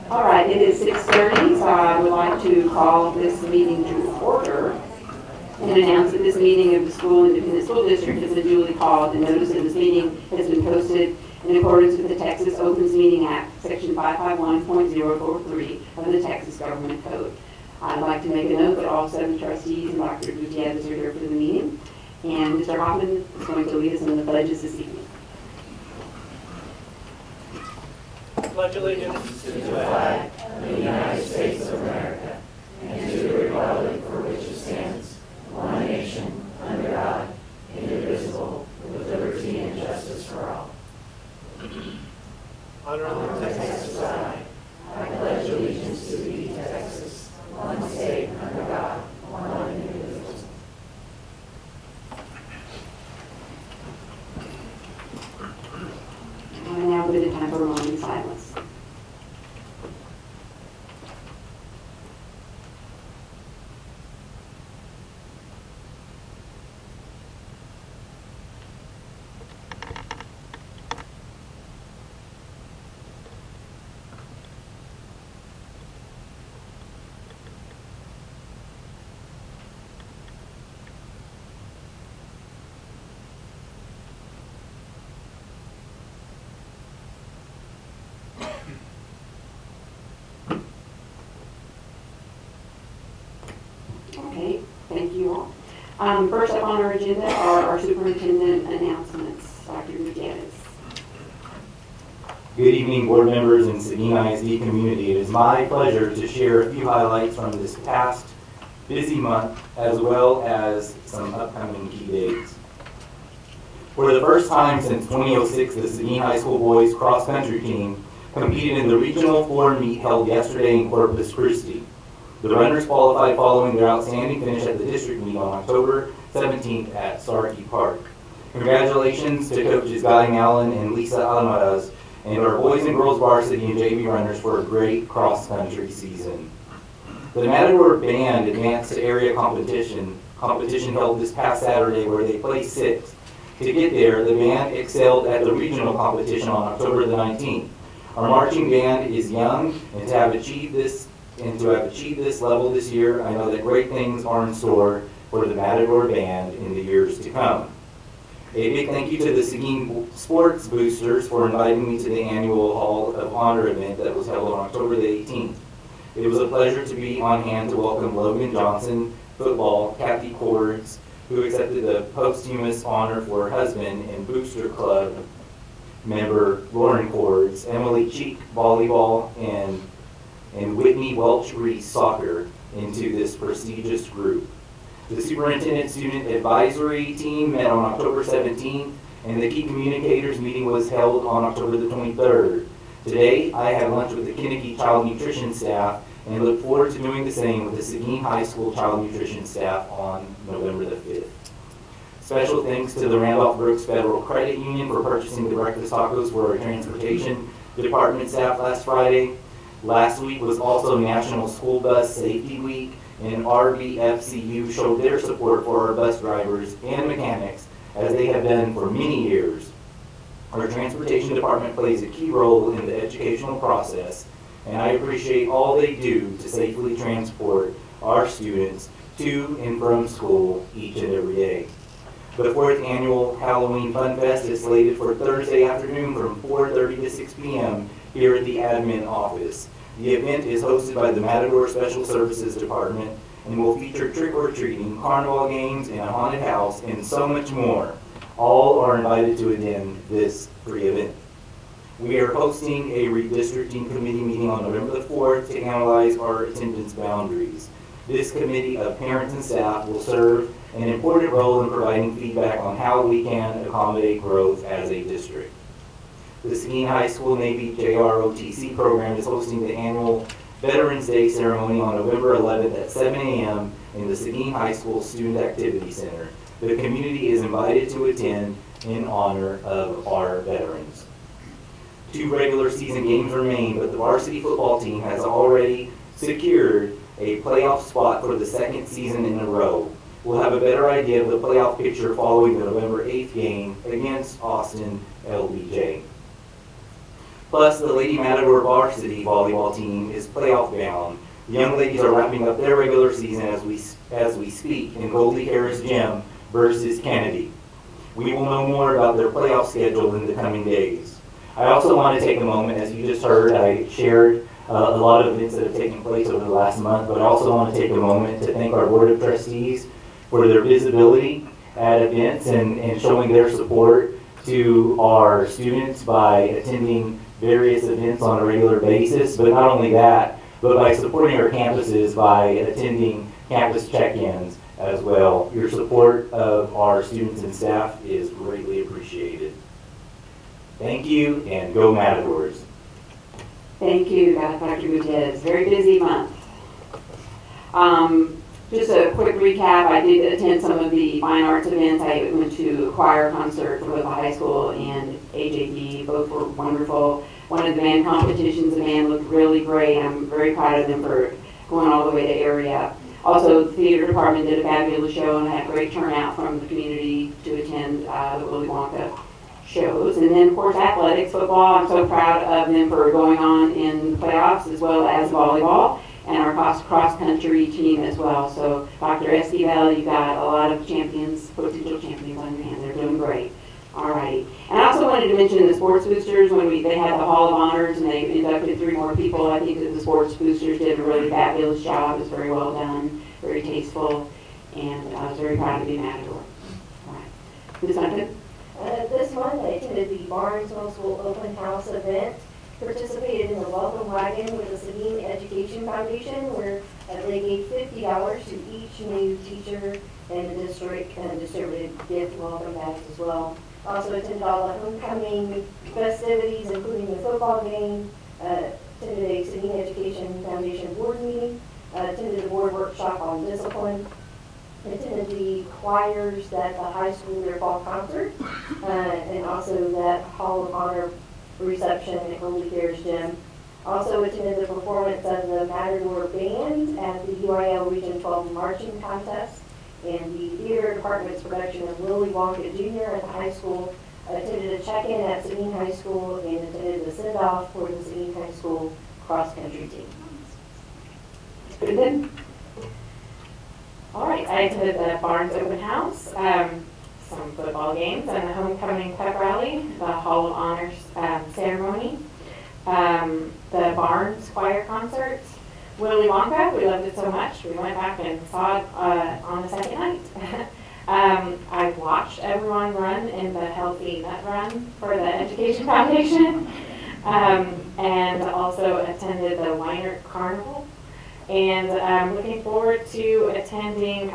All right, it is 6:30, so I would like to call this meeting to order and announce that this meeting of the Independent School District has been duly called, and notice of this meeting has been posted in accordance with the Texas Opens Meeting Act, Section 551.043 of the Texas Government Code. I'd like to make a note that all 7 trustees and Dr. Gutierrez are here for the meeting, and Mr. Hoffman is going to lead us in the pledges this evening. Pledge allegiance to the flag of the United States of America and to the republic for which it stands, one nation, under God, indivisible, with liberty and justice for all. Honor the Texas flag. I pledge allegiance to thee, Texas, one state under God, one indivisible. And now we're at a time for a moment of silence. Okay, thank you all. First up on our agenda are our superintendent announcements. Dr. Gutierrez. Good evening, board members and Seguin ISD community. It is my pleasure to share a few highlights from this past busy month, as well as some upcoming key dates. For the first time since 2006, the Seguin High School boys cross-country team competed in the Regional 4 meet held yesterday in Corpus Christi. The runners qualified following their outstanding finish at the district meet on October 17th at Starkey Park. Congratulations to coaches Guy Allen and Lisa Almaraz and our boys and girls varsity and JV runners for a great cross-country season. The Matador Band advanced to area competition held this past Saturday where they placed 6th. To get there, the band excelled at the regional competition on October the 19th. Our marching band is young, and to have achieved this level this year, I know that great things are in store for the Matador Band in the years to come. A big thank you to the Seguin Sports Boosters for inviting me to the annual Hall of Honor event that was held on October the 18th. It was a pleasure to be on hand to welcome Logan Johnson, football, Kathy Cords, who accepted the posthumous honor for her husband, and Booster Club member Lauren Cords, Emily Cheek, volleyball, and Whitney Welch Reese soccer into this prestigious group. The Superintendent Student Advisory Team met on October 17th, and the Key Communicators meeting was held on October the 23rd. Today, I had lunch with the Kinnicky Child Nutrition staff and look forward to doing the same with the Seguin High School Child Nutrition staff on November the 5th. Special thanks to the Randolph Brooks Federal Credit Union for purchasing the breakfast tacos for our transportation department staff last Friday. Last week was also National School Bus Safety Week, and RBFCU showed their support for our bus drivers and mechanics as they have done for many years. Our transportation department plays a key role in the educational process, and I appreciate all they do to safely transport our students to and from school each and every day. The 4th annual Halloween Fun Fest is slated for Thursday afternoon from 4:30 to 6 p.m. here at the admin office. The event is hosted by the Matador Special Services Department and will feature trick-or-treating, carnival games, and a haunted house, and so much more. All are invited to attend this free event. We are hosting a redistricting committee meeting on November the 4th to analyze our attendance boundaries. This committee of parents and staff will serve an important role in providing feedback on how we can accommodate growth as a district. The Seguin High School Navy JROTC program is hosting the annual Veterans Day ceremony on November 11th at 7 a.m. in the Seguin High School Student Activity Center. The community is invited to attend in honor of our veterans. 2 regular season games remain, but the varsity football team has already secured a playoff spot for the 2nd season in a row. We'll have a better idea of the playoff picture following the November 8th game against Austin LBJ. Plus, the Lady Matador varsity volleyball team is playoff bound. The young ladies are wrapping up their regular season as we speak in Goldie Harris Gym versus Kennedy. We will know more about their playoff schedule in the coming days. I also want to take a moment, as you just heard, I shared a lot of events that have taken place over the last month, but I also want to take a moment to thank our Board of Trustees for their visibility at events and showing their support to our students by attending various events on a regular basis, but not only that, but by supporting our campuses by attending campus check-ins as well. Your support of our students and staff is greatly appreciated. Thank you, and go Matadors. Thank you, Dr. Gutierrez. Very busy month. Just a quick recap, I did attend some of the fine arts events. I went to a choir concert for both the high school and AJB. Both were wonderful. One of the band competitions, the band looked really great. I'm very proud of them for going all the way to area. Also, the theater department did a fabulous show and had great turnout from the community to attend the Willy Wonka shows. And then, of course, athletics, football. I'm so proud of them for going on in the playoffs, as well as volleyball, and our cross-country team as well. So, Dr. Esquivel, you got a lot of champions, potential champions on your hand. They're doing great. All right. And I also wanted to mention the sports boosters when they had the Hall of Honors and they inducted 3 more people. I think that the sports boosters did a really fabulous job. It was very well done, very tasteful, and I was very proud to be a Matador. All right. Ms. Hunter? This month, I attended the Barnes Middle School Open House event, participated in the Welcome Wagon with the Seguin Education Foundation, where they gave $50 to each new teacher in the district and distributed gift welcome bags as well. Also attended all the homecoming festivities, including the football game, attended a Seguin Education Foundation board meeting, attended a board workshop on discipline, attended the choirs at the high school, their fall concert, and also that Hall of Honor reception at Goldie Harris Gym. Also attended the performance of the Matador Band at the UIL Region 12 Marching Contest, and the theater department's production of Willy Wonka Jr. at the high school. Attended a check-in at Seguin High School and attended the send-off for the Seguin High School cross-country team. Good. All right, I attended the Barnes Open House, some football games, and the homecoming pep rally, the Hall of Honors ceremony, the Barnes choir concert, Willy Wonka. We loved it so much. We went back and saw it on the second night. I watched everyone run in the Healthy Nut Run for the Education Foundation, and also attended the Weiner Carnival. And I'm looking forward to attending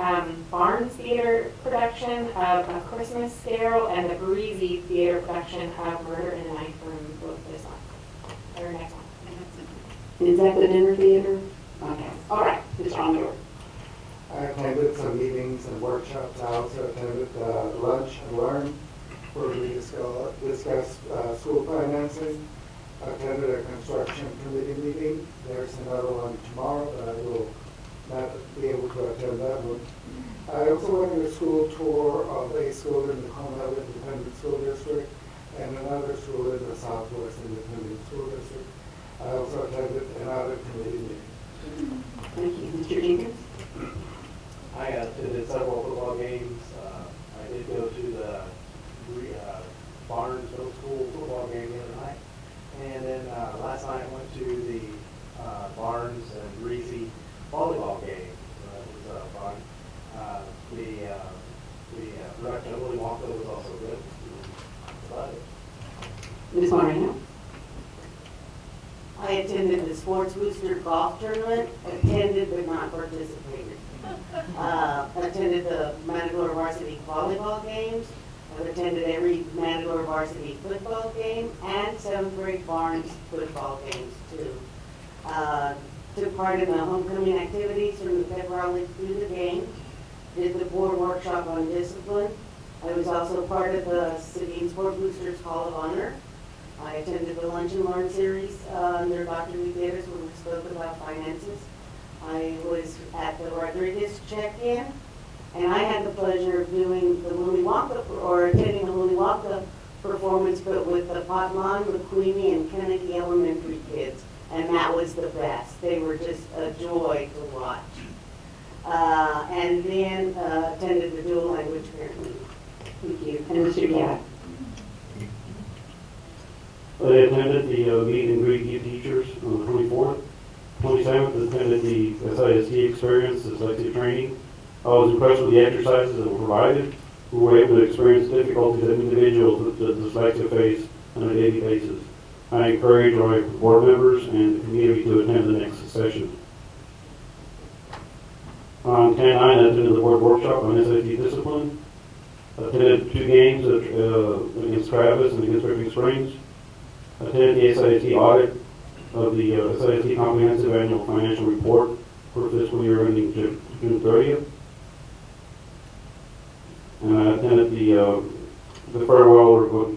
Barnes Theater production of A Christmas Carol and the Breezy Theater production of Murder in the Ninth Room both this month, or next month. Is that the dinner theater? Okay. All right. Ms. Rondor. I attended some meetings and workshops. I also attended Lunch and Learn, where we discussed school financing. I attended a construction committee meeting. There's another one tomorrow, but I will not be able to attend that one. I also went on a school tour of a school in the Cornell Independent School District and another school in the Southwest Independent School District. I also attended an audit committee meeting. Thank you. Mr. Jenkins? I attended several football games. I did go to the Barnes Middle School football game the other night. And then last night I went to the Barnes and Breezy volleyball game. It was fun. The production of Willy Wonka was also good. But Ms. Moreno? I attended the Sports Booster Golf Tournament, attended but not participated. Attended the Matador Varsity Volleyball games. I've attended every Matador Varsity football game and 7th grade Barnes football games too. Took part in the homecoming activities from the pep rally through the game. Did the board workshop on discipline. I was also part of the Seguin Sport Boosters Hall of Honor. I attended the Lunch and Learn series under Dr. Gutierrez when we spoke about finances. I was at the Rodriguez check-in, and I had the pleasure of doing the Willy Wonka, or attending the Willy Wonka performance, but with the Potman, McQueenie, and Kennedy Elementary kids, and that was the best. They were just a joy to watch. And then attended the dual language parent meeting. Thank you. And Mr. Diaz? I attended the meet and greet youth teachers on the 24th. 27th, attended the SISD experience, dyslexia training. I was impressed with the exercises that were provided. We were able to experience difficulties that individuals with the dyslexia face on a daily basis. I encourage our board members and the community to attend the next session. On 10-9, I attended the board workshop on SISD discipline. Attended 2 games against Travis and against Dripping Springs. Attended the SISD audit of the SISD Comprehensive Annual Financial Report for fiscal year ending June 30th. And I attended the farewell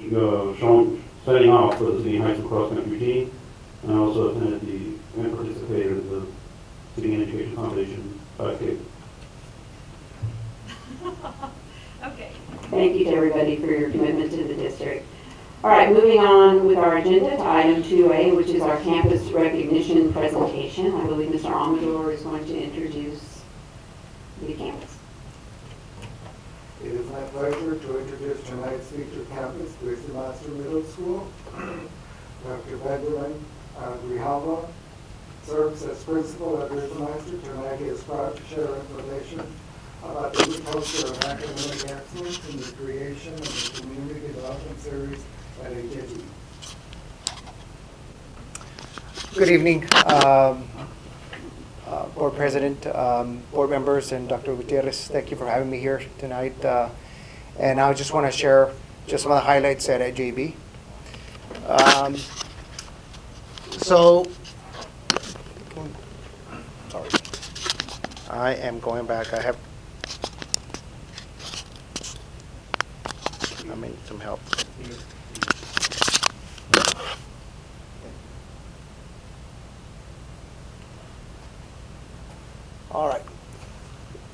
setting off for the City High School cross country team. And I also attended and participated in the City Education Foundation 5K. Okay. Thank you to everybody for your commitment to the district. All right, moving on with our agenda to item 2A, which is our campus recognition presentation. I believe Mr. Amador is going to introduce the campus. It is my pleasure to introduce tonight's featured campus, Gracie Master Middle School. Dr. Benjamin Grijalva serves as principal at Gracie Master. Tonight he is proud to share information about the new culture of academic excellence in the creation of the community development series at AJB. Good evening, Board President, board members, and Dr. Gutierrez. Thank you for having me here tonight. And I just want to share just some of the highlights at AJB. Sorry, I am going back. I need some help. All right.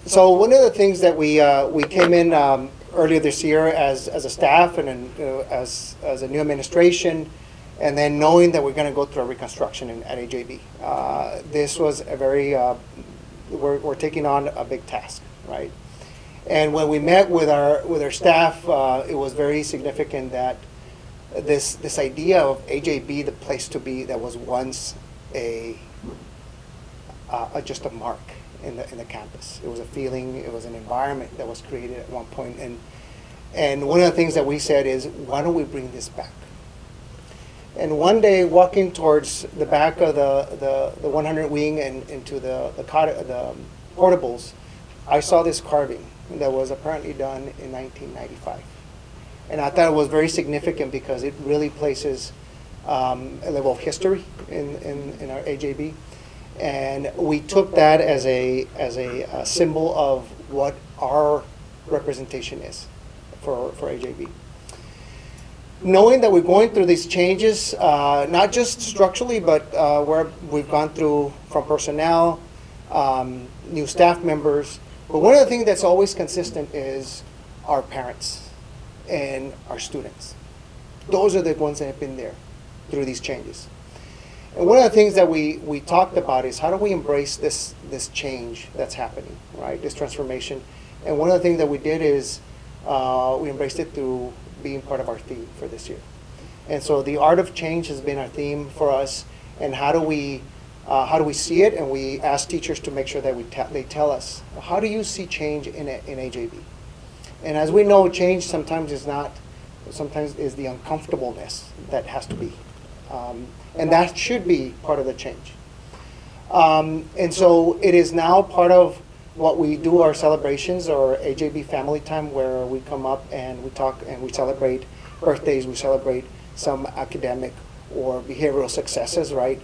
So one of the things that we came in earlier this year as a staff and as a new administration, and then knowing that we're going to go through a reconstruction at AJB. This was a very we're taking on a big task, right? And when we met with our staff, it was very significant that this idea of AJB, the place to be, that was once just a mark in the campus. It was a feeling, it was an environment that was created at one point. And one of the things that we said is, why don't we bring this back? And one day, walking towards the back of the 100 wing and into the portables, I saw this carving that was apparently done in 1995. And I thought it was very significant because it really places a level of history in our AJB. And we took that as a symbol of what our representation is for AJB. Knowing that we're going through these changes, not just structurally, but where we've gone through from personnel, new staff members. But one of the things that's always consistent is our parents and our students. Those are the ones that have been there through these changes. And one of the things that we talked about is how do we embrace this change that's happening, right? This transformation. And one of the things that we did is we embraced it through being part of our theme for this year. And so the art of change has been our theme for us. And how do we see it? And we ask teachers to make sure that they tell us, how do you see change in AJB? And as we know, change sometimes is the uncomfortableness that has to be. And that should be part of the change. And so it is now part of what we do, our celebrations, or AJB family time, where we come up and we talk and we celebrate birthdays, we celebrate some academic or behavioral successes, right?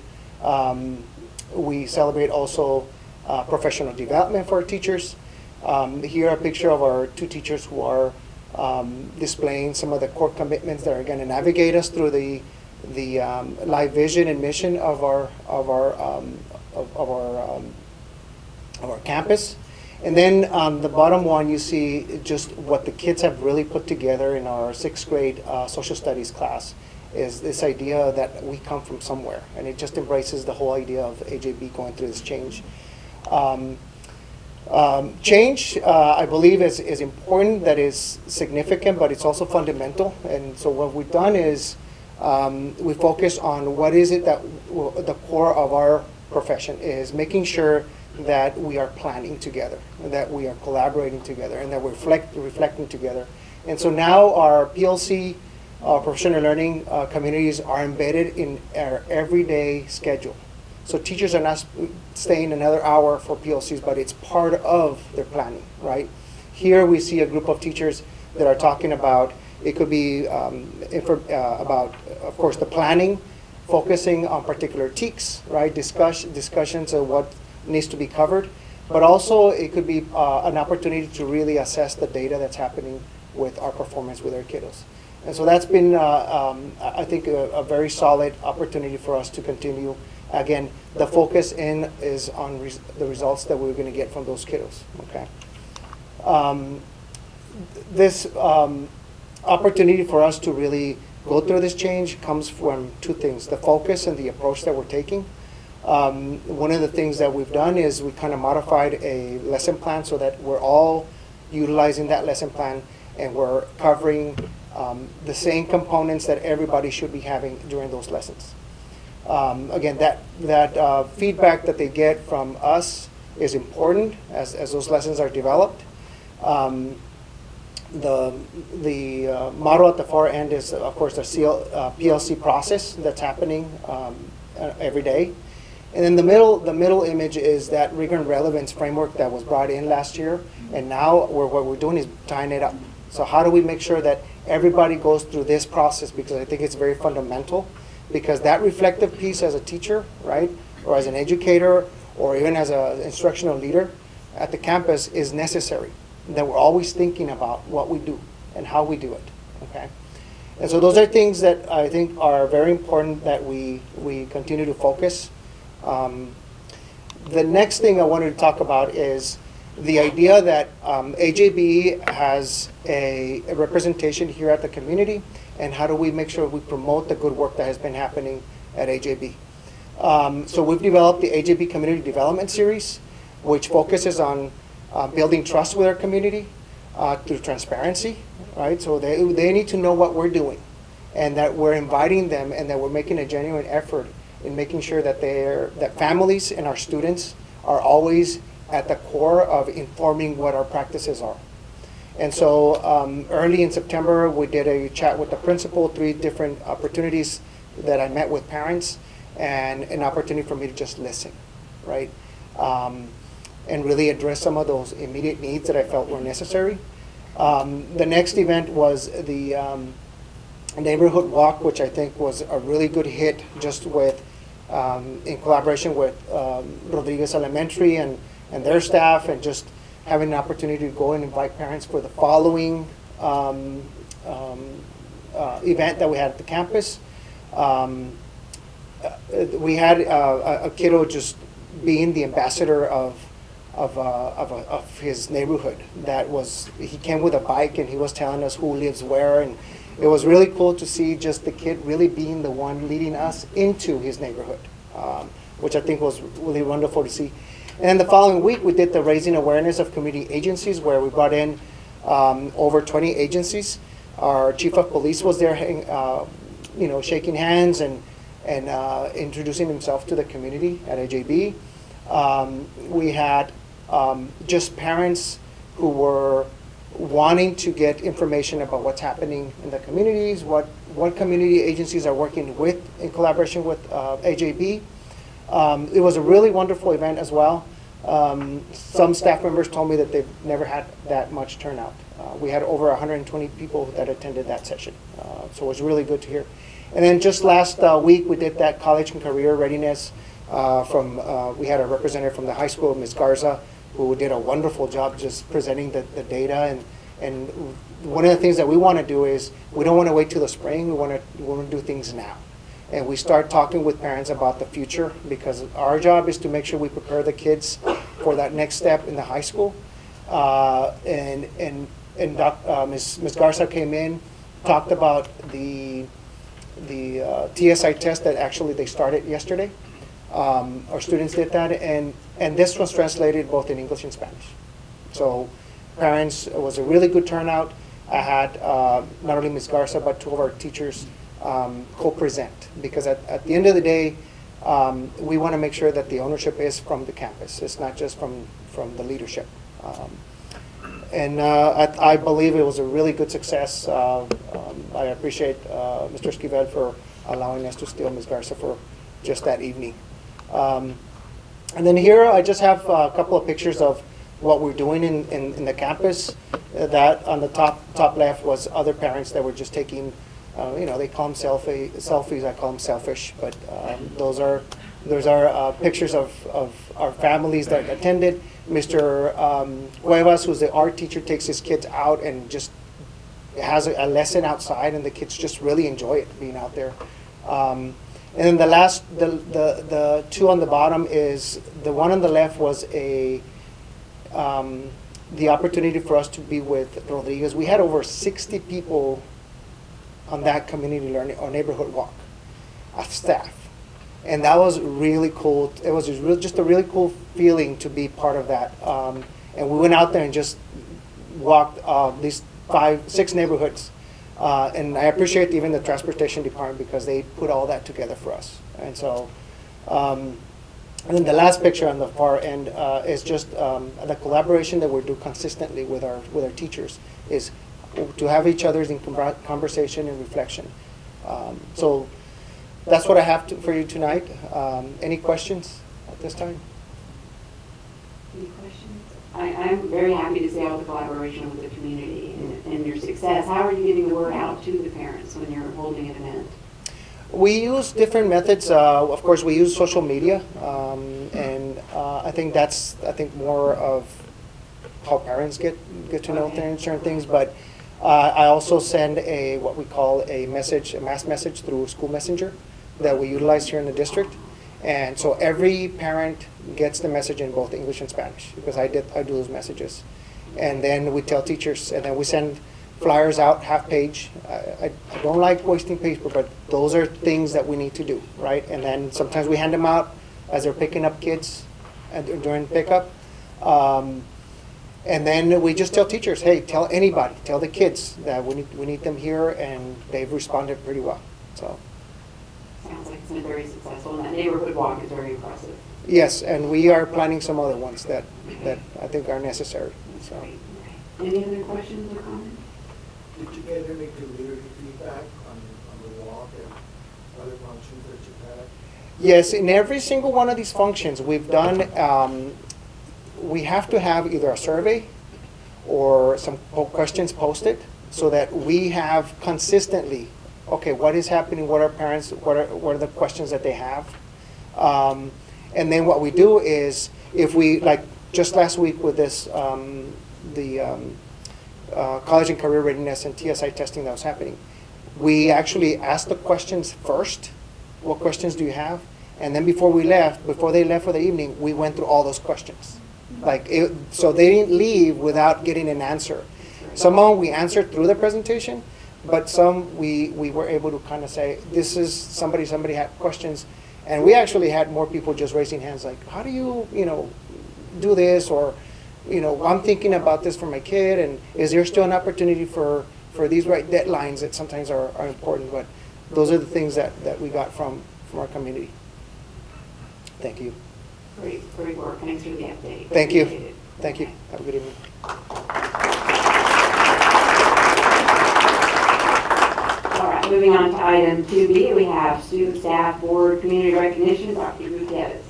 We celebrate also professional development for our teachers. Here a picture of our two teachers who are displaying some of the core commitments that are going to navigate us through the life vision and mission of our campus. And then on the bottom one, you see just what the kids have really put together in our sixth grade social studies class is this idea that we come from somewhere. And it just embraces the whole idea of AJB going through this change. Change, I believe, is important, that is significant, but it's also fundamental. And so what we've done is we focus on what is it that the core of our profession is, making sure that we are planning together, that we are collaborating together, and that we're reflecting together. And so now our PLC, professional learning communities are embedded in our everyday schedule. So teachers are not staying another hour for PLCs, but it's part of their planning, right? Here we see a group of teachers that are talking about, it could be about, of course, the planning, focusing on particular TEKs, right? Discussions of what needs to be covered, but also it could be an opportunity to really assess the data that's happening with our performance with our kiddos. And so that's been, I think, a very solid opportunity for us to continue. Again, the focus is on the results that we're going to get from those kiddos, okay? This opportunity for us to really go through this change comes from two things: the focus and the approach that we're taking. One of the things that we've done is we kind of modified a lesson plan so that we're all utilizing that lesson plan and we're covering the same components that everybody should be having during those lessons. Again, that feedback that they get from us is important as those lessons are developed. The model at the far end is, of course, the PLC process that's happening every day. And then the middle image is that rigor and relevance framework that was brought in last year, and now what we're doing is tying it up. So how do we make sure that everybody goes through this process? Because I think it's very fundamental, because that reflective piece as a teacher, right, or as an educator, or even as an instructional leader at the campus is necessary. That we're always thinking about what we do and how we do it, okay? And so those are things that I think are very important that we continue to focus. The next thing I wanted to talk about is the idea that AJB has a representation here at the community, and how do we make sure we promote the good work that has been happening at AJB. So we've developed the AJB Community Development Series, which focuses on building trust with our community through transparency, right? So they need to know what we're doing, and that we're inviting them, and that we're making a genuine effort in making sure that that families and our students are always at the core of informing what our practices are. And so early in September, we did a chat with the principal, 3 different opportunities that I met with parents, and an opportunity for me to just listen, right? And really address some of those immediate needs that I felt were necessary. The next event was the neighborhood walk, which I think was a really good hit, just with, in collaboration with Rodriguez Elementary and their staff, and just having an opportunity to go and invite parents for the following event that we had at the campus. We had a kiddo just being the ambassador of his neighborhood. He came with a bike and he was telling us who lives where, and it was really cool to see just the kid really being the one leading us into his neighborhood, which I think was really wonderful to see. And then the following week, we did the Raising Awareness of Community Agencies, where we brought in over 20 agencies. Our chief of police was there, shaking hands and introducing himself to the community at AJB. We had just parents who were wanting to get information about what's happening in the communities, what community agencies are working with in collaboration with AJB. It was a really wonderful event as well. Some staff members told me that they've never had that much turnout. We had over 120 people that attended that session, so it was really good to hear. And then just last week, we did that college and career readiness we had a representative from the high school, Ms. Garza, who did a wonderful job just presenting the data. And one of the things that we want to do is we don't want to wait till the spring. We want to do things now. And we start talking with parents about the future, because our job is to make sure we prepare the kids for that next step in the high school. Ms. Garza came in, talked about the TSI test that actually they started yesterday. Our students did that, and this was translated both in English and Spanish. So parents, it was a really good turnout. I had not only Ms. Garza, but 2 of our teachers co-present, because at the end of the day, we want to make sure that the ownership is from the campus. It's not just from the leadership. I believe it was a really good success. I appreciate Mr. Esquivel for allowing us to steal Ms. Garza for just that evening. And then here I just have a couple of pictures of what we're doing in the campus. That on the top left was other parents that were just taking, they call them selfies, I call them selfish, but those are pictures of our families that attended. Mr. Cuevas, who's the art teacher, takes his kids out and just has a lesson outside, and the kids just really enjoy it being out there. And then the 2 on the bottom is, the one on the left was the opportunity for us to be with Rodriguez. We had over 60 people on that community learning or neighborhood walk of staff. And that was really cool. It was just a really cool feeling to be part of that. And we went out there and just walked these 5-6 neighborhoods. And I appreciate even the transportation department, because they put all that together for us. And so, and then the last picture on the far end is just the collaboration that we do consistently with our teachers, is to have each other's in conversation and reflection. So that's what I have for you tonight. Any questions at this time? Any questions? I'm very happy to see all the collaboration with the community and your success. How are you getting the word out to the parents when you're holding an event? We use different methods. Of course, we use social media, and I think that's more of how parents get to know certain things. But I also send what we call a mass message through School Messenger that we utilize here in the district. And so every parent gets the message in both English and Spanish, because I do those messages. And then we tell teachers, and then we send flyers out, half page. I don't like wasting paper, but those are things that we need to do, right? And then sometimes we hand them out as they're picking up kids during pickup. And then we just tell teachers, hey, tell anybody, tell the kids that we need them here, and they've responded pretty well. So. Sounds like it's been very successful, and that neighborhood walk is very impressive. Yes, and we are planning some other ones that I think are necessary. So. Any other questions or comments? Did you get any community feedback on the walk and other functions that you've had? Yes, in every single one of these functions we've done, we have to have either a survey or some questions posted, so that we have consistently, okay, what is happening, what are parents, what are the questions that they have. And then what we do is, if we, like just last week with this, college and career readiness and TSI testing that was happening, we actually asked the questions first. What questions do you have? And then before they left for the evening, we went through all those questions. So they didn't leave without getting an answer. Some of them we answered through the presentation, but some we were able to kind of say, this is somebody had questions. And we actually had more people just raising hands, like, how do you do this? Or, I'm thinking about this for my kid, and is there still an opportunity for these right deadlines that sometimes are important? But those are the things that we got from our community. Thank you. Great work. Thanks for the update. Thank you. Appreciate it. Thank you. Have a good evening. All right, moving on to item 2B, we have student, staff, board, community recognition, Dr. Gutierrez.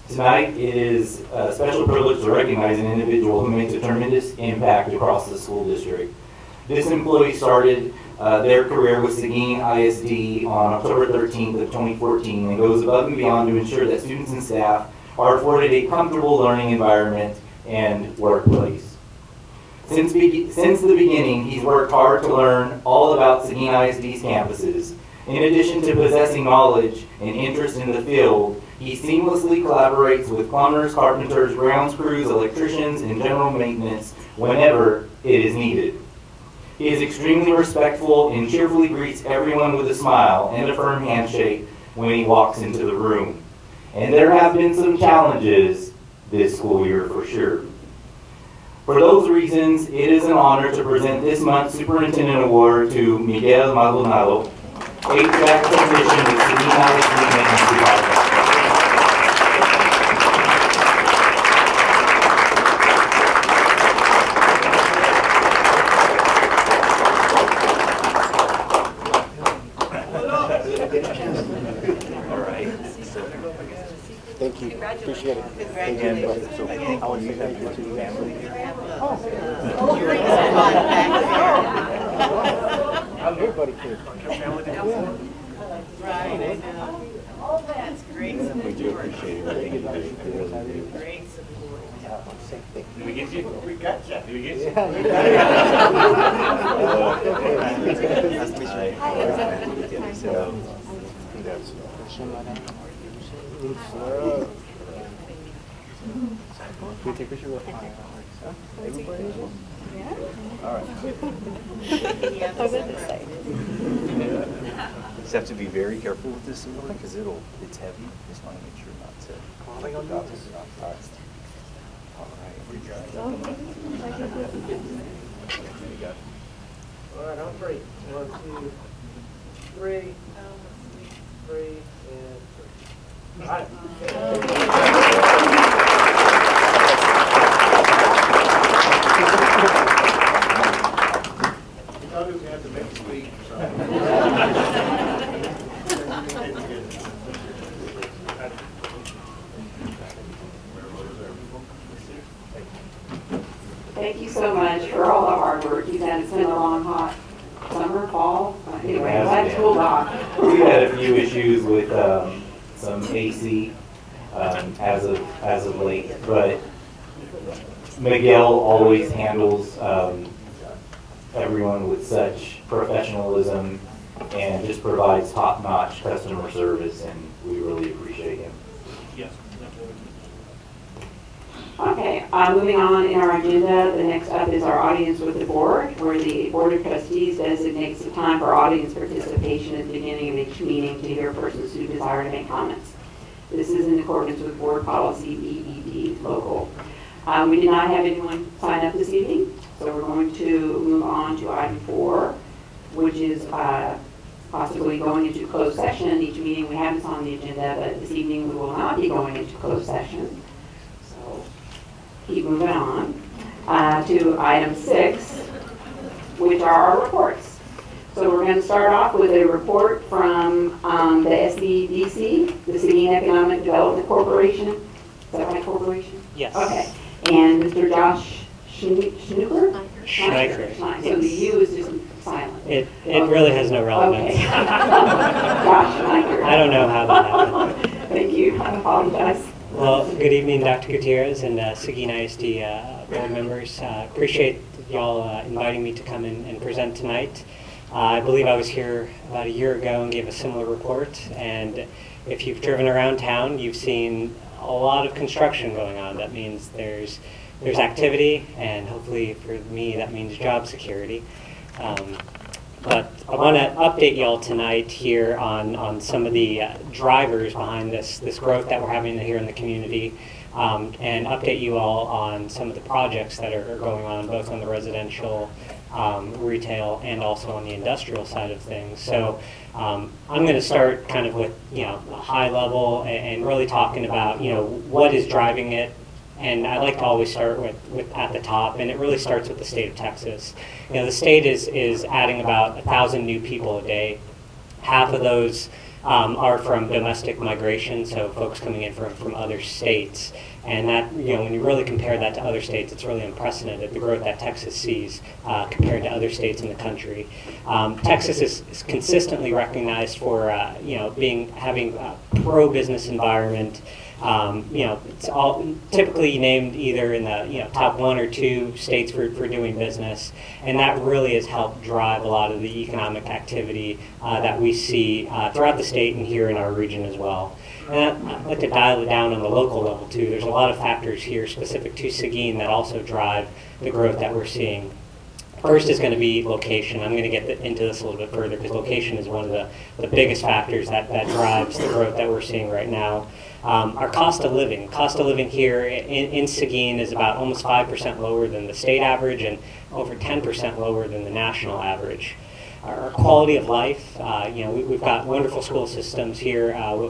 Tonight, it is a special privilege to recognize an individual who makes a tremendous impact across the school district. This employee started their career with Seguin ISD on October 13th of 2014 and goes above and beyond to ensure that students and staff are afforded a comfortable learning environment and workplace. Since the beginning, he's worked hard to learn all about Seguin ISD's campuses. In addition to possessing knowledge and interest in the field, He seamlessly collaborates with plumbers, carpenters, grounds crews, electricians, and general maintenance whenever it is needed. He is extremely respectful and cheerfully greets everyone with a smile and a firm handshake when he walks into the room. And there have been some challenges this school year for sure. For those reasons, it is an honor to present this month's Superintendent Award to Miguel Maldonado, HVAC technician with Seguin ISD Maintenance Department. Thank you. Appreciate it. Thank you. I want to say thank you to your family. Everybody could. Right, I know. That's great support. We do appreciate everything you do. We really do. Great support. Did we get you? We got you. Did we get you? Nice to meet you. So, congrats. Can we take a picture with everybody? All right. Just have to be very careful with this award because it's heavy. Just want to make sure not to. All right. All right. You got it. All right, on three. 1, 2, 3. 3 and 3. All right. You thought it was going to have to make a speech or Thank you so much for all the hard work you've done. It's been a long, hot summer, fall. Anyway, glad it's cooled off. We've had a few issues with some AC as of late, but Miguel always handles everyone with such professionalism and just provides top-notch customer service, and we really appreciate him. Yes. Okay, moving on in our agenda, the next up is our audience with the board, where the Board of Trustees designates the time for audience participation at the beginning of each meeting to hear persons who desire to make comments. This is in accordance with Board Policy BED local. We did not have anyone sign up this evening, so we're going to move on to item 4, which is possibly going into closed session. Each meeting we have this on the agenda, but this evening we will not be going into closed session. So keep moving on to item 6, which are our reports. So we're going to start off with a report from the SEDC, the Seguin Economic Development Corporation. Is that right, corporation? Yes. Okay. And Mr. Josh Schnucker? Schneiker. So the U is just silent. It really has no relevance. Okay. Josh Schnucker. I don't know how that happened. Thank you. I apologize. Well, good evening, Dr. Gutierrez and Seguin ISD board members. Appreciate y'all inviting me to come in and present tonight. I believe I was here about a year ago and gave a similar report. And if you've driven around town, you've seen a lot of construction going on. That means there's activity, and hopefully for me that means job security. But I want to update y'all tonight here on some of the drivers behind this growth that we're having here in the community, and update you all on some of the projects that are going on, both on the residential, retail, and also on the industrial side of things. So I'm going to start kind of with a high level and really talking about what is driving it. And I like to always start with at the top, and it really starts with the state of Texas. The state is adding about 1,000 new people a day. Half of those are from domestic migration, so folks coming in from other states. And that, when you really compare that to other states, it's really unprecedented, the growth that Texas sees compared to other states in the country. Texas is consistently recognized for, having a pro-business environment, It's all typically named either in the top 1 or 2 states for doing business, and that really has helped drive a lot of the economic activity that we see throughout the state and here in our region as well. And I'd like to dial it down on the local level too. There's a lot of factors here specific to Seguin that also drive the growth that we're seeing. First is going to be location. I'm going to get into this a little bit further because location is one of the biggest factors that drives the growth that we're seeing right now. Our cost of living. Cost of living here in Seguin is about almost 5% lower than the state average and over 10% lower than the national average. Our quality of life, we've got wonderful school systems here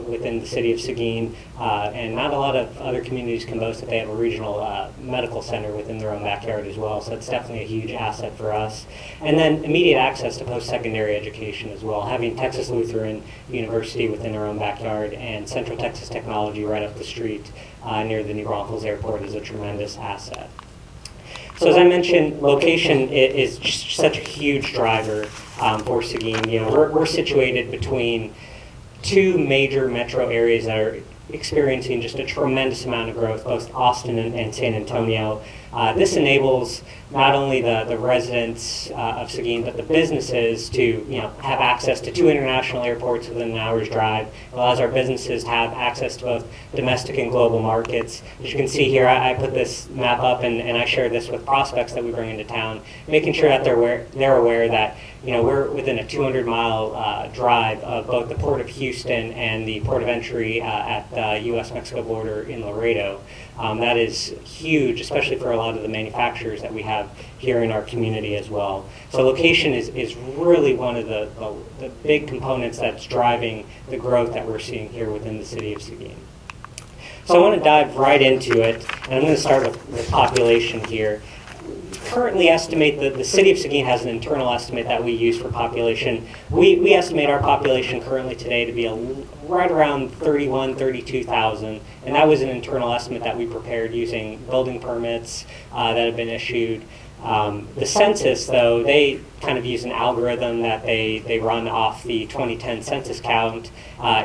within the city of Seguin, and not a lot of other communities can boast that they have a regional medical center within their own backyard as well, so that's definitely a huge asset for us. And then immediate access to post-secondary education as well. Having Texas Lutheran University within our own backyard and Central Texas Technology right up the street near the New Braunfels Airport is a tremendous asset. So as I mentioned, location is just such a huge driver for Seguin. We're situated between 2 major metro areas that are experiencing just a tremendous amount of growth, both Austin and San Antonio. This enables not only the residents of Seguin, but the businesses to have access to 2 international airports within an hour's drive. It allows our businesses to have access to both domestic and global markets. As you can see here, I put this map up and I share this with prospects that we bring into town, making sure that they're aware that we're within a 200-mile drive of both the Port of Houston and the port of entry at the U.S.-Mexico border in Laredo. That is huge, especially for a lot of the manufacturers that we have here in our community as well. So location is really one of the big components that's driving the growth that we're seeing here within the city of Seguin. So I want to dive right into it, and I'm going to start with population here. Currently estimate that the city of Seguin has an internal estimate that we use for population. We estimate our population currently today to be right around 32,000, and that was an internal estimate that we prepared using building permits that have been issued. The census, though, they kind of use an algorithm that they run off the 2010 census count,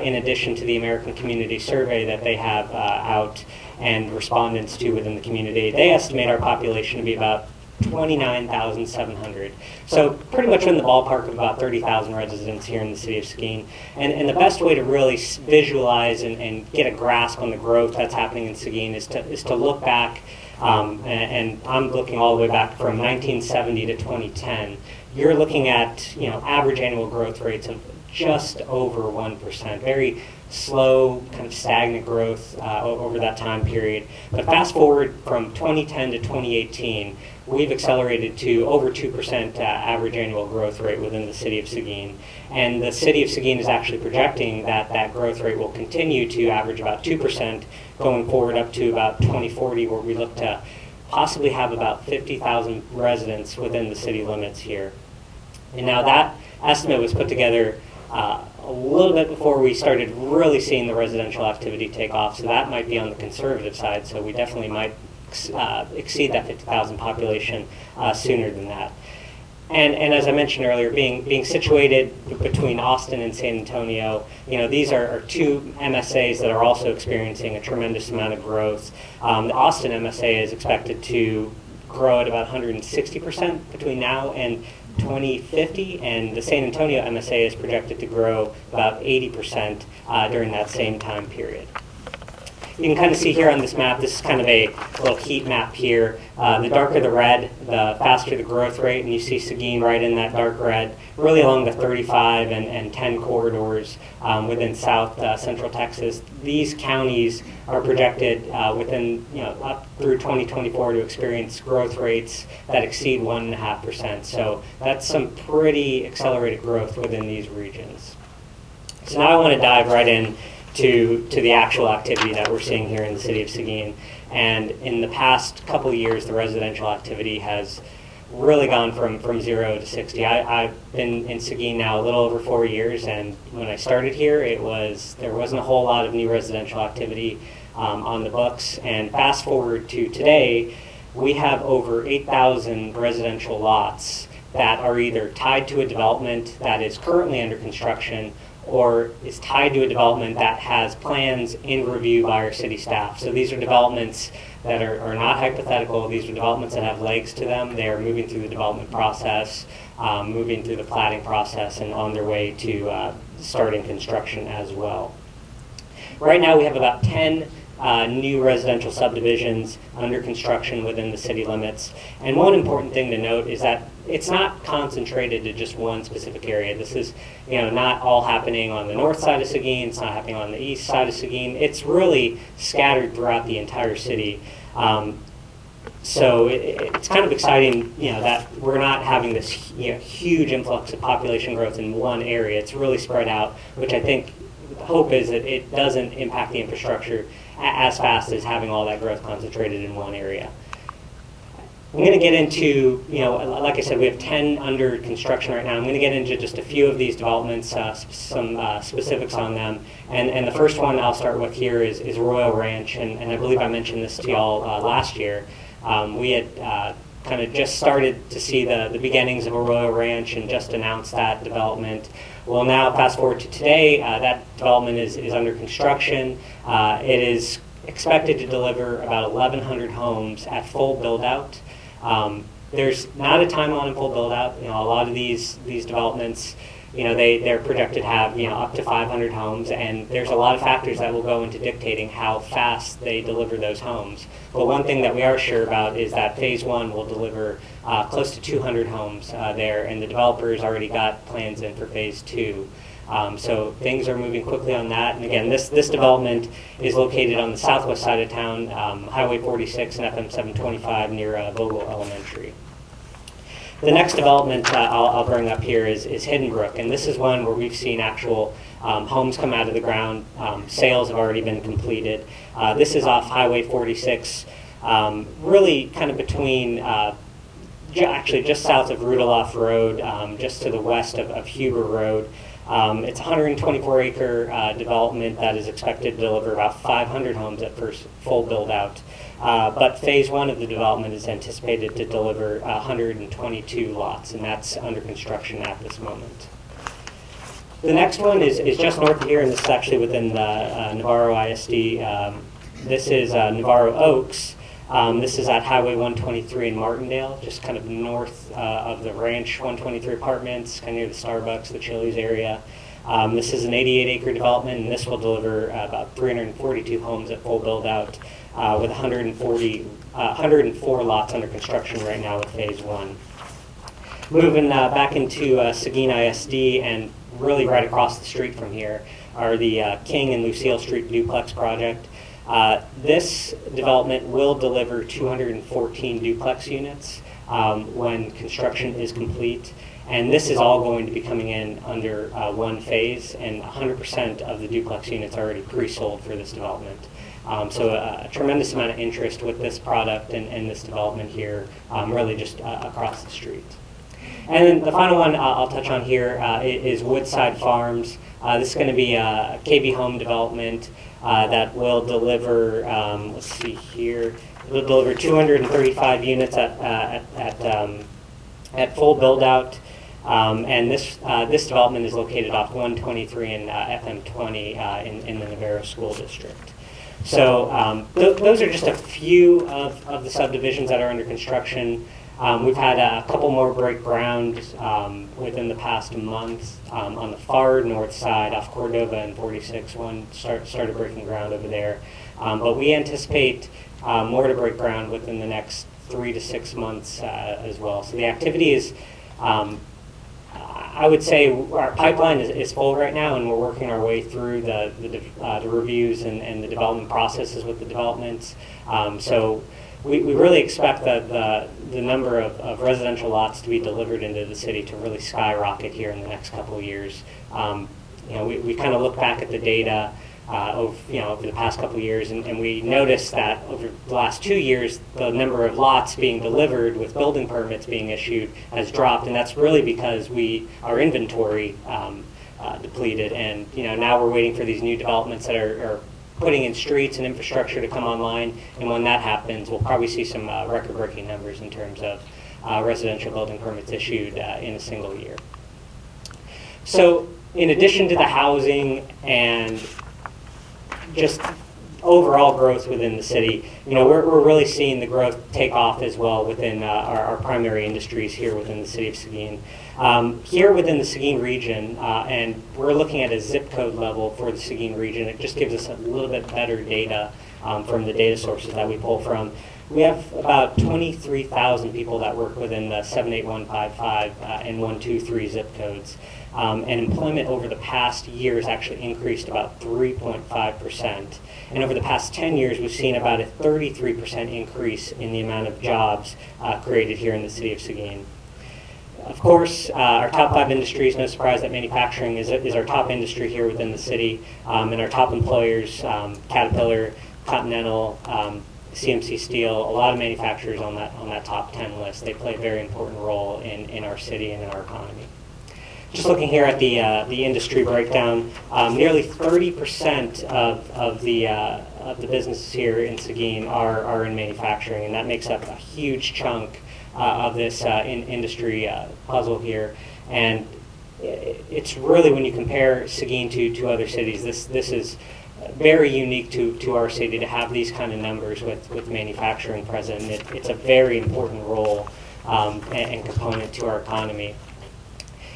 in addition to the American Community Survey that they have out and respondents to within the community. They estimate our population to be about 29,700. So pretty much in the ballpark of about 30,000 residents here in the city of Seguin. And the best way to really visualize and get a grasp on the growth that's happening in Seguin is to look back, and I'm looking all the way back from 1970 to 2010. You're looking at average annual growth rates of just over 1%. Very slow, kind of stagnant growth over that time period. But fast forward from 2010 to 2018, we've accelerated to over 2% average annual growth rate within the city of Seguin. And the city of Seguin is actually projecting that growth rate will continue to average about 2% going forward up to about 2040, where we look to possibly have about 50,000 residents within the city limits here. And now that estimate was put together a little bit before we started really seeing the residential activity take off, so that might be on the conservative side, so we definitely might exceed that 50,000 population sooner than that. And as I mentioned earlier, being situated between Austin and San Antonio, these are 2 MSAs that are also experiencing a tremendous amount of growth. The Austin MSA is expected to grow at about 160% between now and 2050, and the San Antonio MSA is projected to grow about 80% during that same time period. You can kind of see here on this map, this is kind of a little heat map here. The darker the red, the faster the growth rate, and you see Seguin right in that dark red, really along the 35 and 10 corridors within South Central Texas. These counties are projected within, up through 2024 to experience growth rates that exceed 1.5%. So that's some pretty accelerated growth within these regions. So now I want to dive right in to the actual activity that we're seeing here in the city of Seguin. And in the past couple of years, the residential activity has really gone from 0 to 60. I've been in Seguin now a little over 4 years, and when I started here, there wasn't a whole lot of new residential activity on the books. And fast forward to today, we have over 8,000 residential lots that are either tied to a development that is currently under construction or is tied to a development that has plans in review by our city staff. So these are developments that are not hypothetical. These are developments that have legs to them. They are moving through the development process, moving through the platting process, and on their way to starting construction as well. Right now we have about 10 new residential subdivisions under construction within the city limits. And one important thing to note is that it's not concentrated to just one specific area. This is, not all happening on the north side of Seguin. It's not happening on the east side of Seguin. It's really scattered throughout the entire city. So it's kind of exciting, that we're not having this huge influx of population growth in one area. It's really spread out, which I think the hope is that it doesn't impact the infrastructure as fast as having all that growth concentrated in one area. I'm going to get into, like I said, we have 10 under construction right now. I'm going to get into just a few of these developments, some specifics on them. And the first one I'll start with here is Royal Ranch, and I believe I mentioned this to y'all last year. We had kind of just started to see the beginnings of a Royal Ranch and just announced that development. Well, now fast forward to today, that development is under construction. It is expected to deliver about 1,100 homes at full build-out. There's not a timeline on full build-out. A lot of these developments, they're projected to have up to 500 homes, and there's a lot of factors that will go into dictating how fast they deliver those homes. But one thing that we are sure about is that phase one will deliver close to 200 homes there, and the developers already got plans in for phase two. So things are moving quickly on that. And again, this development is located on the southwest side of town, Highway 46 and FM 725 near Vogel Elementary. The next development I'll bring up here is Hidden Brook, and this is one where we've seen actual homes come out of the ground. Sales have already been completed. This is off Highway 46, really kind of between, actually just south of Rudolph Road, just to the west of Huber Road. It's a 124-acre development that is expected to deliver about 500 homes at first full build-out. But phase one of the development is anticipated to deliver 122 lots, and that's under construction at this moment. The next one is just north of here, and this is actually within the Navarro ISD. This is Navarro Oaks. This is at Highway 123 in Martindale, just kind of north of the Ranch 123 apartments, kind of near the Starbucks, the Chili's area. This is an 88-acre development, and this will deliver about 342 homes at full build-out, with 104 lots under construction right now with phase one. Moving back into Seguin ISD, and really right across the street from here are the King and Lucille Street duplex project. This development will deliver 214 duplex units when construction is complete. And this is all going to be coming in under one phase, and 100% of the duplex units are already pre-sold for this development. So a tremendous amount of interest with this product and this development here, really just across the street. And then the final one I'll touch on here is Woodside Farms. This is going to be a KB home development that will deliver, let's see here, it'll deliver 235 units at full build-out. And this development is located off 123 and FM 20 in the Navarro School District. So those are just a few of the subdivisions that are under construction. We've had a couple more break ground within the past month. On the far north side, off Cordova and 46, one started breaking ground over there. But we anticipate more to break ground within the next 3 to 6 months as well. So the activity is, I would say our pipeline is full right now, and we're working our way through the reviews and the development processes with the developments. So we really expect that the number of residential lots to be delivered into the city to really skyrocket here in the next couple of years. We kind of look back at the data over the past couple of years, and we noticed that over the last 2 years, the number of lots being delivered with building permits being issued has dropped, and that's really because our inventory depleted, and now we're waiting for these new developments that are putting in streets and infrastructure to come online, and when that happens, we'll probably see some record-breaking numbers in terms of residential building permits issued in a single year. So in addition to the housing and just overall growth within the city, we're really seeing the growth take off as well within our primary industries here within the city of Seguin. Here within the Seguin region, and we're looking at a zip code level for the Seguin region, it just gives us a little bit better data from the data sources that we pull from. We have about 23,000 people that work within the 78155 and 123 zip codes. And employment over the past year has actually increased about 3.5%. And over the past 10 years, we've seen about a 33% increase in the amount of jobs created here in the city of Seguin. Of course, our top 5 industries, no surprise that manufacturing is our top industry here within the city. And our top employers, Caterpillar, Continental, CMC Steel, a lot of manufacturers on that top 10 list. They play a very important role in our city and in our economy. Just looking here at the industry breakdown, nearly 30% of the businesses here in Seguin are in manufacturing, and that makes up a huge chunk of this industry puzzle here. And it's really, when you compare Seguin to other cities, this is very unique to our city to have these kind of numbers with manufacturing present. It's a very important role and component to our economy.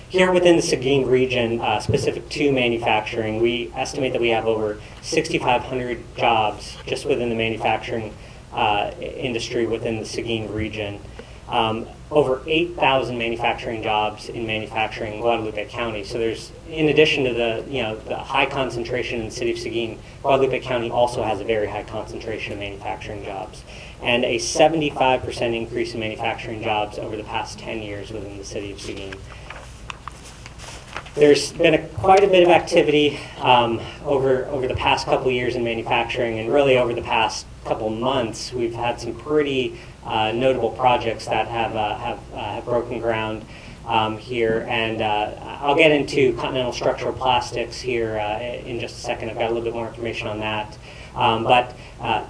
Here within the Seguin region, specific to manufacturing, we estimate that we have over 6,500 jobs just within the manufacturing industry within the Seguin region. Over 8,000 manufacturing jobs in manufacturing in Guadalupe County. So there's, in addition to the high concentration in the city of Seguin, Guadalupe County also has a very high concentration of manufacturing jobs, and a 75% increase in manufacturing jobs over the past 10 years within the city of Seguin. There's been quite a bit of activity over the past couple of years in manufacturing, and really over the past couple months, we've had some pretty notable projects that have broken ground here. And I'll get into Continental Structural Plastics here in just a second. I've got a little bit more information on that. But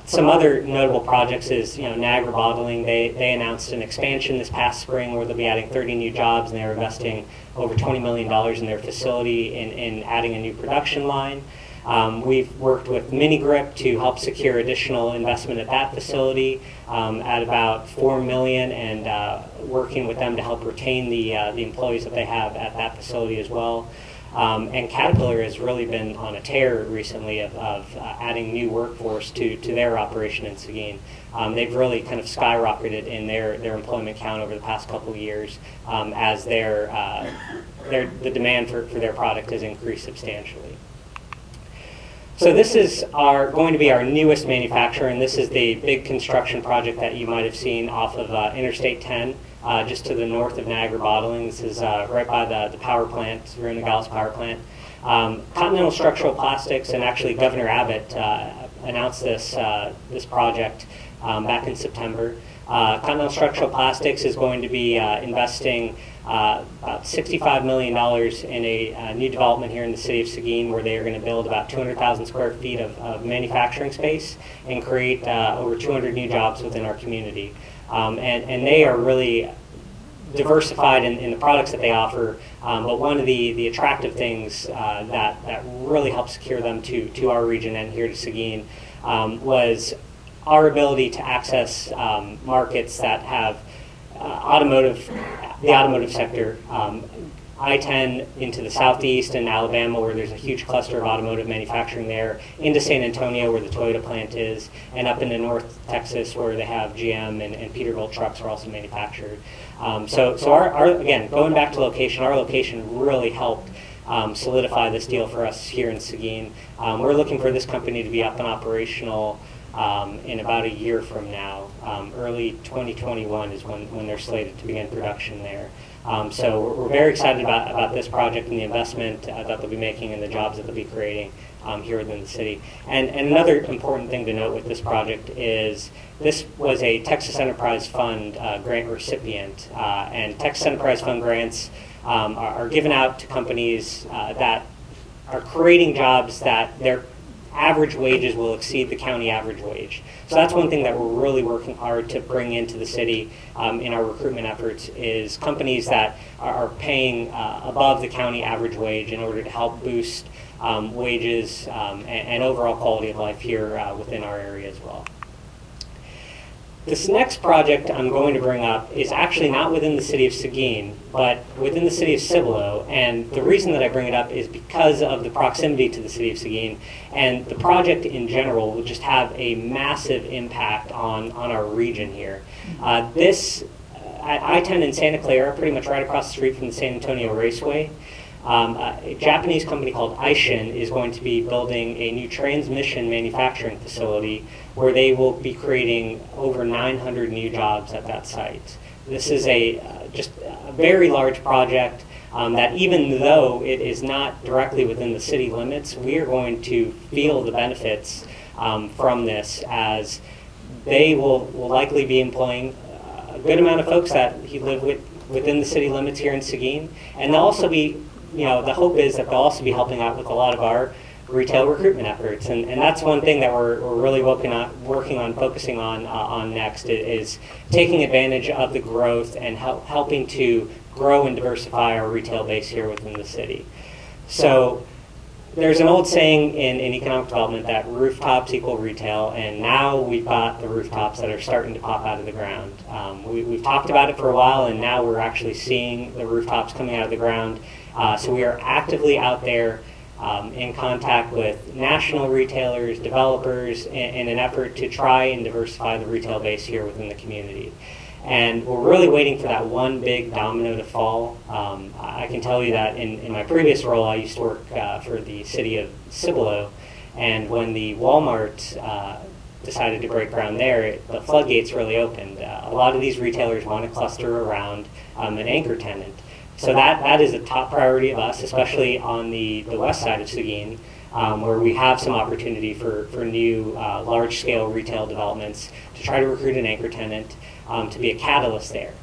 some other notable projects is, Niagara Bottling. They announced an expansion this past spring where they'll be adding 30 new jobs, and they're investing over $20 million in their facility in adding a new production line. We've worked with Minigrip to help secure additional investment at that facility at about $4 million, and working with them to help retain the employees that they have at that facility as well. And Caterpillar has really been on a tear recently of adding new workforce to their operation in Seguin. They've really kind of skyrocketed in their employment count over the past couple of years as the demand for their product has increased substantially. So this is going to be our newest manufacturer, and this is the big construction project that you might have seen off of Interstate 10. Just to the north of Niagara Bottling. This is right by the power plant. We're in the Nogales power plant. Continental Structural Plastics, and actually Governor Abbott announced this project back in September. Continental Structural Plastics is going to be investing about $65 million in a new development here in the city of Seguin, where they are going to build about 200,000 square feet of manufacturing space and create over 200 new jobs within our community. And they are really diversified in the products that they offer, but one of the attractive things that really helped secure them to our region and here to Seguin was our ability to access markets that have the automotive sector. I-10 into the southeast in Alabama, where there's a huge cluster of automotive manufacturing there, into San Antonio, where the Toyota plant is, and up into North Texas, where they have GM and Peterbilt trucks are also manufactured. So our again, going back to location, our location really helped solidify this deal for us here in Seguin. We're looking for this company to be up and operational in about a year from now. Early 2021 is when they're slated to begin production there. So we're very excited about this project and the investment that they'll be making and the jobs that they'll be creating here within the city. And another important thing to note with this project is this was a Texas Enterprise Fund grant recipient. And Texas Enterprise Fund grants are given out to companies that are creating jobs that they're average wages will exceed the county average wage. So that's one thing that we're really working hard to bring into the city in our recruitment efforts is companies that are paying above the county average wage in order to help boost wages and overall quality of life here within our area as well. This next project I'm going to bring up is actually not within the city of Seguin, but within the city of Cibolo. And the reason that I bring it up is because of the proximity to the city of Seguin. And the project in general will just have a massive impact on our region here. This at I-10 in Santa Clara, pretty much right across the street from the San Antonio Raceway, a Japanese company called Aishin is going to be building a new transmission manufacturing facility where they will be creating over 900 new jobs at that site. This is just a very large project that even though it is not directly within the city limits, we are going to feel the benefits from this as they will likely be employing a good amount of folks that live within the city limits here in Seguin, and they'll also be, the hope is that they'll also be helping out with a lot of our retail recruitment efforts, and that's one thing that we're really working on focusing on next is taking advantage of the growth and helping to grow and diversify our retail base here within the city. So there's an old saying in economic development that rooftops equal retail, and now we've got the rooftops that are starting to pop out of the ground. We've talked about it for a while, and now we're actually seeing the rooftops coming out of the ground. So we are actively out there in contact with national retailers, developers, in an effort to try and diversify the retail base here within the community. And we're really waiting for that one big domino to fall. I can tell you that in my previous role, I used to work for the city of Cibolo, and when the Walmart decided to break ground there, the floodgates really opened. A lot of these retailers want to cluster around an anchor tenant. So that is a top priority of us, especially on the west side of Seguin, where we have some opportunity for new large-scale retail developments to try to recruit an anchor tenant to be a catalyst there.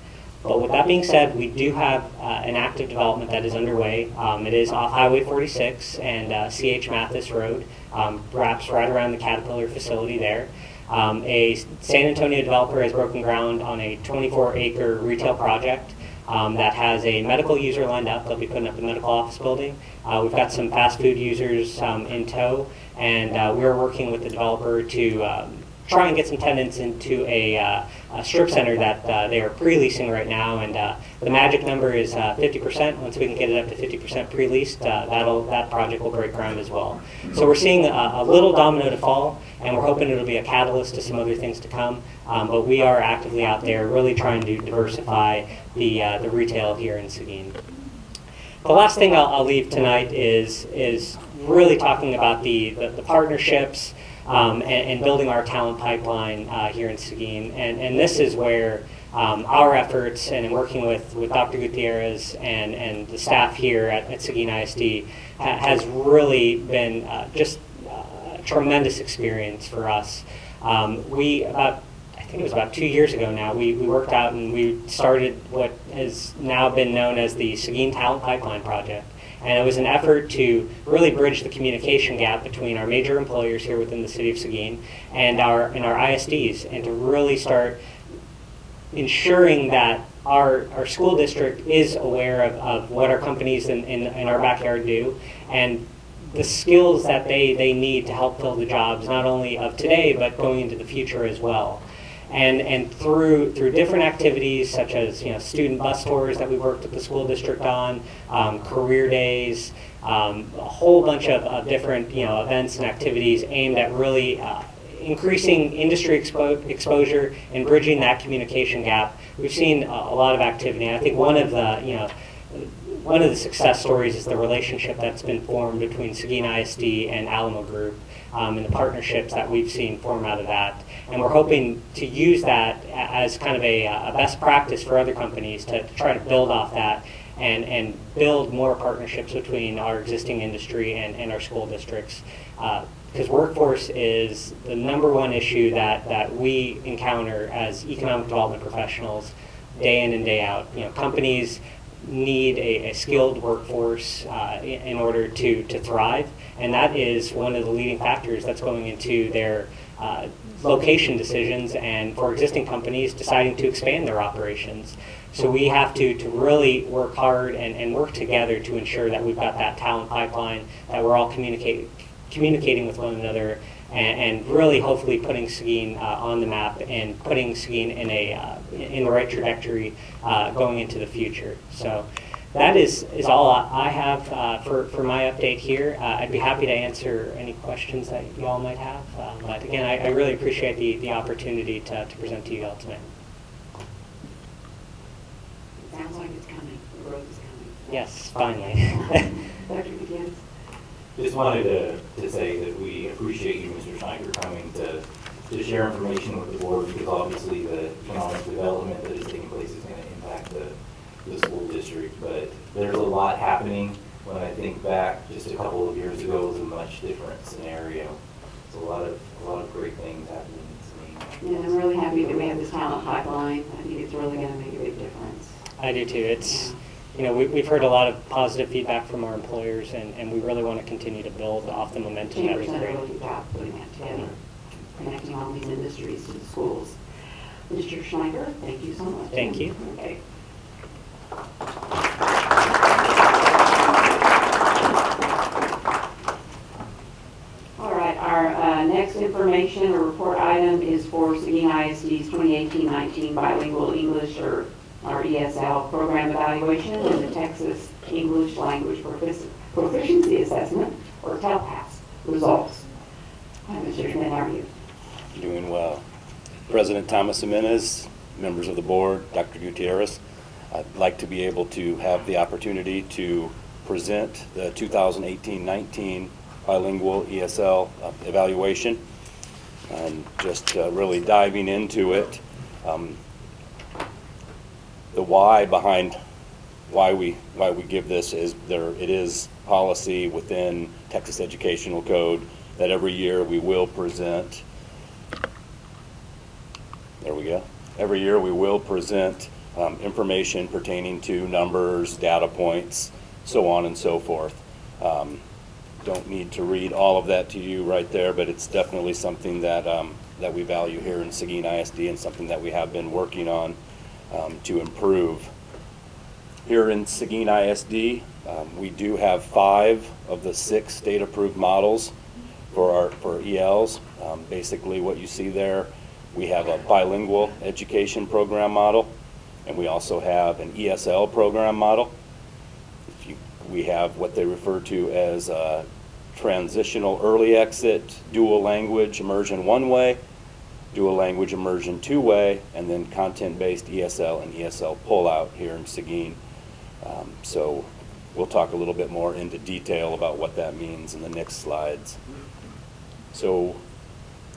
But with that being said, we do have an active development that is underway. It is off Highway 46 and C.H. Mathis Road, wraps right around the Caterpillar facility there. A San Antonio developer has broken ground on a 24-acre retail project that has a medical user lined up. They'll be putting up a medical office building. We've got some fast food users in tow, and we're working with the developer to try and get some tenants into a strip center that they are pre-leasing right now, and the magic number is 50%. Once we can get it up to 50% pre-leased, that project will break ground as well. So we're seeing a little domino to fall, and we're hoping it'll be a catalyst to some other things to come. But we are actively out there really trying to diversify the retail here in Seguin. The last thing I'll leave tonight is really talking about the partnerships and building our talent pipeline here in Seguin. And this is where our efforts and in working with Dr. Gutierrez and the staff here at Seguin ISD has really been just a tremendous experience for us. I think it was about 2 years ago now, we worked out and we started what has now been known as the Seguin Talent Pipeline Project. And it was an effort to really bridge the communication gap between our major employers here within the city of Seguin and our ISDs, and to really start ensuring that our school district is aware of what our companies in our backyard do, and the skills that they need to help fill the jobs, not only of today, but going into the future as well. And through different activities such as student bus tours that we worked with the school district on, career days, a whole bunch of different events and activities aimed at really increasing industry exposure and bridging that communication gap. We've seen a lot of activity, and I think one of the success stories is the relationship that's been formed between Seguin ISD and Alamo Group, and the partnerships that we've seen form out of that. And we're hoping to use that as kind of a best practice for other companies to try to build off that and build more partnerships between our existing industry and our school districts. Because workforce is the number one issue that we encounter as economic development professionals day in and day out. Companies need a skilled workforce in order to thrive, and that is one of the leading factors that's going into their location decisions and for existing companies deciding to expand their operations. So we have to really work hard and work together to ensure that we've got that talent pipeline, that we're all communicating with one another, and really hopefully putting Seguin on the map and putting Seguin in the right trajectory going into the future. So that is all I have for my update here. I'd be happy to answer any questions that you all might have. But again, I really appreciate the opportunity to present to you all tonight. It sounds like it's coming, the growth is coming. Yes, finally. Dr. Gutierrez? Just wanted to say that we appreciate you, Mr. Schneider, coming to share information with the board, because obviously the economic development that is taking place is going to impact the school district. But there's a lot happening. When I think back just a couple of years ago, it was a much different scenario. It's a lot of great things happening in Seguin. Yeah, I'm really happy that we have this talent pipeline. I think it's really going to make a big difference. I do too. It's, we've heard a lot of positive feedback from our employers, and we really want to continue to build off the momentum that Chambers we've done a created. really good job putting that together, connecting all these industries to the schools. Mr. Schneider, thank you so much. Thank you. Okay. All right, our next information or report item is for Seguin ISD's 2018-19 bilingual English or ESL program evaluation and the Texas English Language Proficiency Assessment, or TELPAS, results. Hi, Mr. Schmidt, how are you? Doing well. President Thomas Jimenez, members of the board, Dr. Gutierrez, I'd like to be able to have the opportunity to present the 2018-19 bilingual ESL evaluation, and just really diving into it. The why behind why we give this is it is policy within Texas Educational Code that every year we will present. There we go. Every year we will present information pertaining to numbers, data points, so on and so forth. Don't need to read all of that to you right there, but it's definitely something that that we value here in Seguin ISD, and something that we have been working on to improve. Here in Seguin ISD, we do have 5 of the 6 state-approved models for ELs. Basically, what you see there, we have a bilingual education program model, and we also have an ESL program model. We have what they refer to as transitional early exit, dual language immersion one-way, dual language immersion two-way, and then content-based ESL and ESL pull-out here in Seguin. So we'll talk a little bit more into detail about what that means in the next slides. So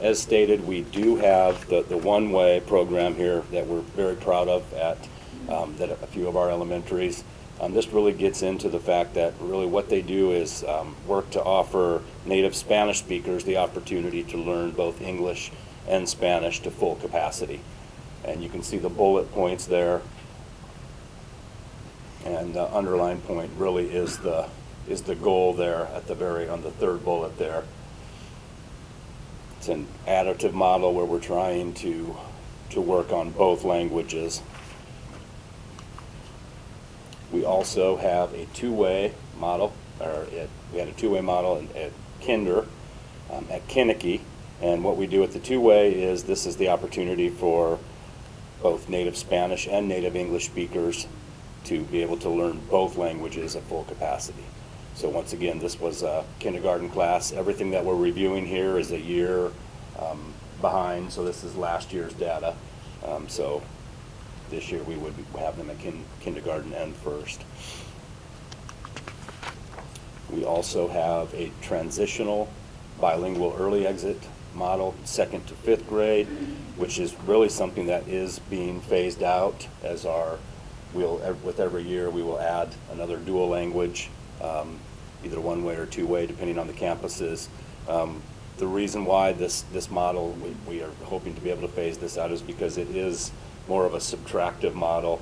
as stated, we do have the one-way program here that we're very proud of at a few of our elementaries. This really gets into the fact that really what they do is work to offer native Spanish speakers the opportunity to learn both English and Spanish to full capacity. And you can see the bullet points there. And the underline point really is the goal there at on the third bullet there. It's an additive model where we're trying to work on both languages. We also have a two-way model, we had a two-way model at Kinder, at Kinnicky, and what we do with the two-way is this is the opportunity for both native Spanish and native English speakers to be able to learn both languages at full capacity. So once again, this was a kindergarten class. Everything that we're reviewing here is a year behind, so this is last year's data. So this year we would have them at kindergarten and first. We also have a transitional bilingual early exit model, 2nd to 5th grade, which is really something that is being phased out as with every year we will add another dual language, either one-way or two-way, depending on the campuses. The reason why this model, we are hoping to be able to phase this out, is because it is more of a subtractive model,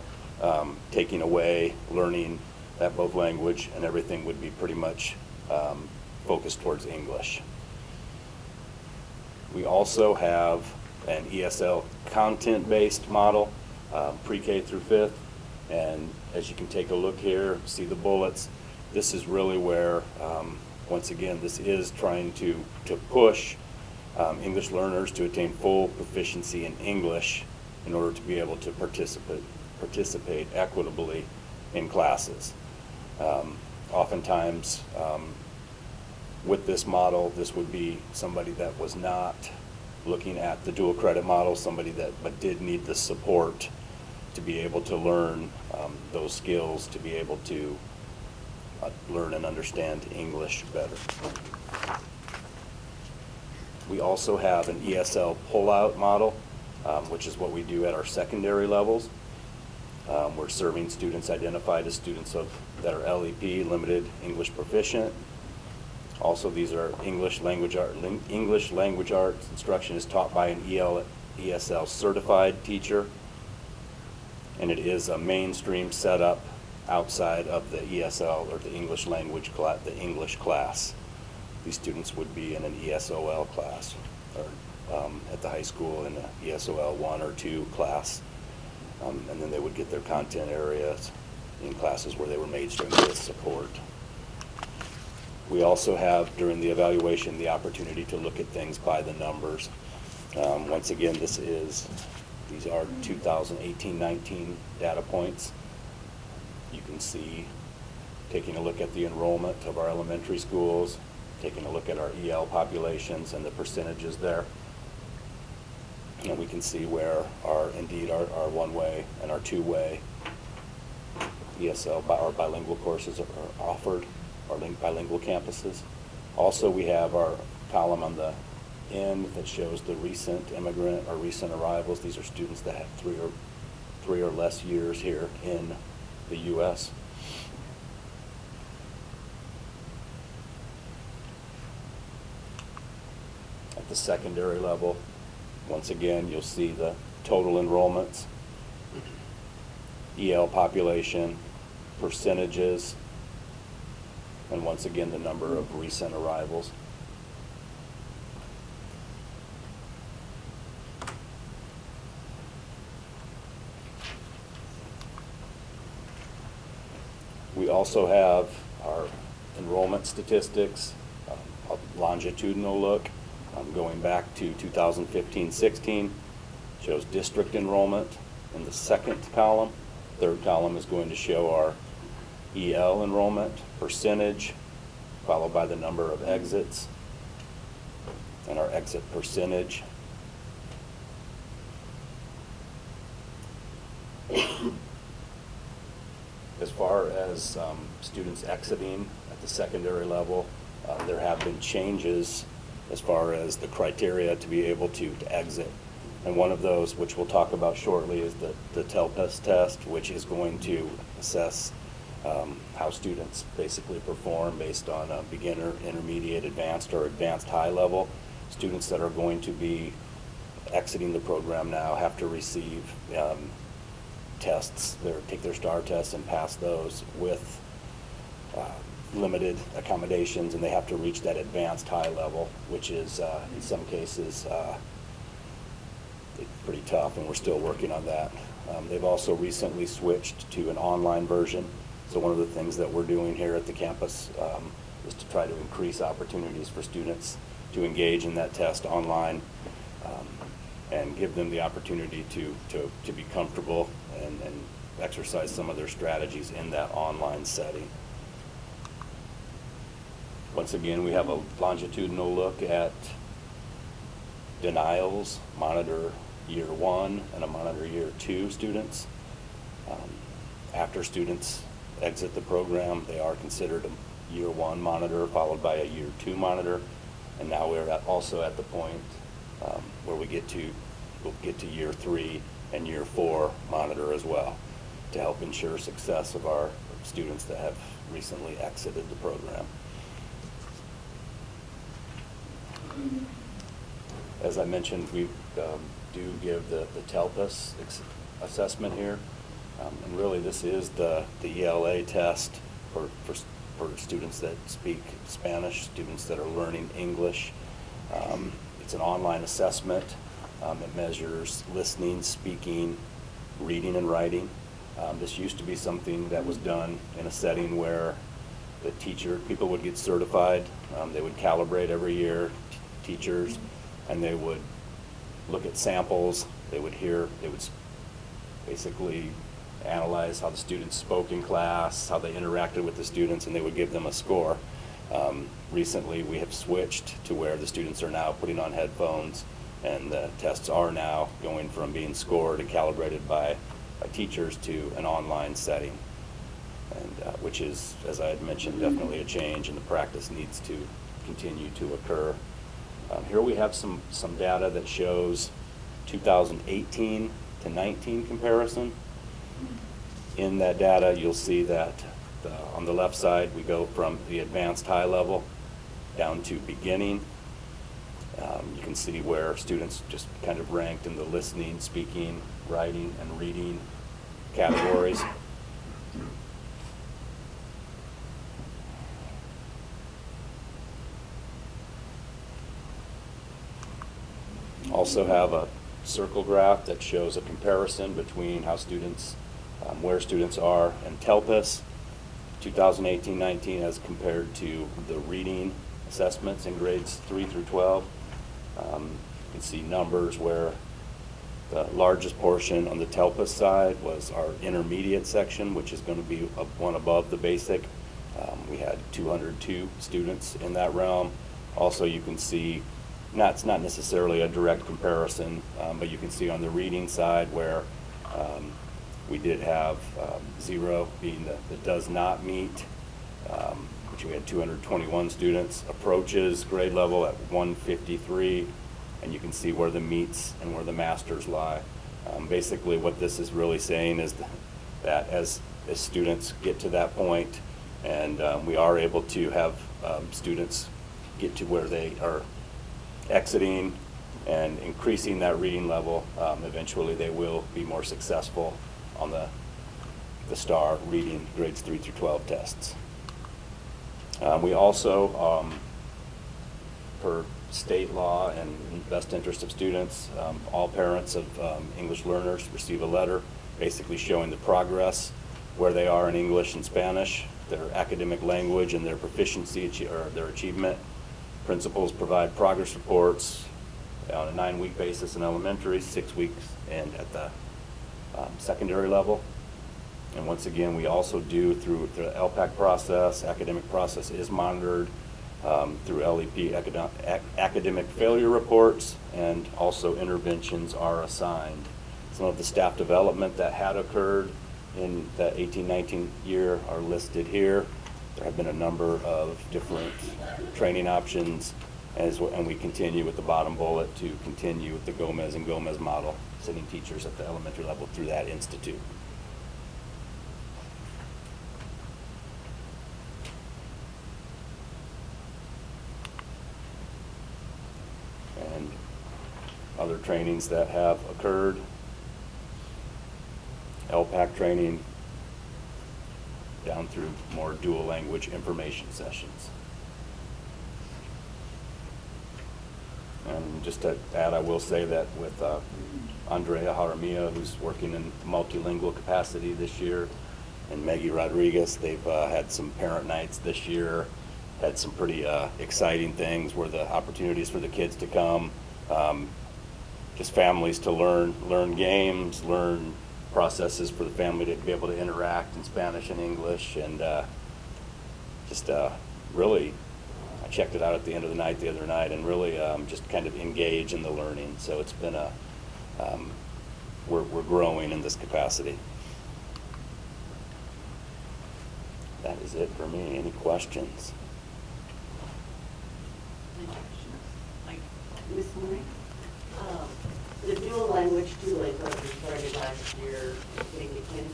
taking away learning that both language and everything would be pretty much focused towards English. We also have an ESL content-based model, pre-K through 5th. And as you can take a look here, see the bullets, this is really where, once again, this is trying to push English learners to attain full proficiency in English in order to be able to participate equitably in classes. Oftentimes, with this model, this would be somebody that was not looking at the dual credit model, somebody that but did need the support to be able to learn those skills, to be able to learn and understand English better. We also have an ESL pull-out model, which is what we do at our secondary levels. We're serving students identified as students that are LEP, limited English proficient. Also, these are English language arts instruction is taught by an ESL certified teacher, and it is a mainstream setup outside of the ESL or the English language class, the English class. These students would be in an ESOL class, or at the high school in an ESOL 1 or 2 class, and then they would get their content areas in classes where they were mainstream with support. We also have, during the evaluation, the opportunity to look at things by the numbers. Once again, these are 2018-19 data points. You can see, taking a look at the enrollment of our elementary schools, taking a look at our EL populations and the percentages there. And we can see where our one-way and our two-way ESL or bilingual courses are offered, our bilingual campuses. Also, we have our column on the end that shows the recent immigrant or recent arrivals. These are students that have three or less years here in the U.S. At the secondary level, once again, you'll see the total enrollments, EL population, percentages, and once again, the number of recent arrivals. We also have our enrollment statistics, a longitudinal look going back to 2015-16, shows district enrollment in the second column. Third column is going to show our EL enrollment percentage, followed by the number of exits and our exit percentage. As far as students exiting at the secondary level, there have been changes as far as the criteria to be able to exit. And one of those, which we'll talk about shortly, is the TELPUS test, which is going to assess how students basically perform based on a beginner, intermediate, advanced, or advanced high level. Students that are going to be exiting the program now have to receive tests, take their STAR tests and pass those with limited accommodations, and they have to reach that advanced high level, which is in some cases pretty tough, and we're still working on that. They've also recently switched to an online version, so one of the things that we're doing here at the campus is to try to increase opportunities for students to engage in that test online and give them the opportunity to be comfortable and exercise some of their strategies in that online setting. Once again, we have a longitudinal look at denials, monitor year 1 and a monitor year 2 students. After students exit the program, they are considered a year 1 monitor followed by a year 2 monitor, and now we're also at the point where we'll get to year 3 and year 4 monitor as well, to help ensure success of our students that have recently exited the program. As I mentioned, we do give the TELPUS assessment here. And really, this is the ELA test for students that speak Spanish, students that are learning English. It's an online assessment. It measures listening, speaking, reading, and writing. This used to be something that was done in a setting where the people would get certified. They would calibrate every year, teachers, and they would look at samples. They would basically analyze how the students spoke in class, how they interacted with the students, and they would give them a score. Recently, we have switched to where the students are now putting on headphones, and the tests are now going from being scored and calibrated by teachers to an online setting, and which is, as I had mentioned, definitely a change, and the practice needs to continue to occur. Here we have some data that shows 2018 to 19 comparison. In that data, you'll see that on the left side, we go from the advanced high level down to beginning. You can see where students just kind of ranked in the listening, speaking, writing, and reading categories. Also have a circle graph that shows a comparison between how students, where students are in TELPUS 2018-19 as compared to the reading assessments in grades 3 through 12. You can see numbers where the largest portion on the TELPUS side was our intermediate section, which is going to be one above the basic. We had 202 students in that realm. Also, you can see, it's not necessarily a direct comparison, but you can see on the reading side where we did have 0 being that does not meet, which we had 221 students. Approaches grade level at 153, and you can see where the meets and where the masters lie. Basically, what this is really saying is that as students get to that point, and we are able to have students get to where they are exiting and increasing that reading level, eventually they will be more successful on the STAR reading grades 3 through 12 tests. We also, per state law and in the best interest of students, all parents of English learners receive a letter basically showing the progress, where they are in English and Spanish, their academic language and their proficiency or their achievement. Principals provide progress reports on a 9-week basis in elementary, 6 weeks and at the secondary level. And once again, we also do through the LPAC process, academic process is monitored through LEP academic failure reports, and also interventions are assigned. Some of the staff development that had occurred in the 18-19 year are listed here. There have been a number of different training options, and we continue with the bottom bullet to continue with the Gomez and Gomez model, sending teachers at the elementary level through that institute. And other trainings that have occurred, LPAC training, down through more dual language information sessions. And just to add, I will say that with Andrea Jaramillo, who's working in multilingual capacity this year, and Maggie Rodriguez, they've had some parent nights this year, had some pretty exciting things where the opportunities for the kids to come, just families to learn games, learn processes for the family to be able to interact in Spanish and English, and just really, I checked it out at the end of the night the other night, and really just kind of engage in the learning. So it's been we're growing in this capacity. That is it for me. Any questions? Ms. Murray? The dual language two-way program started last year, I think it can.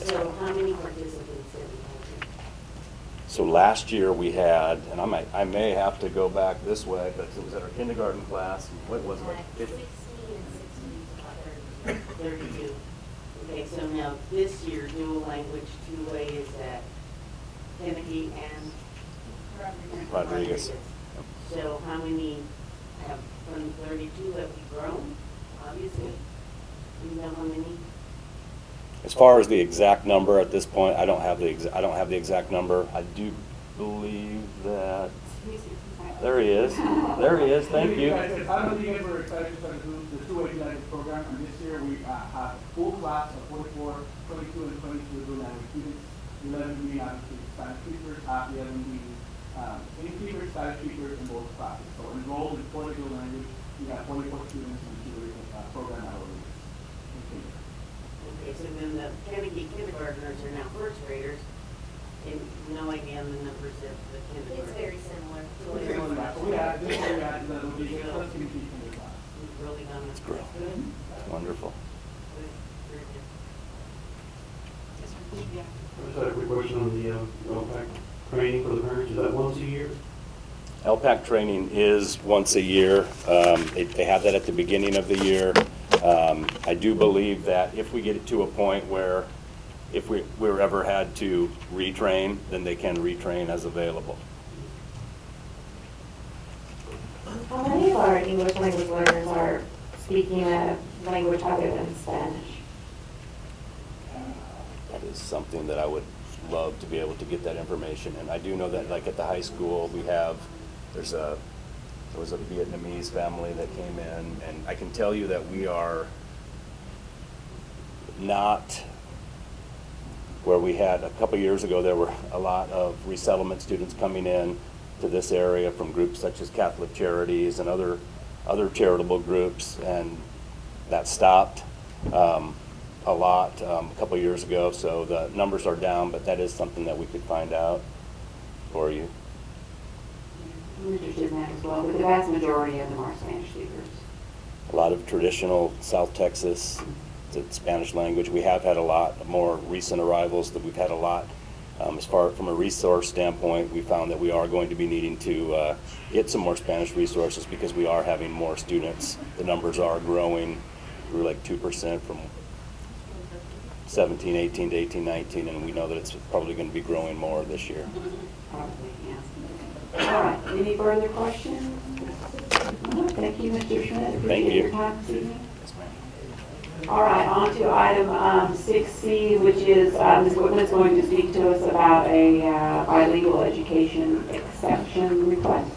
So how many participants did we have? So last year we had, and I may have to go back this way, but it was at our kindergarten class. What was it? Like 16 and 16 is about 30. 32. Okay, so now this year, dual language two-way is at Kennedy and Rodriguez. So how many have, from 32 have we grown, obviously? You know how many? As far as the exact number at this point, I don't have the exact number. I do believe that, there he is. There he is, thank you. I don't think you guys were excited to start the two-way language program, and this year we have a full class of 44, 22, and 23 dual language students. 11 being obviously Spanish speakers, 11 being English speakers, Spanish speakers in both classes. So enrolled in 40 dual language, we have 44 students in the two-way program at our league. Okay, so then the Kennedy kindergartners are now first graders, and no idea on the numbers of the kindergartners. It's very similar. So we had, this year we had the Rodriguez plus Timothy in the class. We've really done it. Grow. Wonderful. Good, very good. I just had a quick question on the LPAC training for the parents. Is that once a year? LPAC training is once a year. They have that at the beginning of the year. I do believe that if we get it to a point where if we're ever had to retrain, then they can retrain as available. How many of our English language learners are speaking a language other than Spanish? That is something that I would love to be able to get that information. And I do know that, like at the high school, there was a Vietnamese family that came in, and I can tell you that we are not where we had a couple years ago. There were a lot of resettlement students coming in to this area from groups such as Catholic Charities and other charitable groups, and that stopped a lot a couple years ago. So the numbers are down, but that is something that we could find out for you. I'm interested in that as well, but the vast majority of them are Spanish speakers. A lot of traditional South Texas, the Spanish language. We have had a lot more recent arrivals that we've had a lot. As far from a resource standpoint, we found that we are going to be needing to get some more Spanish resources because we are having more students. The numbers are growing. We're like 2% from 17, 18 to 18, 19, and we know that it's probably going to be growing more this year. Probably, yeah. All right, any further questions? No, thank you, Mr. Schmidt. Thank Appreciate you. your time this evening. All right, on to item 6C, which is Ms. Whitman is going to speak to us about a bilingual education exception request.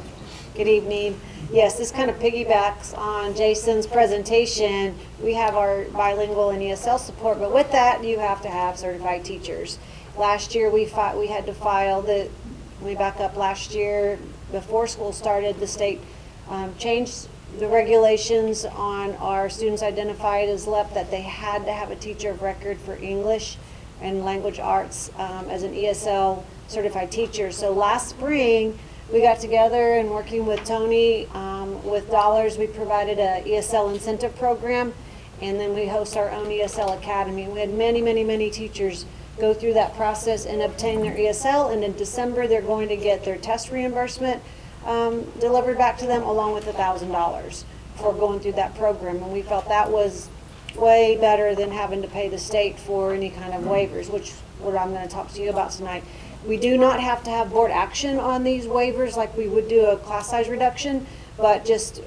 Good evening. Yes, this kind of piggybacks on Jason's presentation. We have our bilingual and ESL support, but with that, you have to have certified teachers. Last year, we had to file let me back up. Last year, before school started, the state changed the regulations on our students identified as LEP that they had to have a teacher of record for English and language arts as an ESL certified teacher. So last spring, we got together and working with Tony with dollars, we provided a ESL incentive program, and then we host our own ESL academy. We had many teachers go through that process and obtain their ESL, and in December they're going to get their test reimbursement delivered back to them along with $1,000 for going through that program. And we felt that was way better than having to pay the state for any kind of waivers, which what I'm going to talk to you about tonight. We do not have to have board action on these waivers like we would do a class size reduction, but just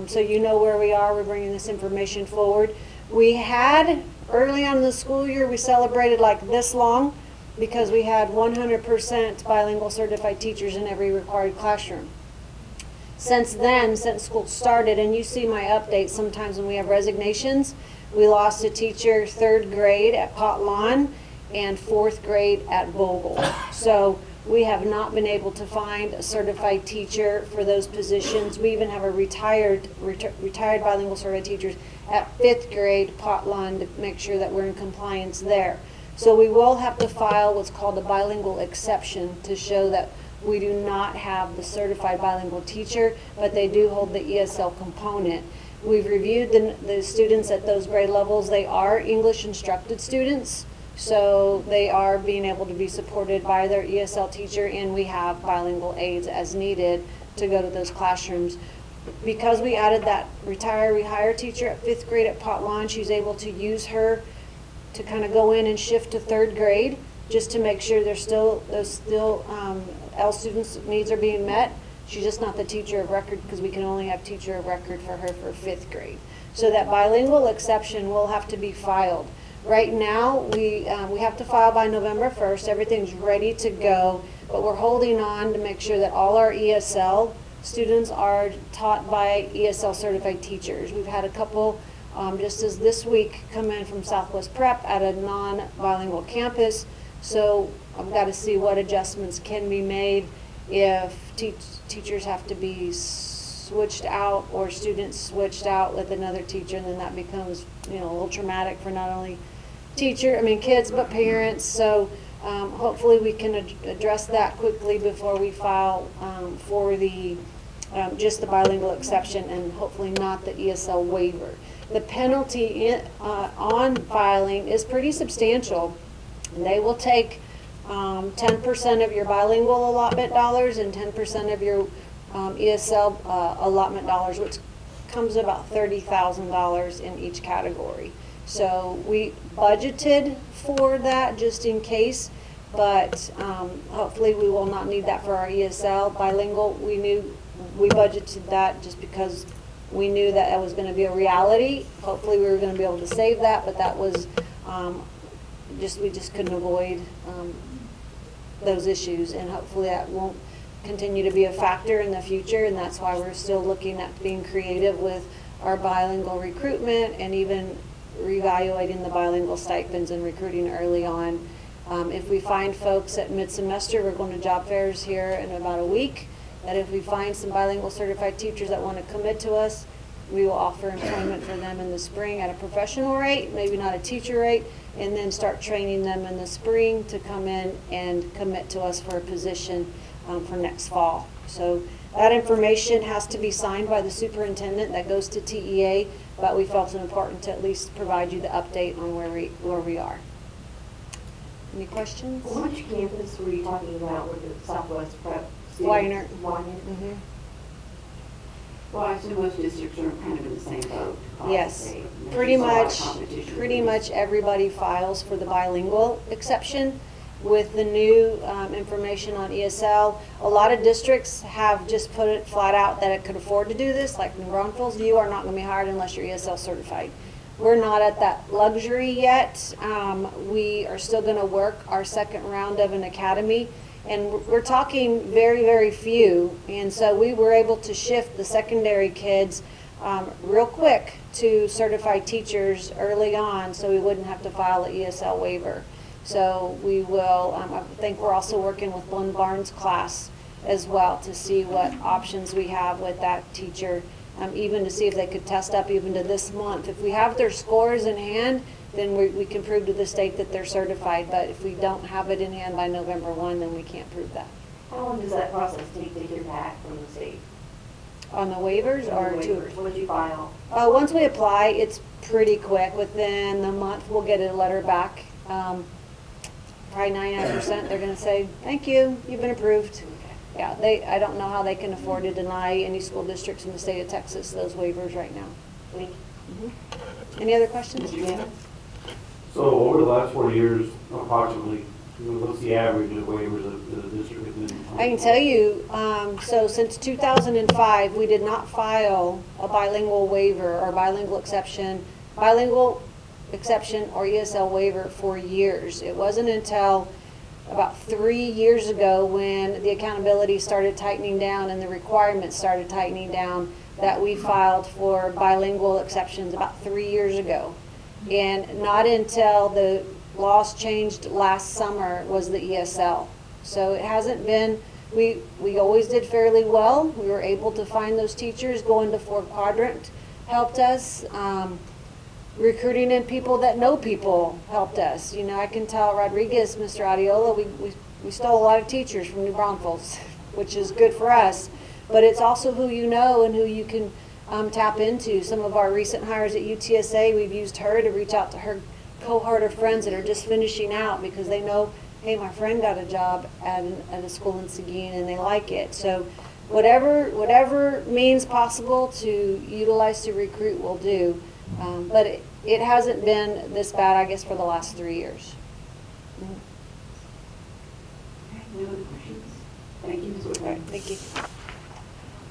so you know where we are, we're bringing this information forward. We had, early on in the school year, we celebrated like this long because we had 100% bilingual certified teachers in every required classroom. Since then, since school started, and you see my updates sometimes when we have resignations, we lost a teacher 3rd grade at Pot Lawn and 4th grade at Vogel. So we have not been able to find a certified teacher for those positions. We even have a retired bilingual certified teachers at 5th grade Pot Lawn to make sure that we're in compliance there. So we will have to file what's called a bilingual exception to show that we do not have the certified bilingual teacher, but they do hold the ESL component. We've reviewed the students at those grade levels. They are English instructed students, so they are being able to be supported by their ESL teacher, and we have bilingual aides as needed to go to those classrooms. Because we added that retire rehire teacher at 5th grade at Pot Lawn, she's able to use her to kind of go in and shift to third grade, just to make sure those L students' needs are being met. She's just not the teacher of record because we can only have teacher of record for her for 5th grade. So that bilingual exception will have to be filed. Right now, we have to file by November 1st. Everything's ready to go, but we're holding on to make sure that all our ESL students are taught by ESL certified teachers. We've had a couple, just as this week, come in from Southwest Prep at a non-bilingual campus. So I've got to see what adjustments can be made if teachers have to be switched out or students switched out with another teacher, and then that becomes, a little traumatic for not only kids, but parents. So hopefully we can address that quickly before we file for the just the bilingual exception, and hopefully not the ESL waiver. The penalty on filing is pretty substantial. They will take 10% of your bilingual allotment dollars and 10% of your ESL allotment dollars, which comes to about $30,000 in each category. So we budgeted for that just in case, but hopefully we will not need that for our ESL. Bilingual, we budgeted that just because we knew that was going to be a reality. Hopefully we were going to be able to save that, but that was we just couldn't avoid those issues, and hopefully that won't continue to be a factor in the future, and that's why we're still looking at being creative with our bilingual recruitment and even reevaluating the bilingual stipends and recruiting early on. If we find folks at mid-semester, we're going to job fairs here in about a week, that if we find some bilingual certified teachers that want to commit to us, we will offer employment for them in the spring at a professional rate, maybe not a teacher rate, and then start training them in the spring to come in and commit to us for a position for next fall. So that information has to be signed by the superintendent. That goes to TEA, but we felt it important to at least provide you the update on where we are. Any questions? Which campus were you talking about with the Southwest Prep students? Weiner. Mm-hmm. Well, I assume most districts are kind of in the same boat. Yes, pretty much everybody files for the bilingual exception. With the new information on ESL, a lot of districts have just put it flat out that it could afford to do this, like New Braunfels. You are not going to be hired unless you're ESL certified. We're not at that luxury yet. We are still going to work our second round of an academy, and we're talking very, very few. And so we were able to shift the secondary kids real quick to certified teachers early on, so we wouldn't have to file an ESL waiver. So we will, I think we're also working with Lynn Barnes' class as well to see what options we have with that teacher, even to see if they could test up even to this month. If we have their scores in hand, then we can prove to the state that they're certified. But if we don't have it in hand by November 1, then we can't prove that. How long does that process take to hear back from the state? On the waivers or to? What did you file? Once we apply, it's pretty quick. Within the month, we'll get a letter back. Probably 99%, they're going to say, thank you, you've been approved. Yeah, I don't know how they can afford to deny any school districts in the state of Texas those waivers right now. Thank you. Any other questions? So over the last 4 years, approximately, what's the average of waivers that the district has been? I can tell you, so since 2005, we did not file a bilingual waiver or bilingual exception or ESL waiver for years. It wasn't until about 3 years ago when the accountability started tightening down and the requirements started tightening down that we filed for bilingual exceptions about 3 years ago. And not until the laws changed last summer was the ESL. So it hasn't been, we always did fairly well. We were able to find those teachers. Going to 4 Quadrant helped us. Recruiting in people that know people helped us. I can tell Rodriguez, Mr. Adiola, we stole a lot of teachers from New Braunfels, which is good for us. But it's also who you know and who you can tap into. Some of our recent hires at UTSA, we've used her to reach out to her cohort of friends that are just finishing out because they know, hey, my friend got a job at a school in Seguin and they like it. So whatever means possible to utilize to recruit, we'll do. But it hasn't been this bad, I guess, for the last 3 years. Any other questions? Thank you, Ms. Whitman. Thank you.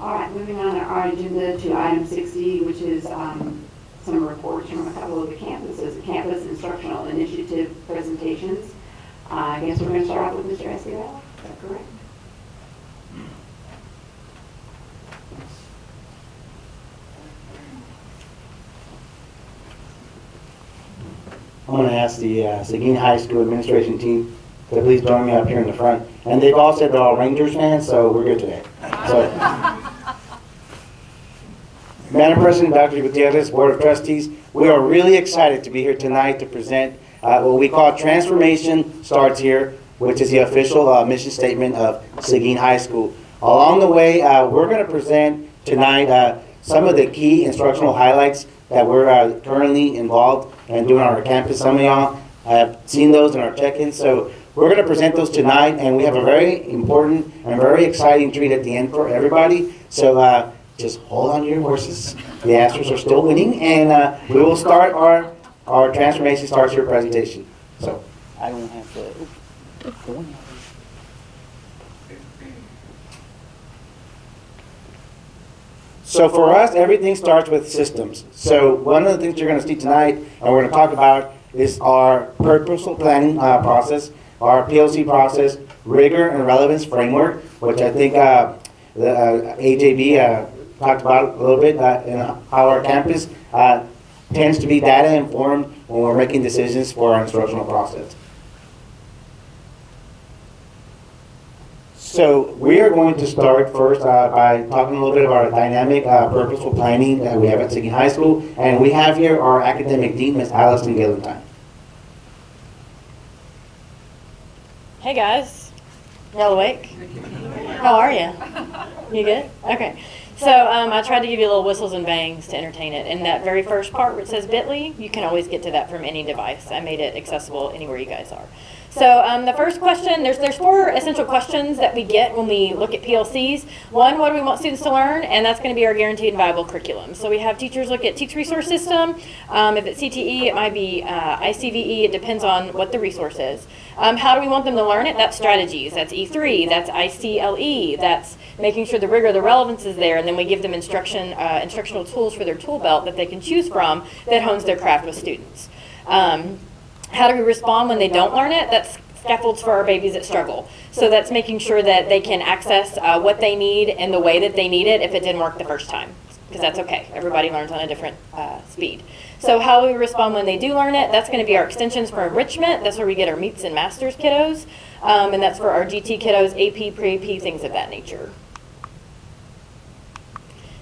All right, moving on our agenda to item 60, which is some reports from a couple of the campuses, campus instructional initiative presentations. I guess we're going to start off with Mr. Escobar. Is that correct? I'm going to ask the Seguin High School administration team to please join me up here in the front. And they've all said they're all Rangers fans, so we're good today. So, Madam President, Dr. Gutierrez, Board of Trustees, we are really excited to be here tonight to present what we call Transformation Starts Here, which is the official mission statement of Seguin High School. Along the way, we're going to present tonight some of the key instructional highlights that we're currently involved in doing on our campus. Some of y'all have seen those in our check-ins, so we're going to present those tonight, and we have a very important and very exciting treat at the end for everybody. So just hold on to your horses. The Astros are still winning, and we will start our Transformation Starts Here presentation. So I don't have to. So for us, everything starts with systems. So one of the things you're going to see tonight, and we're going to talk about, is our purposeful planning process, our PLC process, rigor and relevance framework, which I think the AJB talked about a little bit, in how our campus tends to be data informed when we're making decisions for our instructional process. So we are going to start first by talking a little bit about our dynamic purposeful planning that we have at Seguin High School. And we have here our academic dean, Ms. Allison Gillentine. Hey guys, y'all awake? How are you? You good? Okay. So I tried to give you little whistles and bangs to entertain it. And that very first part where it says bit.ly, you can always get to that from any device. I made it accessible anywhere you guys are. So the first question, there's 4 essential questions that we get when we look at PLCs. One, what do we want students to learn? And that's going to be our guaranteed and viable curriculum. So we have teachers look at Teach Resource System. If it's CTE, it might be ICVE. It depends on what the resource is. How do we want them to learn it? That's strategies. That's E3. That's ICLE. That's making sure the rigor, the relevance is there. And then we give them instructional tools for their tool belt that they can choose from that hones their craft with students. How do we respond when they don't learn it? That's scaffolds for our babies that struggle. So that's making sure that they can access what they need in the way that they need it if it didn't work the first time, because that's okay. Everybody learns on a different speed. So how do we respond when they do learn it? That's going to be our extensions for enrichment. That's where we get our meets and masters kiddos. And that's for our GT kiddos, AP, pre-AP, things of that nature.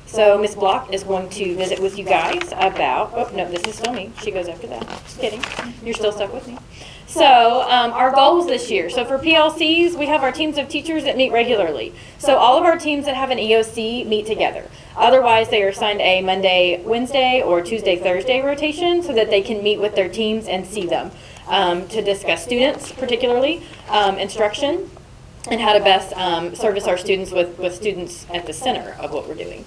So Ms. Block is going to visit with you guys about, oh no, this is still me. She goes after that. Just kidding. You're still stuck with me. So our goals this year. So for PLCs, we have our teams of teachers that meet regularly. So all of our teams that have an EOC meet together. Otherwise, they are assigned a Monday, Wednesday, or Tuesday, Thursday rotation so that they can meet with their teams and see them to discuss students, particularly instruction, and how to best service our students with students at the center of what we're doing.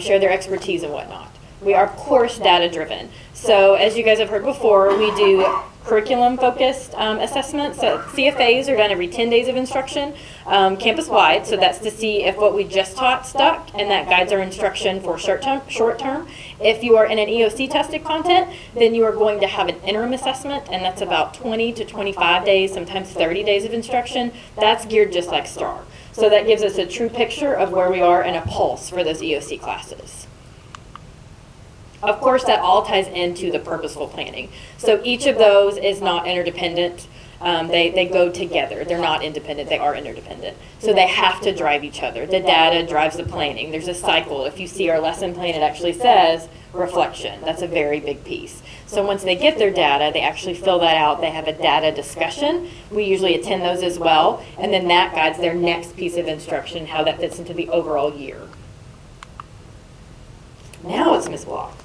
Share their expertise and whatnot. We are, of course, data-driven. So as you guys have heard before, we do curriculum-focused assessments. So CFAs are done every 10 days of instruction, campus-wide. So that's to see if what we just taught stuck, and that guides our instruction for short term. If you are in an EOC tested content, then you are going to have an interim assessment, and that's about 20 to 25 days, sometimes 30 days of instruction. That's geared just like STAR. So that gives us a true picture of where we are and a pulse for those EOC classes. Of course, that all ties into the purposeful planning. So each of those is not interdependent. They go together. They're not independent. They are interdependent. So they have to drive each other. The data drives the planning. There's a cycle. If you see our lesson plan, it actually says reflection. That's a very big piece. So once they get their data, they actually fill that out. They have a data discussion. We usually attend those as well. And then that guides their next piece of instruction, how that fits into the overall year. Now it's Ms. Block.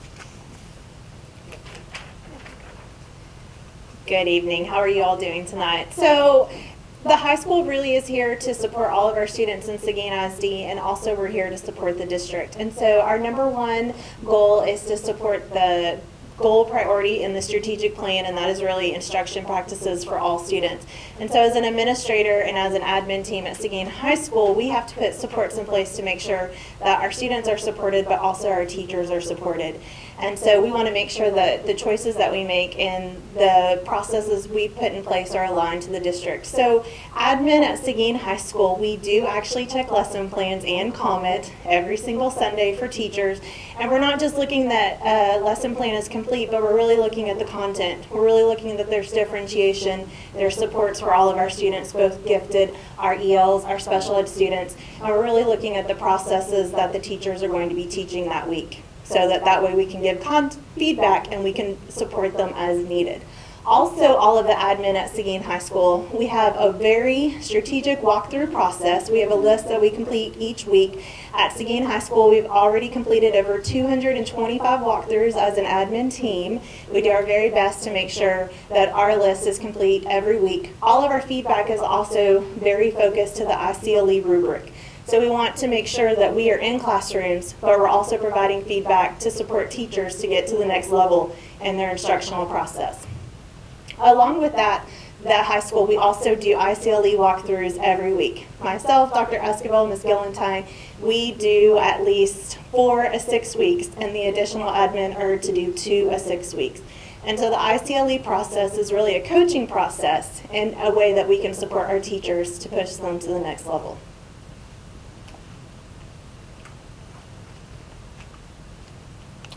Good evening. How are you all doing tonight? So the high school really is here to support all of our students in Seguin ISD, and also we're here to support the district. And so our number one goal is to support the goal priority in the strategic plan, and that is really instruction practices for all students. And so as an administrator and as an admin team at Seguin High School, we have to put supports in place to make sure that our students are supported, but also our teachers are supported. And so we want to make sure that the choices that we make and the processes we put in place are aligned to the district. So admin at Seguin High School, we do actually check lesson plans and comment every single Sunday for teachers. And we're not just looking that a lesson plan is complete, but we're really looking at the content. We're really looking that there's differentiation, there's supports for all of our students, both gifted, our ELs, our special ed students, and we're really looking at the processes that the teachers are going to be teaching that week, so that way we can give feedback and we can support them as needed. Also, all of the admin at Seguin High School, we have a very strategic walkthrough process. We have a list that we complete each week. At Seguin High School, we've already completed over 225 walkthroughs as an admin team. We do our very best to make sure that our list is complete every week. All of our feedback is also very focused to the ICLE rubric. So we want to make sure that we are in classrooms, but we're also providing feedback to support teachers to get to the next level in their instructional process. Along with that, the high school, we also do ICLE walkthroughs every week. Myself, Dr. Esquivel, Ms. Gillentine, we do at least 4 a 6 weeks, and the additional admin are to do 2 a 6 weeks. And so the ICLE process is really a coaching process and a way that we can support our teachers to push them to the next level.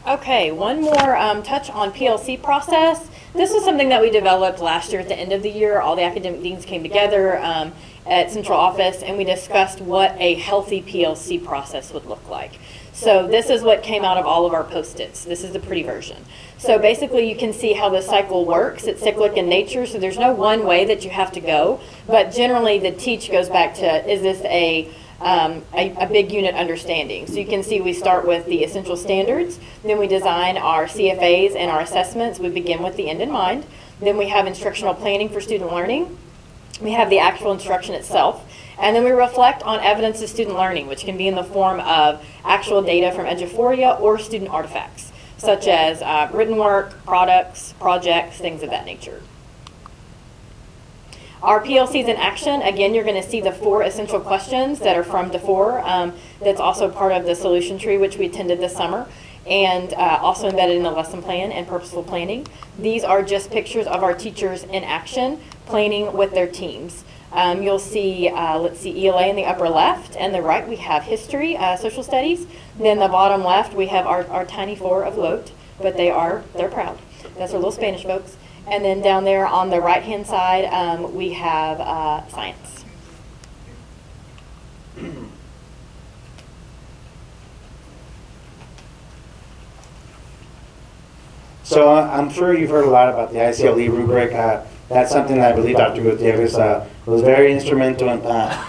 Okay, one more touch on PLC process. This is something that we developed last year at the end of the year. All the academic deans came together at central office and we discussed what a healthy PLC process would look like. So this is what came out of all of our Post-its. This is the pretty version. So basically you can see how the cycle works. It's cyclic in nature, so there's no one way that you have to go. But generally the teach goes back to, is this a big unit understanding. So you can see we start with the essential standards, then we design our CFAs and our assessments. We begin with the end in mind. Then we have instructional planning for student learning. We have the actual instruction itself. And then we reflect on evidence of student learning, which can be in the form of actual data from Eduphoria or student artifacts, such as written work, products, projects, things of that nature. Our PLCs in action, again, you're going to see the 4 essential questions that are from DeFore. That's also part of the solution tree, which we attended this summer, and also embedded in the lesson plan and purposeful planning. These are just pictures of our teachers in action, planning with their teams. You'll see, let's see, ELA in the upper left, and the right we have history, social studies. Then the bottom left we have our tiny 4 of Lote, but they're proud. That's our little Spanish folks. And then down there on the right-hand side, we have science. So I'm sure you've heard a lot about the ICLE rubric. That's something that I believe Dr. Gutierrez was very instrumental in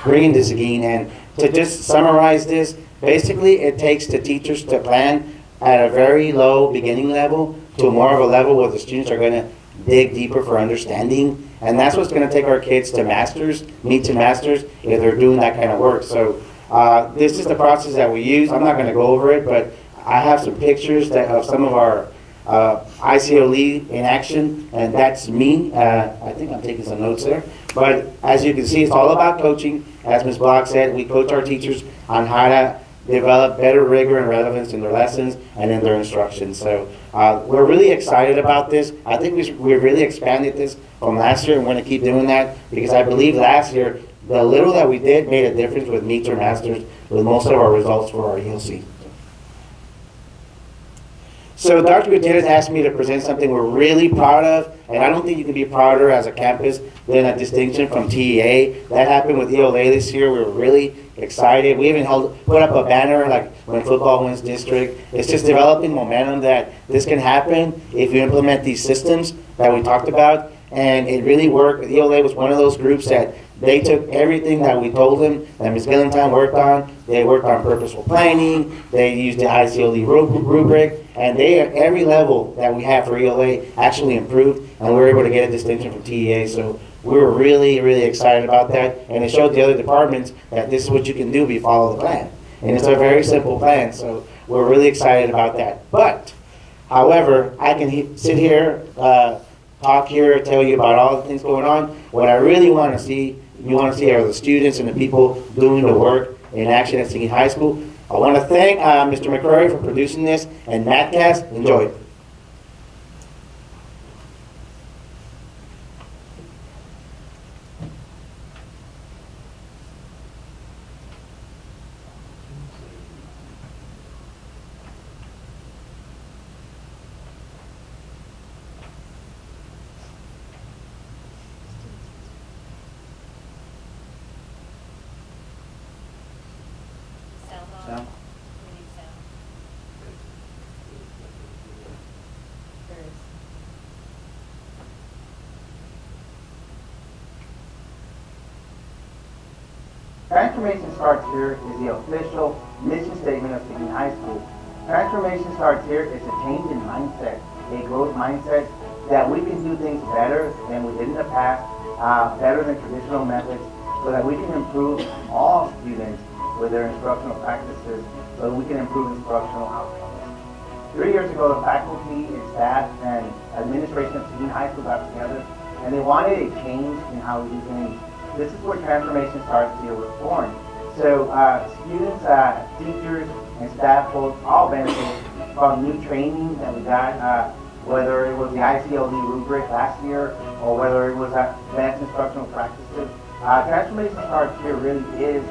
bringing to Seguin. And to just summarize this, basically it takes the teachers to plan at a very low beginning level to more of a level where the students are going to dig deeper for understanding, and that's what's going to take our kids to masters, meet to masters, if they're doing that kind of work. So this is the process that we use. I'm not going to go over it, but I have some pictures of some of our ICLE in action, and that's me. I think I'm taking some notes there. But as you can see, it's all about coaching. As Ms. Block said, we coach our teachers on how to develop better rigor and relevance in their lessons and in their instruction. So we're really excited about this. I think we really expanded this from last year, and we're going to keep doing that because I believe last year the little that we did made a difference with meets or masters with most of our results for our ELC. So Dr. Gutierrez asked me to present something we're really proud of, and I don't think you can be prouder as a campus than a distinction from TEA. That happened with ELA this year. We were really excited. We even put up a banner like when football wins district. It's just developing momentum that this can happen if you implement these systems that we talked about, and it really worked. ELA was one of those groups that they took everything that we told them that Ms. Gillentine worked on. They worked on purposeful planning. They used the ICLE rubric. And they, at every level that we have for ELA, actually improved. And we were able to get a distinction from TEA. So we were really, really excited about that. And it showed the other departments that this is what you can do if you follow the plan. And it's a very simple plan. So we're really excited about that. But However, I can sit here, talk here, tell you about all the things going on. What I really want to see, are the students and the people doing the work in action at Seguin High School. I want to thank Mr. McCrory for producing this, and Matt Cass, enjoy. Sound? Transformation Starts Here is the official mission statement of Seguin High School. Transformation Starts Here is a change in mindset, a growth mindset that we can do things better than we did in the past, better than traditional methods, so that we can improve all students with their instructional practices, so that we can improve instructional outcomes. 3 years ago, the faculty and staff and administration of Seguin High School got together, and they wanted a change in how we do things. This is where Transformation Starts Here was born. So students, teachers, and staff both all benefit from new training that we got, whether it was the ICLD rubric last year or whether it was advanced instructional practices. Transformation Starts Here really is,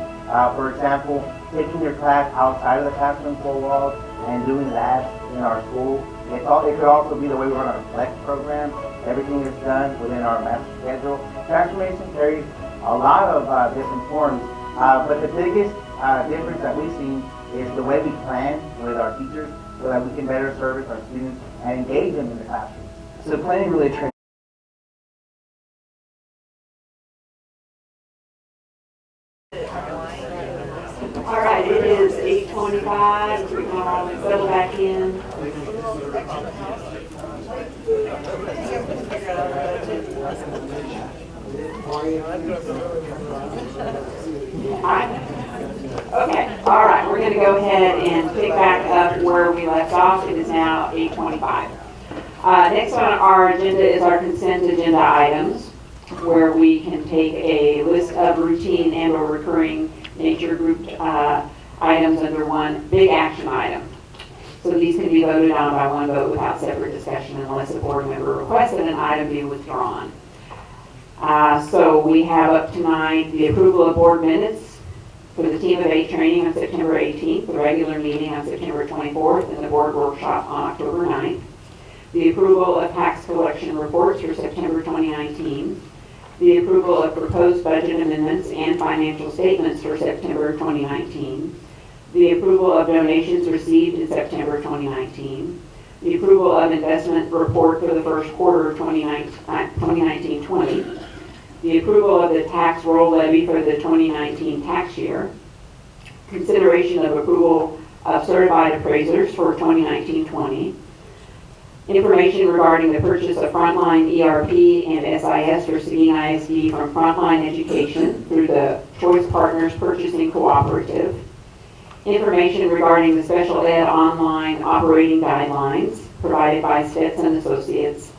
for example, taking your class outside of the classroom four walls and doing labs in our school. It could also be the way we run our flex program. Everything is done within our master schedule. Transformation carries a lot of different forms, but the biggest difference that we've seen is the way we plan with our teachers so that we can better service our students and engage them in the classroom. So planning really All right, it is 8:25. We're going to settle back in. Okay, all right, we're going to go ahead and pick back up where we left off. It is now 8:25. Next on our agenda is our consent agenda items, where we can take a list of routine and or recurring nature grouped items under one big action item. So these can be voted on by one vote without separate discussion unless a board member requests that an item be withdrawn. So we have up tonight the approval of board minutes for the Team of 8 training on September 18th, the regular meeting on September 24th, and the board workshop on October 9th. The approval of tax collection reports for September 2019. The approval of proposed budget amendments and financial statements for September 2019. The approval of donations received in September 2019. The approval of investment report for the first quarter of 2019-20. The approval of the tax roll levy for the 2019 tax year. Consideration of approval of certified appraisers for 2019-20. Information regarding the purchase of Frontline ERP and SIS for Seguin ISD from Frontline Education through the Choice Partners Purchasing Cooperative. Information regarding the special ed online operating guidelines provided by Stetson Associates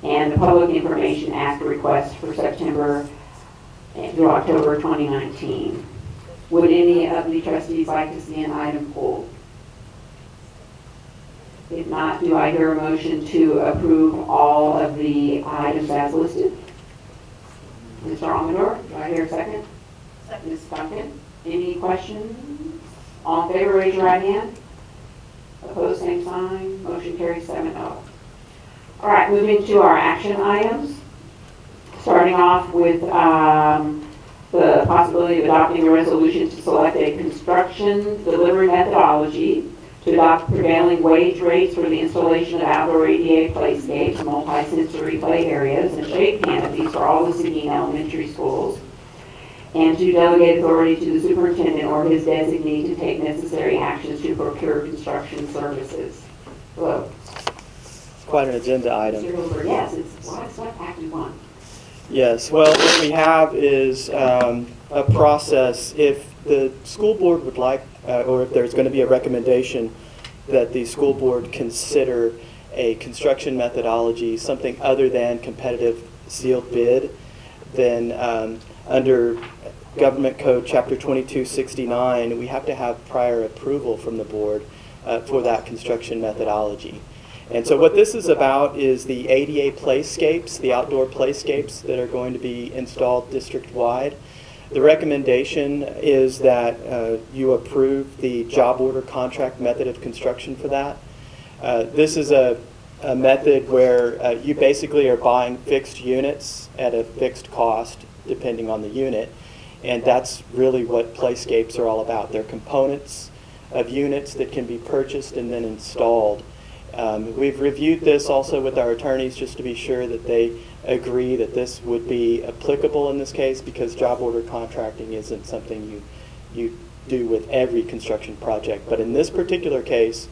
and the Public Information Act request for September through October 2019. Would any of the trustees like to see an item pulled? If not, do I hear a motion to approve all of the items as listed? Mr. Almador, do I hear a second? Second. Ms. Duncan, any questions? All in favor, raise your right hand. Opposed, same sign. Motion carries 7-0. All right, moving to our action items. Starting off with the possibility of adopting a resolution to select a construction delivery methodology to adopt prevailing wage rates for the installation of outdoor ADA playscapes, multi-sensory play areas, and shade canopies for all the Seguin elementary schools, and to delegate authority to the superintendent or his designee to take necessary actions to procure construction services. Hello. Quite an agenda item. Mr. Hilbert, yes, it's what act we want. Yes, well, what we have is a process. If the school board would like, or if there's going to be a recommendation that the school board consider a construction methodology, something other than competitive sealed bid, then under Government Code Chapter 2269, we have to have prior approval from the board for that construction methodology. And so what this is about is the ADA playscapes, the outdoor playscapes that are going to be installed district-wide. The recommendation is that you approve the job order contract method of construction for that. This is a method where you basically are buying fixed units at a fixed cost depending on the unit, and that's really what playscapes are all about. They're components of units that can be purchased and then installed. We've reviewed this also with our attorneys just to be sure that they agree that this would be applicable in this case, because job order contracting isn't something you do with every construction project. But in this particular case,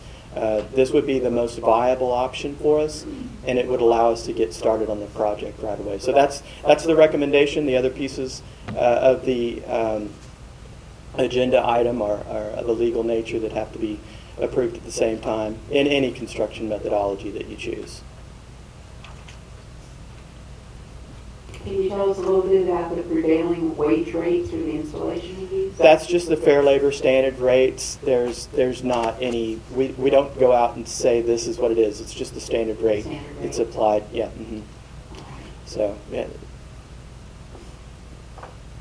this would be the most viable option for us, and it would allow us to get started on the project right away. So that's the recommendation. The other pieces of the agenda item are of a legal nature that have to be approved at the same time in any construction methodology that you choose. Can you tell us a little bit about the prevailing wage rates for the installation of these? That's just the fair labor standard rates. There's not any, we don't go out and say this is what it is. It's just the standard rate. It's applied, yeah. Mm-hmm. So, yeah.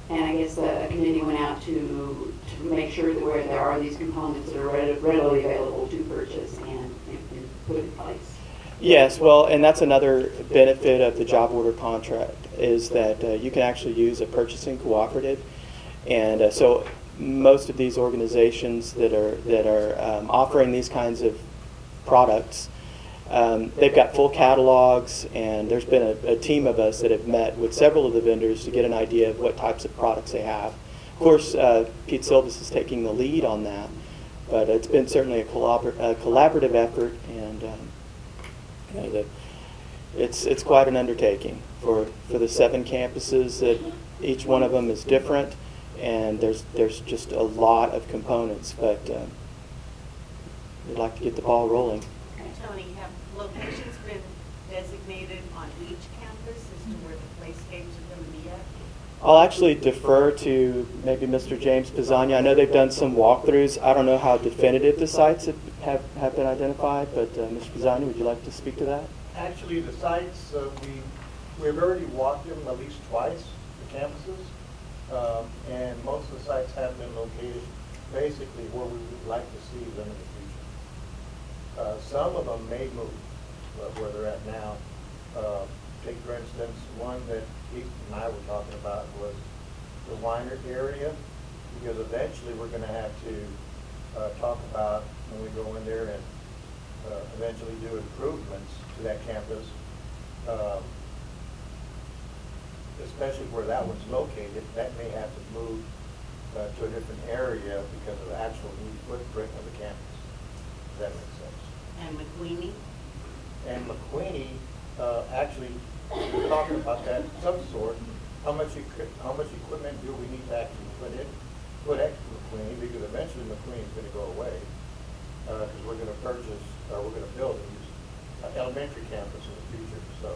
And I guess the committee went out to make sure that where there are these components that are readily available to purchase and put in place. Yes, well, and that's another benefit of the job order contract is that you can actually use a purchasing cooperative. And so most of these organizations that are offering these kinds of products, they've got full catalogs, and there's been a team of us that have met with several of the vendors to get an idea of what types of products they have. Of course, Pete Silvas is taking the lead on that, but it's been certainly a collaborative effort, and it's quite an undertaking for the 7 campuses. That each one of them is different, and there's just a lot of components, but we'd like to get the ball rolling. Tony, have locations been designated on each campus as to where the playscapes are going to be at? I'll actually defer to maybe Mr. James Pizzagna. I know they've done some walkthroughs. I don't know how definitive the sites have been identified, but Mr. Pizzagna, would you like to speak to that? Actually, the sites, we've already walked them at least twice, the campuses, and most of the sites have been located basically where we would like to see them in the future. Some of them may move where they're at now. Take, for instance, one that Keith and I were talking about was the Weiner area, because eventually we're going to have to talk about when we go in there and eventually do improvements to that campus, especially where that one's located. That may have to move to a different area because of the actual new footprint of the campus. Does that make sense? And McQueenie? And McQueenie, actually, we're talking about that of some sort. How much equipment do we need to actually put extra McQueenie? Because eventually McQueenie's going to go away because we're going to we're going to build an elementary campus in the future. So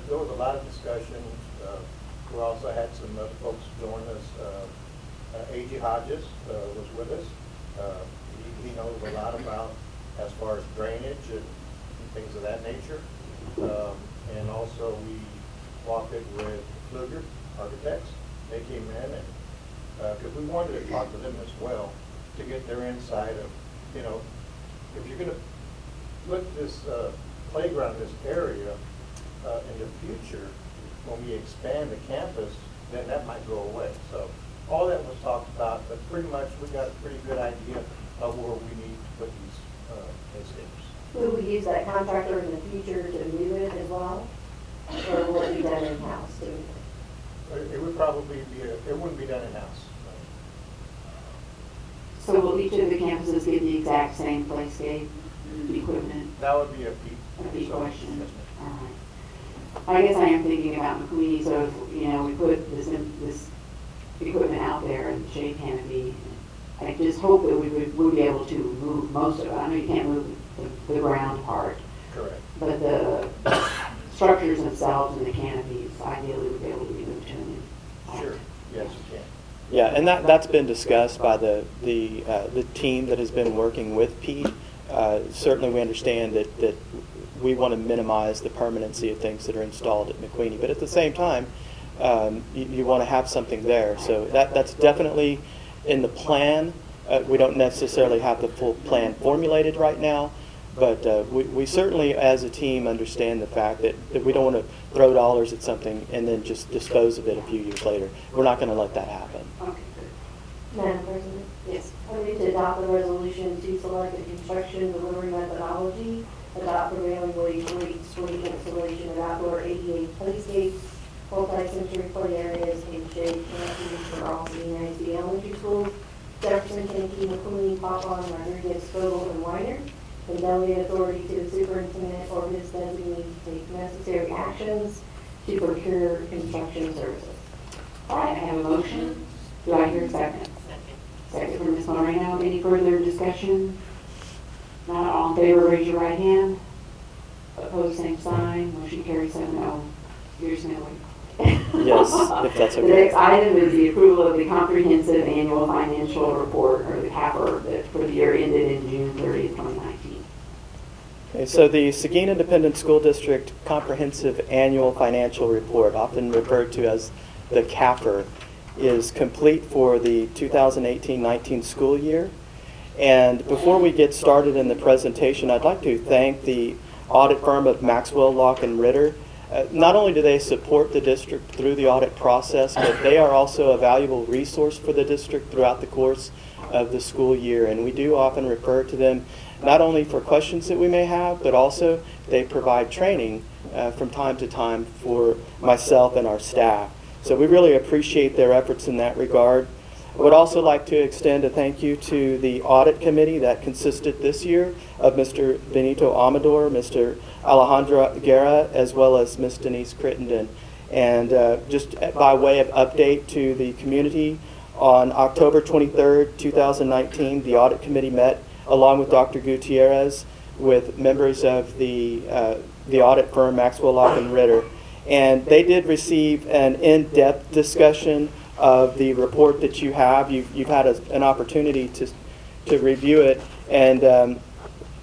there was a lot of discussions. We also had some other folks join us. A.G. Hodges was with us. He knows a lot about as far as drainage and things of that nature. And also we walked it with Fluger Architects. They came in and because we wanted to talk to them as well to get their insight of, if you're going to put this playground, this area in the future, when we expand the campus, then that might go away. So all that was talked about, but pretty much we got a pretty good idea of where we need to put these playscapes. Will we use that contractor in the future to move it as well? Or will it be done in-house too? It would probably be, it wouldn't be done in-house. So will each of the campuses get the exact same playscape equipment? That would be a P question. All right. I guess I am thinking about McQueenie, so if, we put this equipment out there in the shade canopy, I just hope that we would be able to move most of it. I know you can't move the ground part, Correct. But the structures themselves and the canopies ideally would be able to be moved to a new site. Sure, yes, you can. Yeah, and that's been discussed by the team that has been working with Pete. Certainly, we understand that we want to minimize the permanency of things that are installed at McQueenie, but at the same time, you want to have something there. So that's definitely in the plan. We don't necessarily have the full plan formulated right now, but we certainly, as a team, understand the fact that we don't want to throw dollars at something and then just dispose of it a few years later. We're not going to let that happen. Okay, good. Madam President? Yes. I need to adopt the resolution to select a construction delivery methodology, adopt prevailing wage rates for the installation of outdoor ADA playscapes, multi-sensory play areas, and shade canopies for all Seguin ISD elementary schools, Jefferson, Kankakee, McQueen, Papon, Rodriguez, Vogel, and Weiner, and delegate authority to the superintendent or his designee to take necessary actions to procure construction services. All right, I have a motion. Do I hear a second? Second from Ms. Moreno. Any further discussion? Not all in favor, raise your right hand. Opposed, same sign. Motion carries 7-0. Here's no way. Yes, if that's okay. The next item is the approval of the comprehensive annual financial report, or the CAFR, that for the year ended in June 30th, 2019. Okay, so the Seguin Independent School District Comprehensive Annual Financial Report, often referred to as the CAFR, is complete for the 2018-19 school year. And before we get started in the presentation, I'd like to thank the audit firm of Maxwell, Locke and Ritter. Not only do they support the district through the audit process, but they are also a valuable resource for the district throughout the course of the school year. And we do often refer to them not only for questions that we may have, but also they provide training from time to time for myself and our staff. So we really appreciate their efforts in that regard. I would also like to extend a thank you to the audit committee that consisted this year of Mr. Benito Amador, Mr. Alejandro Guerra, as well as Ms. Denise Crittenden. And just by way of update to the community, on October 23rd, 2019, the audit committee met along with Dr. Gutierrez with members of the audit firm Maxwell, Locke and Ritter. And they did receive an in-depth discussion of the report that you have. You've had an opportunity to review it, and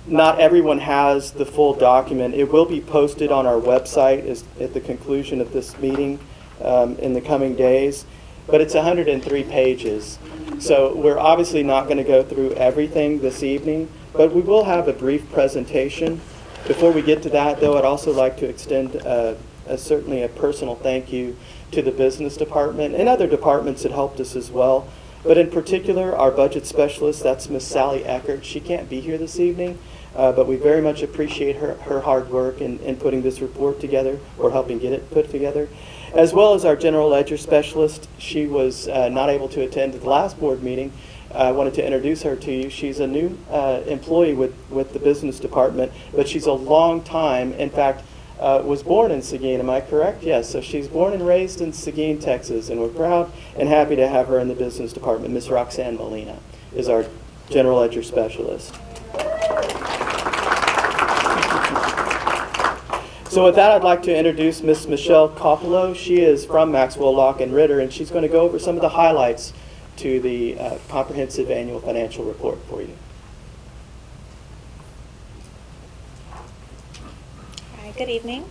not everyone has the full document. It will be posted on our website at the conclusion of this meeting in the coming days, but it's 103 pages. So we're obviously not going to go through everything this evening, but we will have a brief presentation. Before we get to that, though, I'd also like to extend certainly a personal thank you to the business department and other departments that helped us as well. But in particular, our budget specialist, that's Miss Sally Eckert. She can't be here this evening, but we very much appreciate her hard work in putting this report together, or helping get it put together. As well as our general ledger specialist. She was not able to attend the last board meeting. I wanted to introduce her to you. She's a new employee with the business department, but she's a long time, in fact, was born in Seguin, am I correct? Yes, so she's born and raised in Seguin, Texas, and we're proud and happy to have her in the business department. Miss Roxanne Molina is our general ledger specialist. So with that, I'd like to introduce Miss Michelle Coppolo. She is from Maxwell, Locke and Ritter, and she's going to go over some of the highlights to the comprehensive annual financial report for you. Good evening.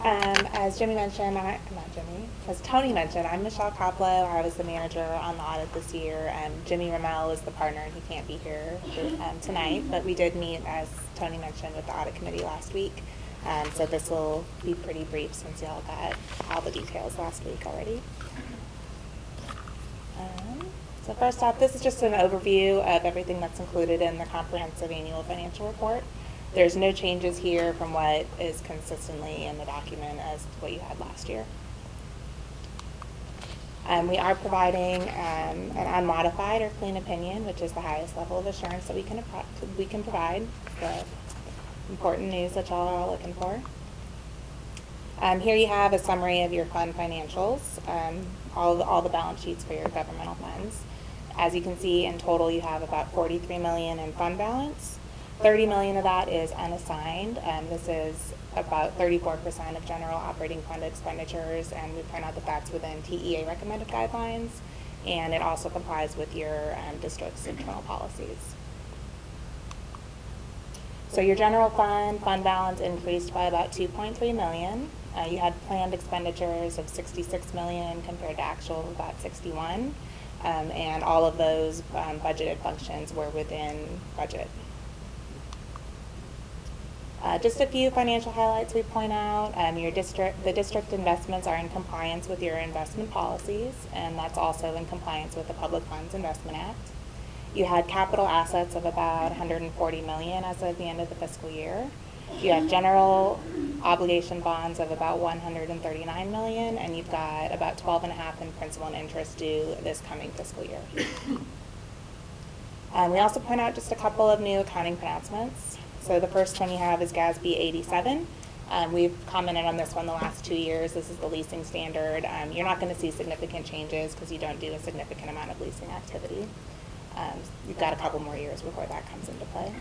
As Jimmy mentioned, as Tony mentioned, I'm Michelle Coppolo. I was the manager on the audit this year. Jimmy Ramel is the partner, and he can't be here tonight, but we did meet, as Tony mentioned, with the audit committee last week. So this will be pretty brief since y'all got all the details last week already. So first off, this is just an overview of everything that's included in the comprehensive annual financial report. There's no changes here from what is consistently in the document as what you had last year. We are providing an unmodified or clean opinion, which is the highest level of assurance that we can provide. The important news that y'all are all looking for. Here you have a summary of your fund financials, all the balance sheets for your governmental funds. As you can see, in total you have about $43 million in fund balance. $30 million of that is unassigned. This is about 34% of general operating fund expenditures, and we point out that that's within TEA recommended guidelines, and it also complies with your district's internal policies. So your general fund balance increased by about $2.3 million. You had planned expenditures of $66 million compared to actual of about $61, and all of those budgeted functions were within budget. Just a few financial highlights we point out. The district investments are in compliance with your investment policies, and that's also in compliance with the Public Funds Investment Act. You had capital assets of about $140 million as of the end of the fiscal year. You have general obligation bonds of about $139 million, and you've got about $12.5 in principal and interest due this coming fiscal year. We also point out just a couple of new accounting pronouncements. So the first one you have is GASB 87. We've commented on this one the last 2 years. This is the leasing standard. You're not going to see significant changes because you don't do a significant amount of leasing activity. You've got a couple more years before that comes into play.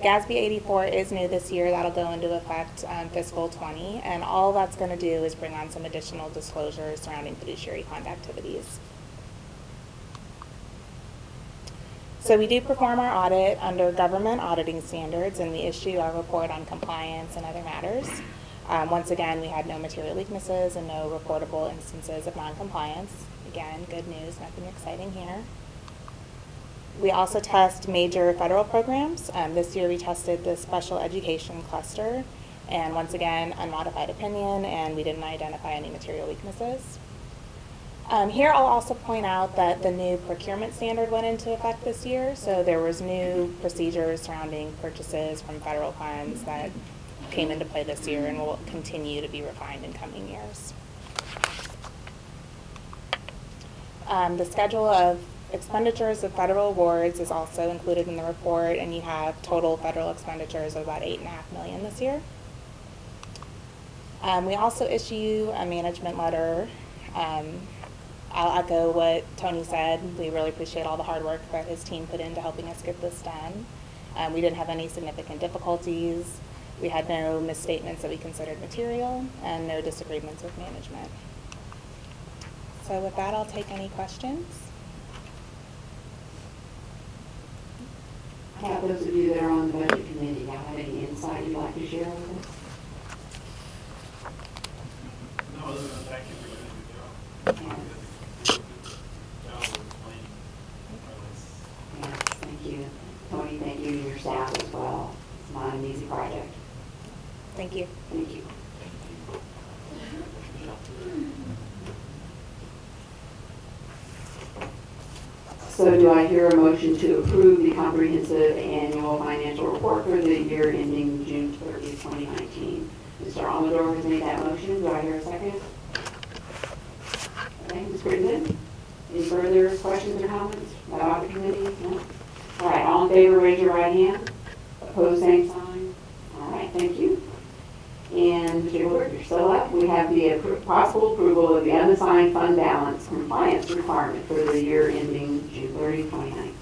GASB 84 is new this year. That'll go into effect fiscal 20, and all that's going to do is bring on some additional disclosures surrounding fiduciary fund activities. So we do perform our audit under government auditing standards, and we issue our report on compliance and other matters. Once again, we had no material weaknesses and no reportable instances of noncompliance. Again, good news, nothing exciting here. We also test major federal programs. This year we tested the special education cluster, and once again, unmodified opinion, and we didn't identify any material weaknesses. Here I'll also point out that the new procurement standard went into effect this year, so there was new procedures surrounding purchases from federal funds that came into play this year and will continue to be refined in coming years. The schedule of expenditures of federal awards is also included in the report, and you have total federal expenditures of about $8.5 million this year. We also issue a management letter. I'll echo what Tony said. We really appreciate all the hard work that his team put into helping us get this done. We didn't have any significant difficulties. We had no misstatements that we considered material, and no disagreements with management. So with that, I'll take any questions. Have those of you that are on the budget committee have any insight you'd like to share with us? No, other than thank you for doing a good job. Yes, thank you. Tony, thank you, and your staff as well. It's not an easy project. Thank you. Thank you. So do I hear a motion to approve the comprehensive annual financial report for the year ending June 30th, 2019? Mr. Amador has made that motion. Do I hear a second? Okay, Ms. Britton? Any further questions or comments about the committee? No? All right, all in favor, raise your right hand. Opposed, same sign. All right, thank you. And Mr. Gilbert, you're still up. We have the possible approval of the unassigned fund balance compliance requirement for the year ending June 30, 2019.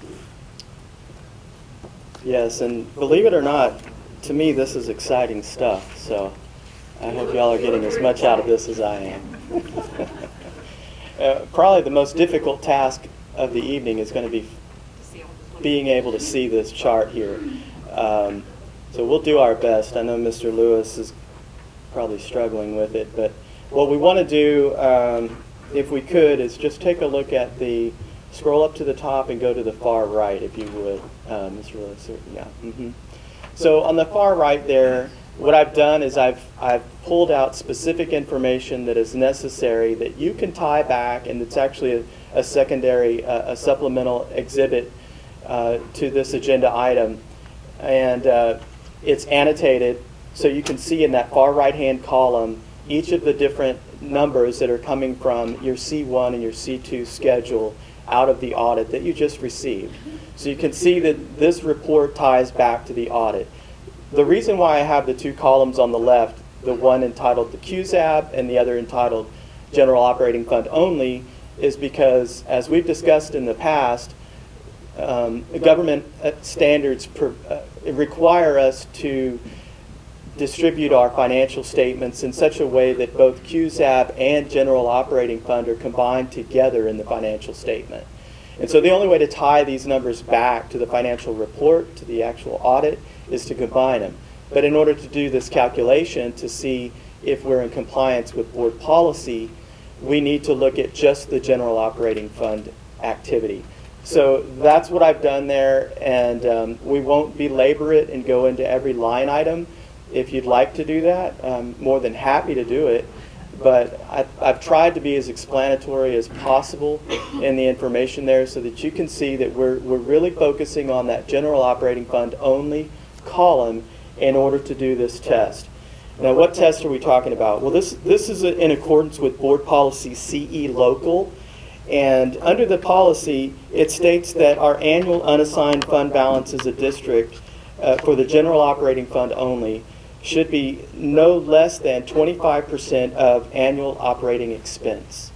Yes, and believe it or not, to me this is exciting stuff, so I hope y'all are getting as much out of this as I am. Probably the most difficult task of the evening is going to be being able to see this chart here. So we'll do our best. I know Mr. Lewis is probably struggling with it, but what we want to do, if we could, is just take a look at scroll up to the top and go to the far right, if you would, Mr. Lewis. Yeah. So on the far right there, what I've done is I've pulled out specific information that is necessary that you can tie back, and it's actually a secondary, a supplemental exhibit to this agenda item, and it's annotated. So you can see in that far right-hand column each of the different numbers that are coming from your C1 and your C2 schedule out of the audit that you just received. So you can see that this report ties back to the audit. The reason why I have the two columns on the left, the one entitled the QZAB and the other entitled General Operating Fund Only, is because, as we've discussed in the past, government standards require us to distribute our financial statements in such a way that both QZAP and general operating fund are combined together in the financial statement. And so the only way to tie these numbers back to the financial report, to the actual audit, is to combine them. But in order to do this calculation to see if we're in compliance with board policy, we need to look at just the general operating fund activity. So that's what I've done there, and we won't belabor it and go into every line item. If you'd like to do that, I'm more than happy to do it. But I've tried to be as explanatory as possible in the information there so that you can see that we're really focusing on that general operating fund only column in order to do this test. Now, what test are we talking about? Well, this is in accordance with Board Policy CE Local. And under the policy, it states that our annual unassigned fund balance as a district for the general operating fund only should be no less than 25% of annual operating expense.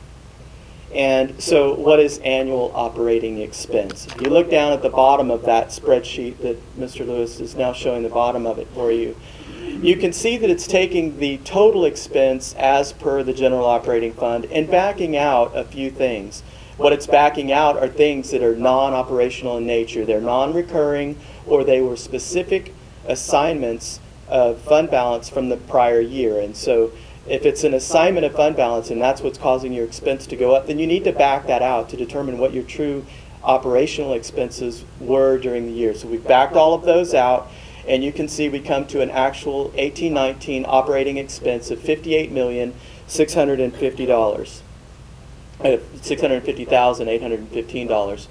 And so what is annual operating expense? If you look down at the bottom of that spreadsheet that Mr. Lewis is now showing the bottom of it for you, you can see that it's taking the total expense as per the general operating fund and backing out a few things. What it's backing out are things that are non-operational in nature. They're non-recurring, or they were specific assignments of fund balance from the prior year. And so if it's an assignment of fund balance and that's what's causing your expense to go up, then you need to back that out to determine what your true operational expenses were during the year. So we've backed all of those out, and you can see we come to an actual 18-19 operating expense of $58,650. $650,815.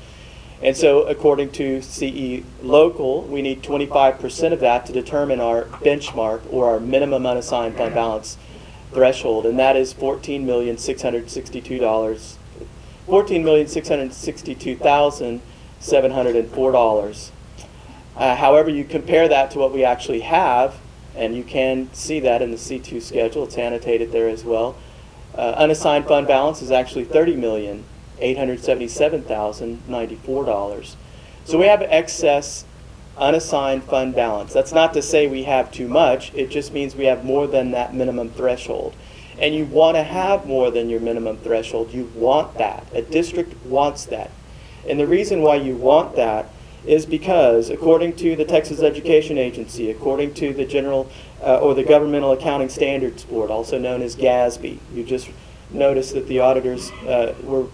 And so according to CE Local, we need 25% of that to determine our benchmark or our minimum unassigned fund balance threshold, and that is $14,662,704. However, you compare that to what we actually have, and you can see that in the C2 schedule. It's annotated there as well. Unassigned fund balance is actually $30,877,094. So we have excess unassigned fund balance. That's not to say we have too much. It just means we have more than that minimum threshold. And you want to have more than your minimum threshold. You want that. A district wants that. And the reason why you want that is because, according to the Texas Education Agency, according to the General or the Governmental Accounting Standards Board, also known as GASB, you just noticed that the auditors were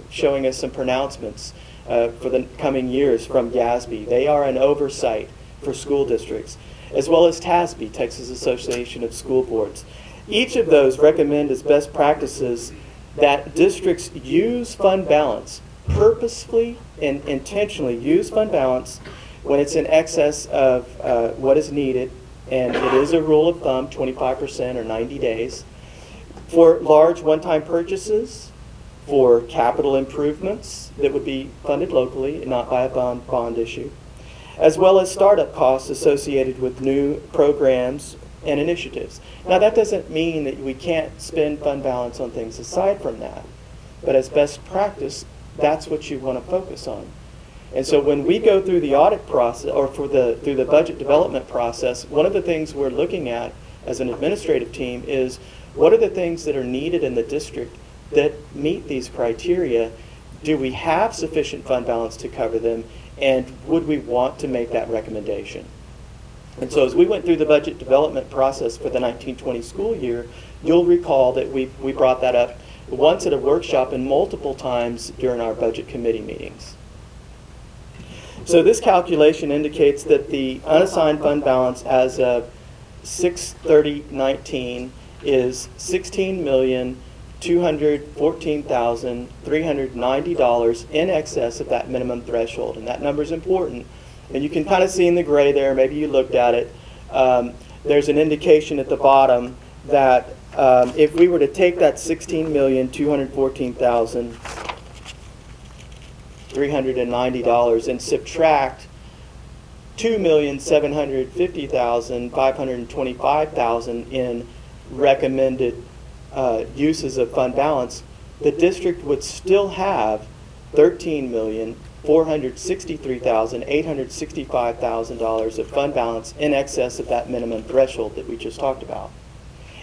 showing us some pronouncements for the coming years from GASB. They are an oversight for school districts, as well as TASB, Texas Association of School Boards. Each of those recommend as best practices that districts use fund balance, purposefully and intentionally use fund balance when it's in excess of what is needed, and it is a rule of thumb, 25% or 90 days, for large one-time purchases, for capital improvements that would be funded locally and not by a bond issue, as well as startup costs associated with new programs and initiatives. Now, that doesn't mean that we can't spend fund balance on things aside from that, but as best practice, that's what you want to focus on. And so when we go through the audit process, or through the budget development process, one of the things we're looking at as an administrative team is what are the things that are needed in the district that meet these criteria? Do we have sufficient fund balance to cover them? And would we want to make that recommendation? And so as we went through the budget development process for the 1920 school year, you'll recall that we brought that up once at a workshop and multiple times during our budget committee meetings. So this calculation indicates that the unassigned fund balance as of 6/30/19 is $16,214,390 in excess of that minimum threshold. And that number is important. And you can kind of see in the gray there, maybe you looked at it, there's an indication at the bottom that if we were to take that $16,214,390 and subtract $2,750,525 in recommended uses of fund balance, the district would still have $463,865,000 of fund balance in excess of that minimum threshold that we just talked about.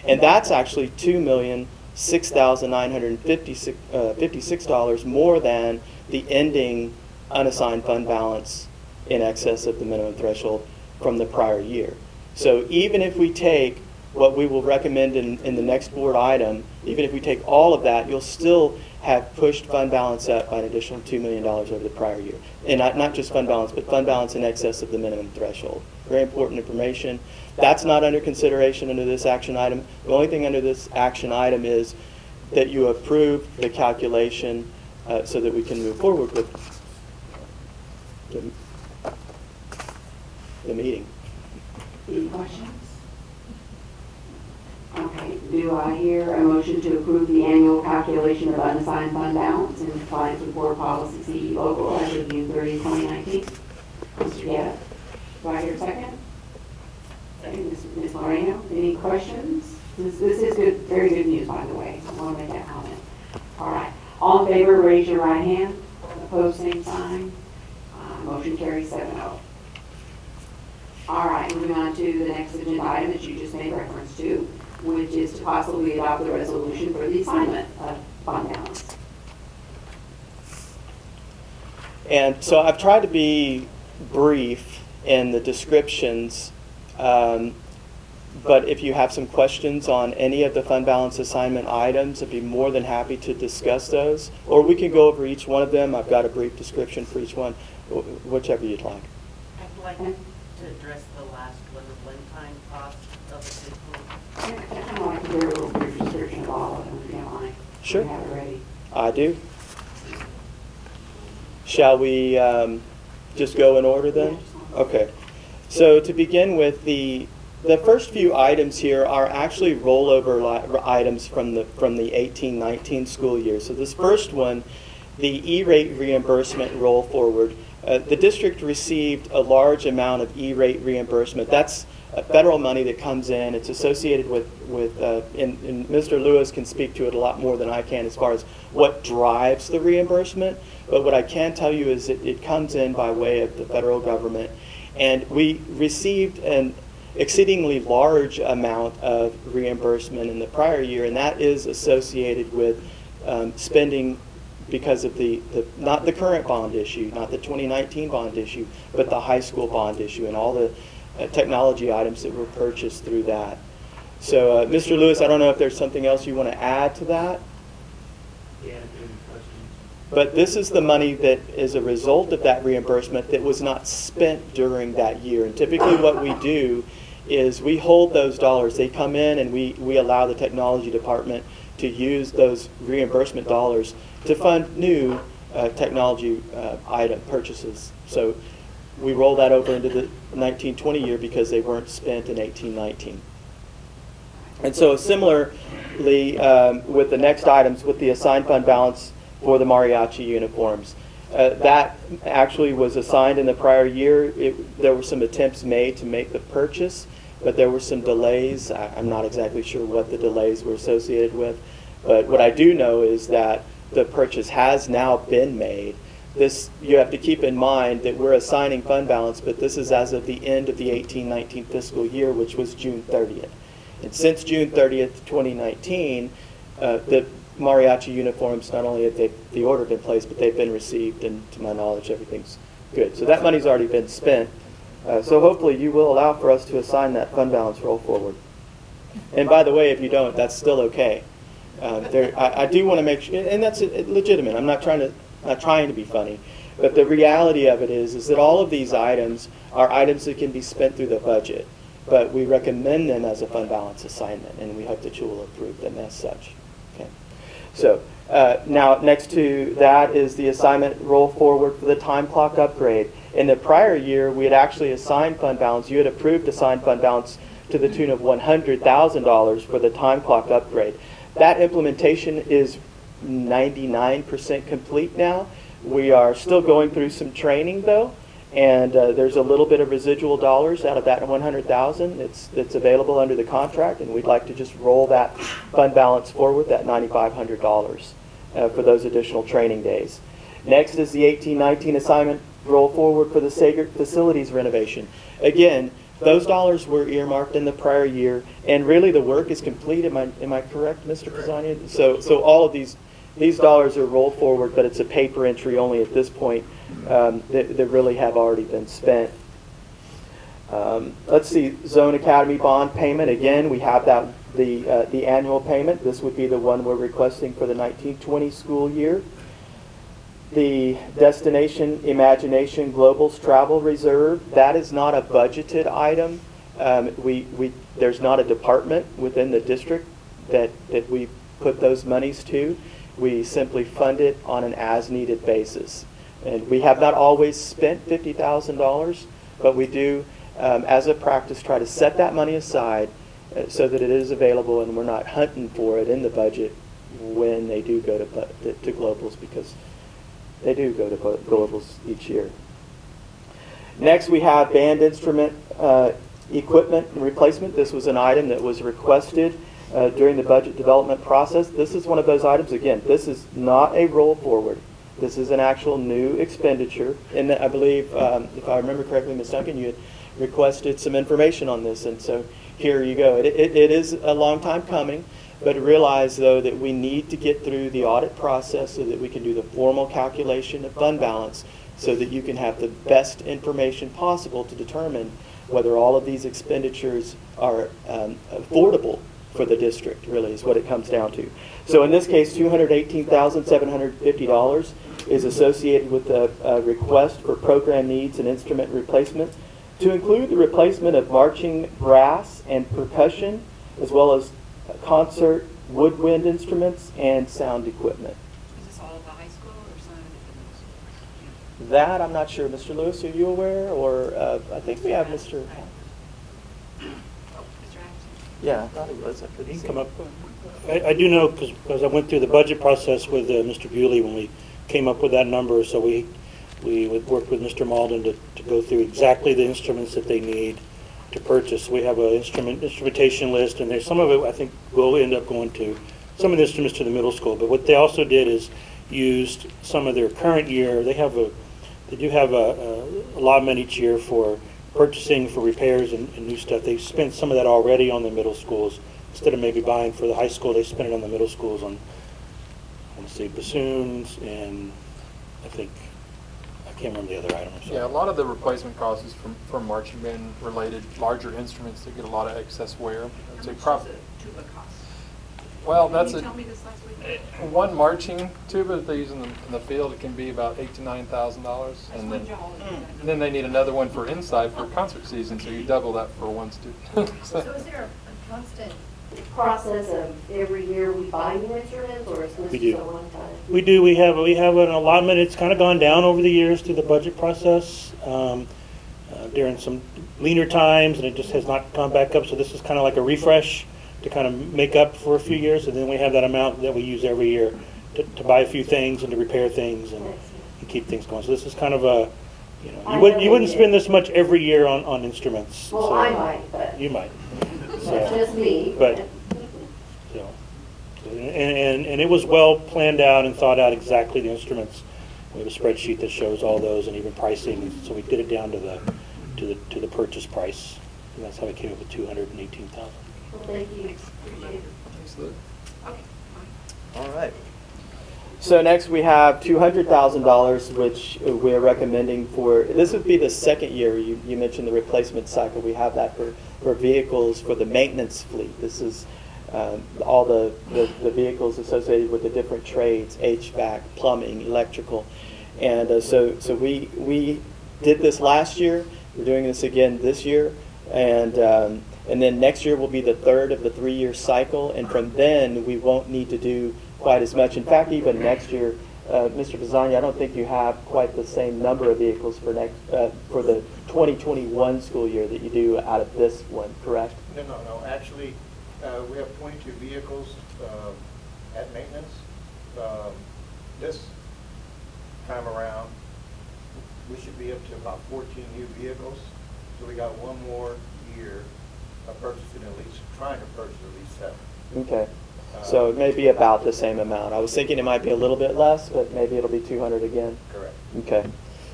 And that's actually $2,006,956 more than the ending unassigned fund balance in excess of the minimum threshold from the prior year. So even if we take what we will recommend in the next board item, even if we take all of that, you'll still have pushed fund balance up by an additional $2 million over the prior year. And not just fund balance, but fund balance in excess of the minimum threshold. Very important information. That's not under consideration under this action item. The only thing under this action item is that you approve the calculation so that we can move forward with the meeting. Any questions? Okay, do I hear a motion to approve the annual calculation of unassigned fund balance in compliance with board policy CE local as of June 30, 2019? Mr. Gaddis, do I hear a second? Ms. Moreno, any questions? This is good, very good news, by the way. I want to make that comment. All right. All in favor, raise your right hand. Opposed, same sign. Motion carries 7-0. All right, moving on to the next agenda item that you just made reference to, which is to possibly adopt the resolution for the assignment of fund balance. And so I've tried to be brief in the descriptions, but if you have some questions on any of the fund balance assignment items, I'd be more than happy to discuss those. Or we can go over each one of them. I've got a brief description for each one, whichever you'd like. I'd like to address the last one, the one-time cost of the system. I kind of like to hear a little brief description of all of them, if you don't mind. Sure. You have it ready. I do. Shall we just go in order then? Okay. So to begin with, the first few items here are actually rollover items from the 18-19 school year. So this first one, the E-rate reimbursement roll forward. The district received a large amount of E-rate reimbursement. That's federal money that comes in. It's associated with and Mr. Lewis can speak to it a lot more than I can as far as what drives the reimbursement. But what I can tell you is it comes in by way of the federal government. And we received an exceedingly large amount of reimbursement in the prior year, and that is associated with spending because of not the current bond issue, not the 2019 bond issue, but the high school bond issue and all the technology items that were purchased through that. So, Mr. Lewis, I don't know if there's something else you want to add to that? Yeah, any questions? But this is the money that is a result of that reimbursement that was not spent during that year. And typically what we do is we hold those dollars. They come in and we allow the technology department to use those reimbursement dollars to fund new technology item purchases. So we roll that over into the 1920 year because they weren't spent in 18-19. And so similarly with the next items, with the assigned fund balance for the mariachi uniforms. That actually was assigned in the prior year. There were some attempts made to make the purchase, but there were some delays. I'm not exactly sure what the delays were associated with, but what I do know is that the purchase has now been made. This, you have to keep in mind that we're assigning fund balance, but this is as of the end of the 18-19 fiscal year, which was June 30th. And since June 30th, 2019, the mariachi uniforms, not only have the order been placed, but they've been received, and to my knowledge, everything's good. So that money's already been spent. So hopefully you will allow for us to assign that fund balance roll forward. And by the way, if you don't, that's still okay. I do want to make sure, and that's legitimate. I'm not trying to be funny, but the reality of it is that all of these items are items that can be spent through the budget, but we recommend them as a fund balance assignment, and we hope that you will approve them as such. Okay. So now next to that is the assignment roll forward for the time clock upgrade. In the prior year, we had actually assigned fund balance. You had approved assigned fund balance to the tune of $100,000 for the time clock upgrade. That implementation is 99% complete now. We are still going through some training though, and there's a little bit of residual dollars out of that $100,000 that's available under the contract, and we'd like to just roll that fund balance forward, that $9,500 for those additional training days. Next is the 18-19 assignment roll forward for the Sager facilities renovation. Again, those dollars were earmarked in the prior year, and really the work is complete. Am I correct, Mr. Pizzania? So all of these dollars are rolled forward, but it's a paper entry only at this point. That really have already been spent. Let's see, Zone Academy bond payment. Again, we have that the annual payment. This would be the one we're requesting for the 1920 school year. The Destination Imagination Globals Travel Reserve, that is not a budgeted item. There's not a department within the district that we put those monies to. We simply fund it on an as-needed basis. And we have not always spent $50,000, but we do, as a practice, try to set that money aside so that it is available and we're not hunting for it in the budget when they do go to globals, because they do go to globals each year. Next, we have band instrument equipment and replacement. This was an item that was requested during the budget development process. This is one of those items, again, this is not a roll forward. This is an actual new expenditure. And I believe, if I remember correctly, Ms. Duncan, you had requested some information on this, and so here you go. It is a long time coming, but realize, though, that we need to get through the audit process so that we can do the formal calculation of fund balance so that you can have the best information possible to determine whether all of these expenditures are affordable for the district, really, is what it comes down to. So in this case, $218,750 is associated with the request for program needs and instrument replacement to include the replacement of marching brass and percussion, as well as concert, woodwind instruments, and sound equipment. Is this all at the high school or some of it at the middle school? That I'm not sure. Mr. Lewis, are you aware? Or I think we have Mr. Yeah, I thought he was. I couldn't He can see come him. up. I do know, because I went through the budget process with Mr. Bewley when we came up with that number, so we would work with Mr. Malden to go through exactly the instruments that they need to purchase. We have an instrumentation list, and there's some of it I think will end up going to some of the instruments to the middle school. But what they also did is used some of their current year. They do have a allotment each year for purchasing for repairs and new stuff. They spent some of that already on the middle schools. Instead of maybe buying for the high school, they spent it on the middle schools on, I want to say, bassoons, and I can't remember the other item. I'm sorry. Yeah, a lot of the replacement costs is from marching band related larger instruments that get a lot of excess wear. I'd say How much does a tuba cost? Well, that's Did you tell me this last week? one marching tuba that they use in the field. It can be about $8,000 to $9,000, and then they need another one for inside for concert season. So you double that for one student. So is there a constant process of every year we buy new instruments, or is this We do. just a one-time? We do. We have an allotment. It's kind of gone down over the years through the budget process during some leaner times, and it just has not gone back up. So this is kind of like a refresh to kind of make up for a few years, and then we have that amount that we use every year to buy a few things and to repair things and keep things going. So this is kind of a, you wouldn't spend this much every year on instruments. Well, so I might, but. You might. That's just me. But, and it was well planned out and thought out exactly the instruments. We have a spreadsheet that shows all those and even pricing. So we did it down to the purchase price, and that's how we came up with $218,000. Well, thank you. All right. So next we have $200,000, which we are recommending for, this would be the second year. You mentioned the replacement cycle. We have that for vehicles for the maintenance fleet. This is all the vehicles associated with the different trades, HVAC, plumbing, electrical. And so we did this last year. We're doing this again this year. And then next year will be the third of the 3-year cycle. And from then, we won't need to do quite as much. In fact, even next year, Mr. Pizzania, I don't think you have quite the same number of vehicles for the 2021 school year that you do out of this one, correct? No. Actually, we have 22 vehicles at maintenance. This time around, we should be up to about 14 new vehicles. So we got one more year of purchasing trying to purchase at least 7. Okay. So it may be about the same amount. I was thinking it might be a little bit less, but maybe it'll be 200 again. Correct. Okay.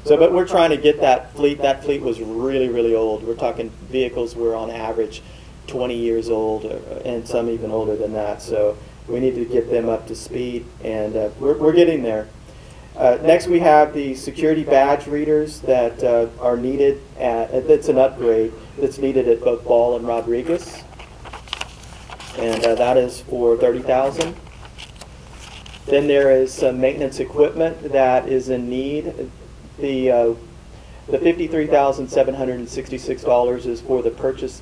So, but we're trying to get that fleet. That fleet was really, really old. We're talking vehicles were on average 20 years old, and some even older than that. So we need to get them up to speed, and we're getting there. Next, we have the security badge readers that are needed. That's an upgrade that's needed at both Ball and Rodriguez, and that is for $30,000. Then there is some maintenance equipment that is in need. The $53,766 is for the purchase.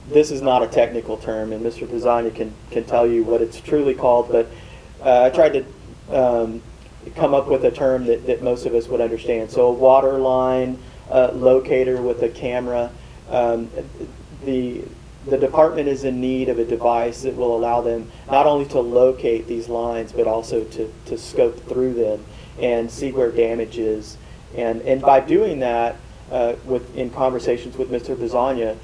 This is not a technical term, and Mr. Pizzagna can tell you what it's truly called, but I tried to come up with a term that most of us would understand. So a water line locator with a camera. The department is in need of a device that will allow them not only to locate these lines, but also to scope through them and see where damage is. And by doing that, in conversations with Mr. Pizzagna,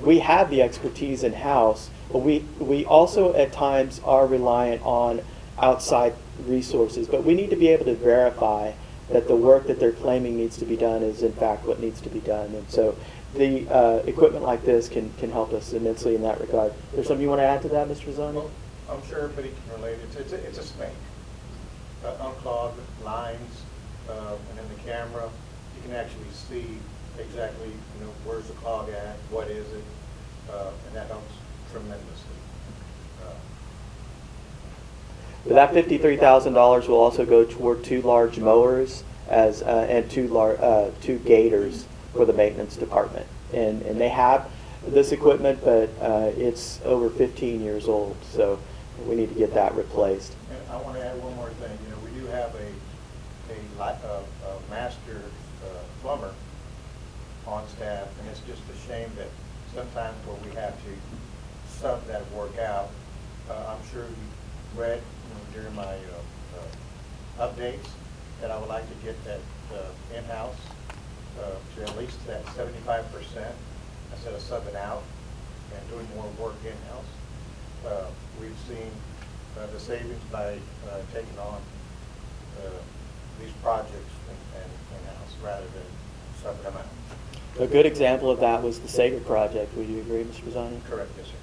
we have the expertise in-house, but we also at times are reliant on outside resources. But we need to be able to verify that the work that they're claiming needs to be done is in fact what needs to be done. And so the equipment like this can help us immensely in that regard. Is there something you want to add to that, Mr. Pizzagna? Well, I'm sure everybody can relate. It's a snake. Unclogged lines, and in the camera, you can actually see exactly, where's the clog at, what is it, and that helps tremendously. That $53,000 will also go toward 2 large mowers and 2 gators for the maintenance department. And they have this equipment, but it's over 15 years old, so we need to get that replaced. And I want to add one more thing. We do have a master plumber on staff, and it's just a shame that sometimes where we have to sub that work out. I'm sure you read during my updates that I would like to get that in-house to at least that 75% instead of subbing out and doing more work in-house. We've seen the savings by taking on these projects and in-house rather than subbing them out. A good example of that was the Seguin project. Would you agree, Mr. Pizzagna? Correct, yes, sir.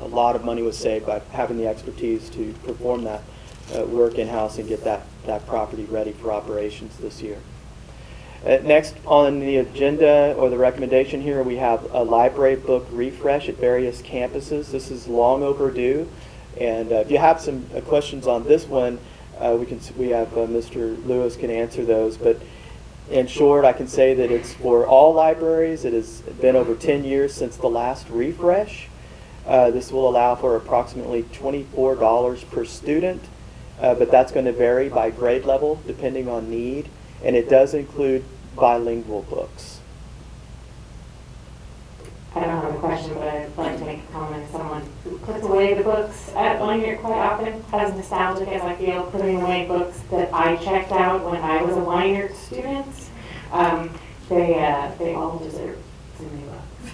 A lot of money was saved by having the expertise to perform that work in-house and get that property ready for operations this year. Next on the agenda, or the recommendation here, we have a library book refresh at various campuses. This is long overdue, and if you have some questions on this one, we have Mr. Lewis can answer those. But in short, I can say that it's for all libraries. It has been over 10 years since the last refresh. This will allow for approximately $24 per student, but that's going to vary by grade level depending on need, and it does include bilingual books. I don't have a question, but I'd like to make a comment. Someone who puts away the books at Weiner quite often, as nostalgic as I feel, putting away books that I checked out when I was a Weiner student. They all deserve some new books.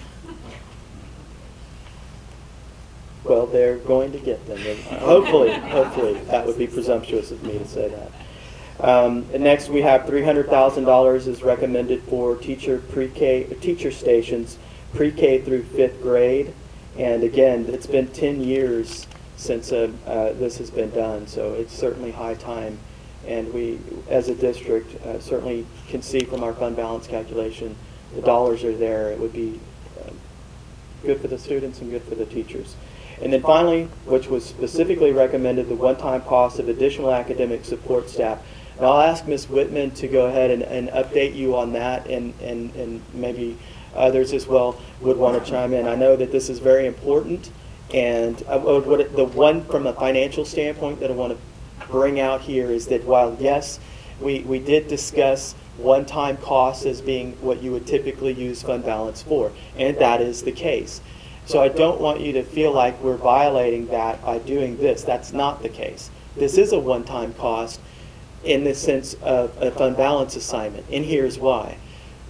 Well, they're going to get them. Hopefully, that would be presumptuous of me to say that. And next, we have $300,000 is recommended for teacher stations, pre-K through 5th grade. And again, it's been 10 years since this has been done, so it's certainly high time. And we, as a district, certainly can see from our fund balance calculation, the dollars are there. It would be good for the students and good for the teachers. And then finally, which was specifically recommended, the one-time cost of additional academic support staff. And I'll ask Ms. Whitman to go ahead and update you on that, and maybe others as well would want to chime in. I know that this is very important, and the one from a financial standpoint that I want to bring out here is that while, yes, we did discuss one-time costs as being what you would typically use fund balance for, and that is the case. So I don't want you to feel like we're violating that by doing this. That's not the case. This is a one-time cost in the sense of a fund balance assignment, and here's why.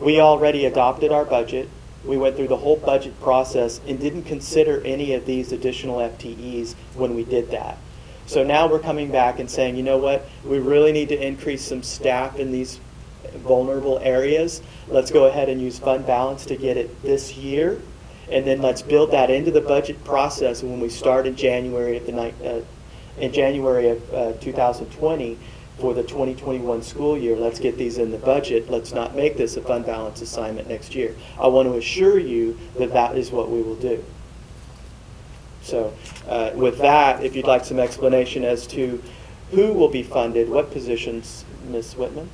We already adopted our budget. We went through the whole budget process and didn't consider any of these additional FTEs when we did that. So now we're coming back and saying, you know what, we really need to increase some staff in these vulnerable areas. Let's go ahead and use fund balance to get it this year. And then let's build that into the budget process when we start in January of 2020 for the 2021 school year. Let's get these in the budget. Let's not make this a fund balance assignment next year. I want to assure you that that is what we will do. So with that, if you'd like some explanation as to who will be funded, what positions, Ms. Whitman?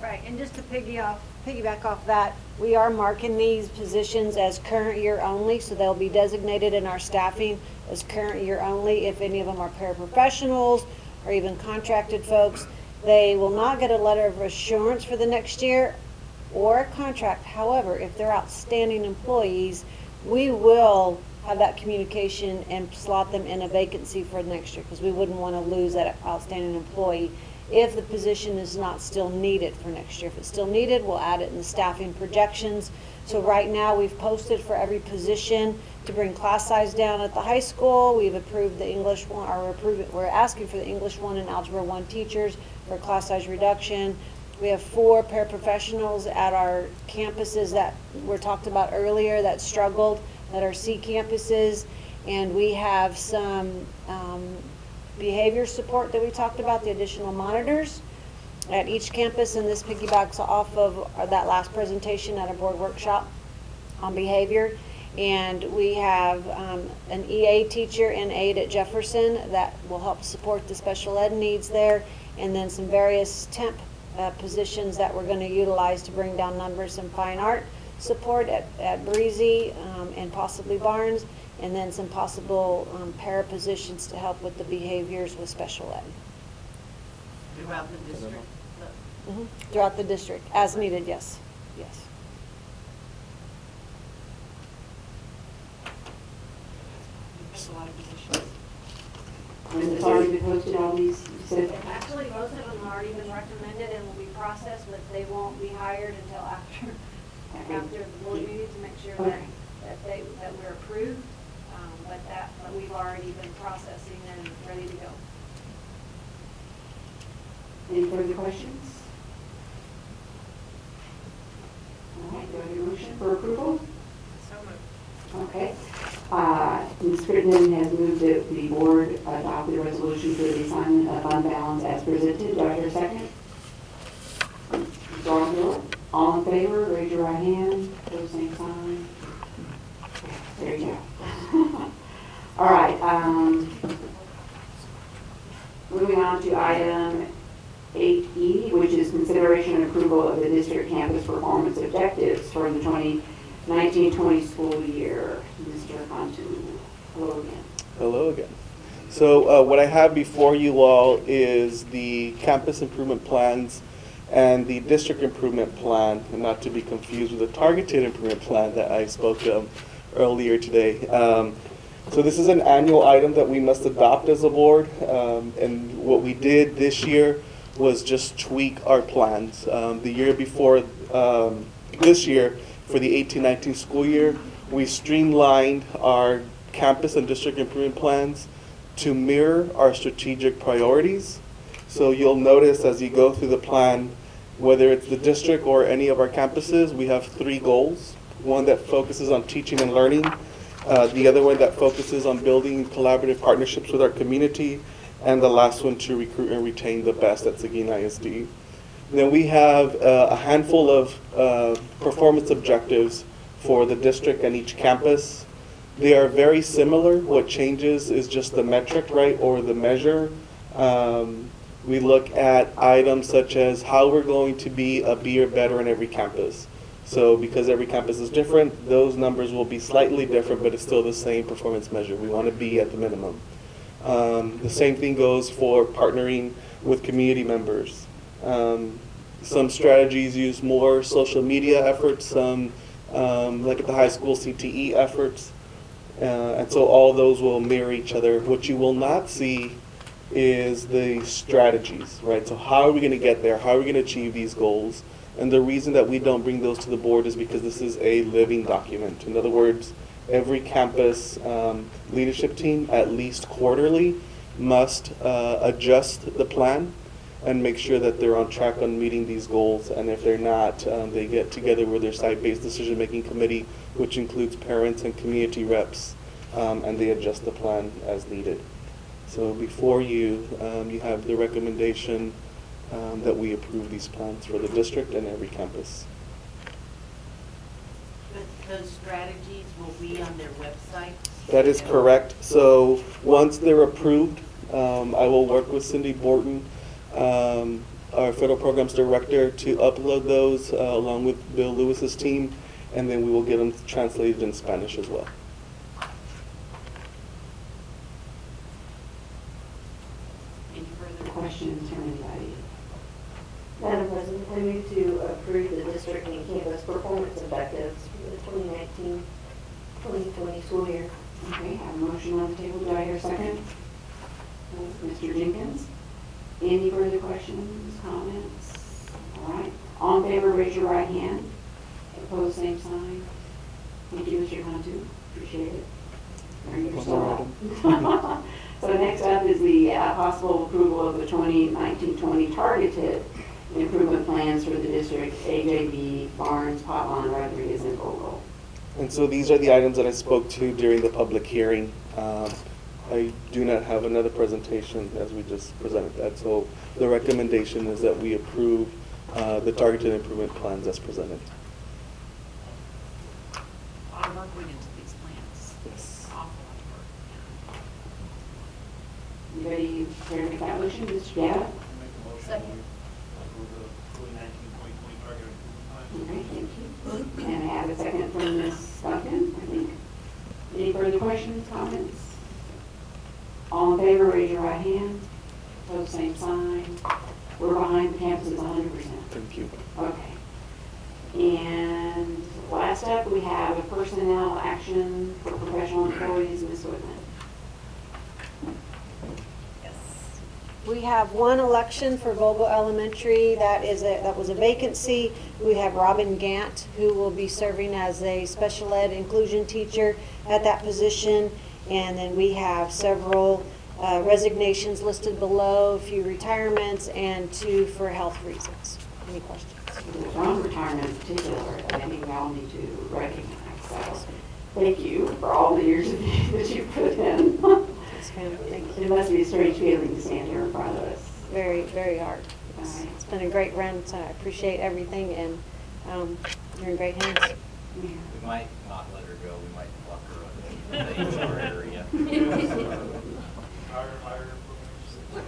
Right, and just to piggyback off that, we are marking these positions as current year only, so they'll be designated in our staffing as current year only. If any of them are paraprofessionals or even contracted folks, they will not get a letter of assurance for the next year or a contract. However, if they're outstanding employees, we will have that communication and slot them in a vacancy for next year, because we wouldn't want to lose that outstanding employee if the position is not still needed for next year. If it's still needed, we'll add it in the staffing projections. So right now, we've posted for every position to bring class size down at the high school. We've approved the English one, or we're asking for the English 1 and Algebra 1 teachers for class size reduction. We have 4 paraprofessionals at our campuses that were talked about earlier that struggled, that are C campuses. And we have some behavior support that we talked about, the additional monitors at each campus, and this piggybacks off of that last presentation at a board workshop on behavior. And we have an EA teacher and aide at Jefferson that will help support the special ed needs there, and then some various temp positions that we're going to utilize to bring down numbers, and fine art support at Breezy and possibly Barnes, and then some possible para positions to help with the behaviors with special ed. Throughout the district? Throughout the district, as needed, yes. Yes. There's a lot of positions. And it's already been posted, all these, you said? Actually, most of them have already been recommended and will be processed, but they won't be hired until after the board meeting, to make sure that we're approved. But we've already been processing and ready to go. Any further questions? All right, do I have a motion for approval? So moved. Okay. Ms. Crittenden has moved that the board adopt the resolution for the assignment of fund balance as presented. Do I hear a second? Ms. Arnold, all in favor, raise your right hand. Pose same sign. There you go. All right. Moving on to item 8E, which is consideration and approval of the district campus performance objectives for the 2019-20 school year. Mr. Fontu, hello again. Hello again. So what I have before you all is the campus improvement plans and the district improvement plan, and not to be confused with the targeted improvement plan that I spoke of earlier today. So this is an annual item that we must adopt as a board, and what we did this year was just tweak our plans. The year before this year, for the 18-19 school year, we streamlined our campus and district improvement plans to mirror our strategic priorities. So you'll notice as you go through the plan, whether it's the district or any of our campuses, we have 3 goals. One that focuses on teaching and learning, the other one that focuses on building collaborative partnerships with our community, and the last one to recruit and retain the best at Seguin ISD. Then we have a handful of performance objectives for the district and each campus. They are very similar. What changes is just the metric, right, or the measure. We look at items such as how we're going to be a B or better in every campus. So because every campus is different, those numbers will be slightly different, but it's still the same performance measure. We want to be at the minimum. The same thing goes for partnering with community members. Some strategies use more social media efforts, some like at the high school CTE efforts. And so all those will mirror each other. What you will not see is the strategies, right? So how are we going to get there? How are we going to achieve these goals? And the reason that we don't bring those to the board is because this is a living document. In other words, every campus leadership team, at least quarterly, must adjust the plan and make sure that they're on track on meeting these goals. And if they're not, they get together with their site-based decision-making committee, which includes parents and community reps, and they adjust the plan as needed. So before you, you have the recommendation that we approve these plans for the district and every campus. But those strategies will be on their website? That is correct. So once they're approved, I will work with Cindy Borton, our federal programs director, to upload those along with Bill Lewis's team, and then we will get them translated in Spanish as well. Any further questions from anybody? Madam President, I move to approve the district and campus performance objectives for the 2019-2020 school year. Okay, I have a motion on the table. Do I hear a second? Mr. Jenkins? Any further questions, comments? All right. All in favor, raise your right hand. Opposed, same sign. Thank you, Mr. Cantu. Appreciate it. You're still up. So next up is the possible approval of the 2019-20 targeted improvement plans for the district, AJB, Barnes, Potlawn, Rodriguez, and Vogel. And so these are the items that I spoke to during the public hearing. I do not have another presentation as we just presented that. So the recommendation is that we approve the targeted improvement plans as presented. A lot of work went into these plans. Yes. Awful lot of work. Anybody care to make that motion? Mr. Gabbard? Make a motion Second. to approve the 2019-2020 target improvement plan. Okay, thank you. And I have a second from Ms. Duncan, I think. Any further questions, comments? All in favor, raise your right hand. Opposed, same sign. We're behind the campuses 100%. Thank you. Okay. And last up, we have a personnel action for professional employees, Ms. Whitman. We have one election for Vogel Elementary that was a vacancy. We have Robin Gant, who will be serving as a special ed inclusion teacher at that position. And then we have several resignations listed below, a few retirements, and 2 for health reasons. Any questions? One retirement in particular, I think we all need to recognize. So thank you for all the years that you put in. Yes, ma'am. Thank you. It must be a strange feeling to stand here in front of us. Very, very hard. All right. It's been a great run, so I appreciate everything, and you're in great hands. Yeah. We might not let her go, we might block her on the HR area. Higher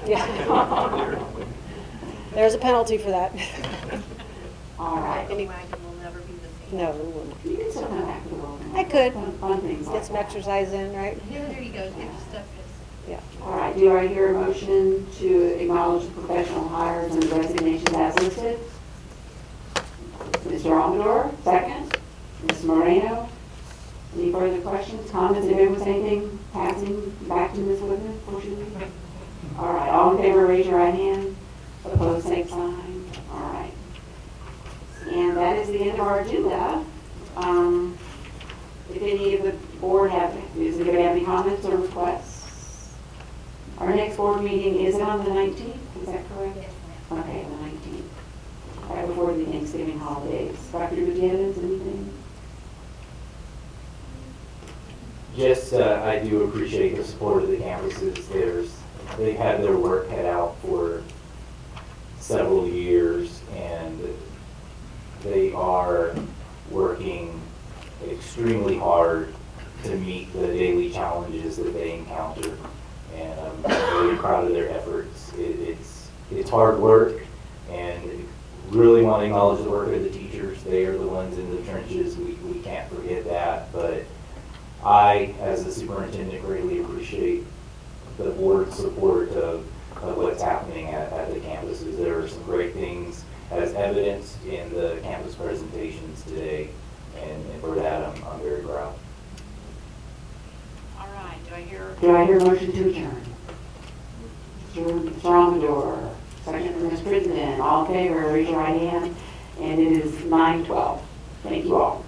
Yeah. There's a penalty for that. All right. The wagon will never be the same. No, we wouldn't. You can still come back to the world. I could. Fun things like Get some that. exercise in, right? Yeah, there you go, get your stuff. Yeah. All right, do I hear a motion to acknowledge the professional hires and resignations as listed? Mr. Amador, second. Ms. Moreno, any further questions, comments? If anyone has anything passing back to Ms. Whitman before she leaves? All right, all in favor, raise your right hand. Opposed, same sign. All right. And that is the end of our agenda. If any of the board does anybody have any comments or requests? Our next board meeting is on the 19th, is that correct? Yes, Okay, the 19th, right before the Thanksgiving holidays. Dr. Gutierrez, anything? Just, I do appreciate the support of the campuses. They've had their work cut out for several years, and they are working extremely hard to meet the daily challenges that they encounter. And I'm really proud of their efforts. It's hard work, and really want to acknowledge the work of the teachers. They are the ones in the trenches. We can't forget that. But I, as a superintendent, greatly appreciate the board's support of what's happening at the campuses. There are some great things as evidenced in the campus presentations today, and for that I'm very proud. All right, Do I hear a motion to adjourn? Mr. Amador, second from Ms. Britton. All in favor, raise your right hand. and it is 9:12. Thank you all.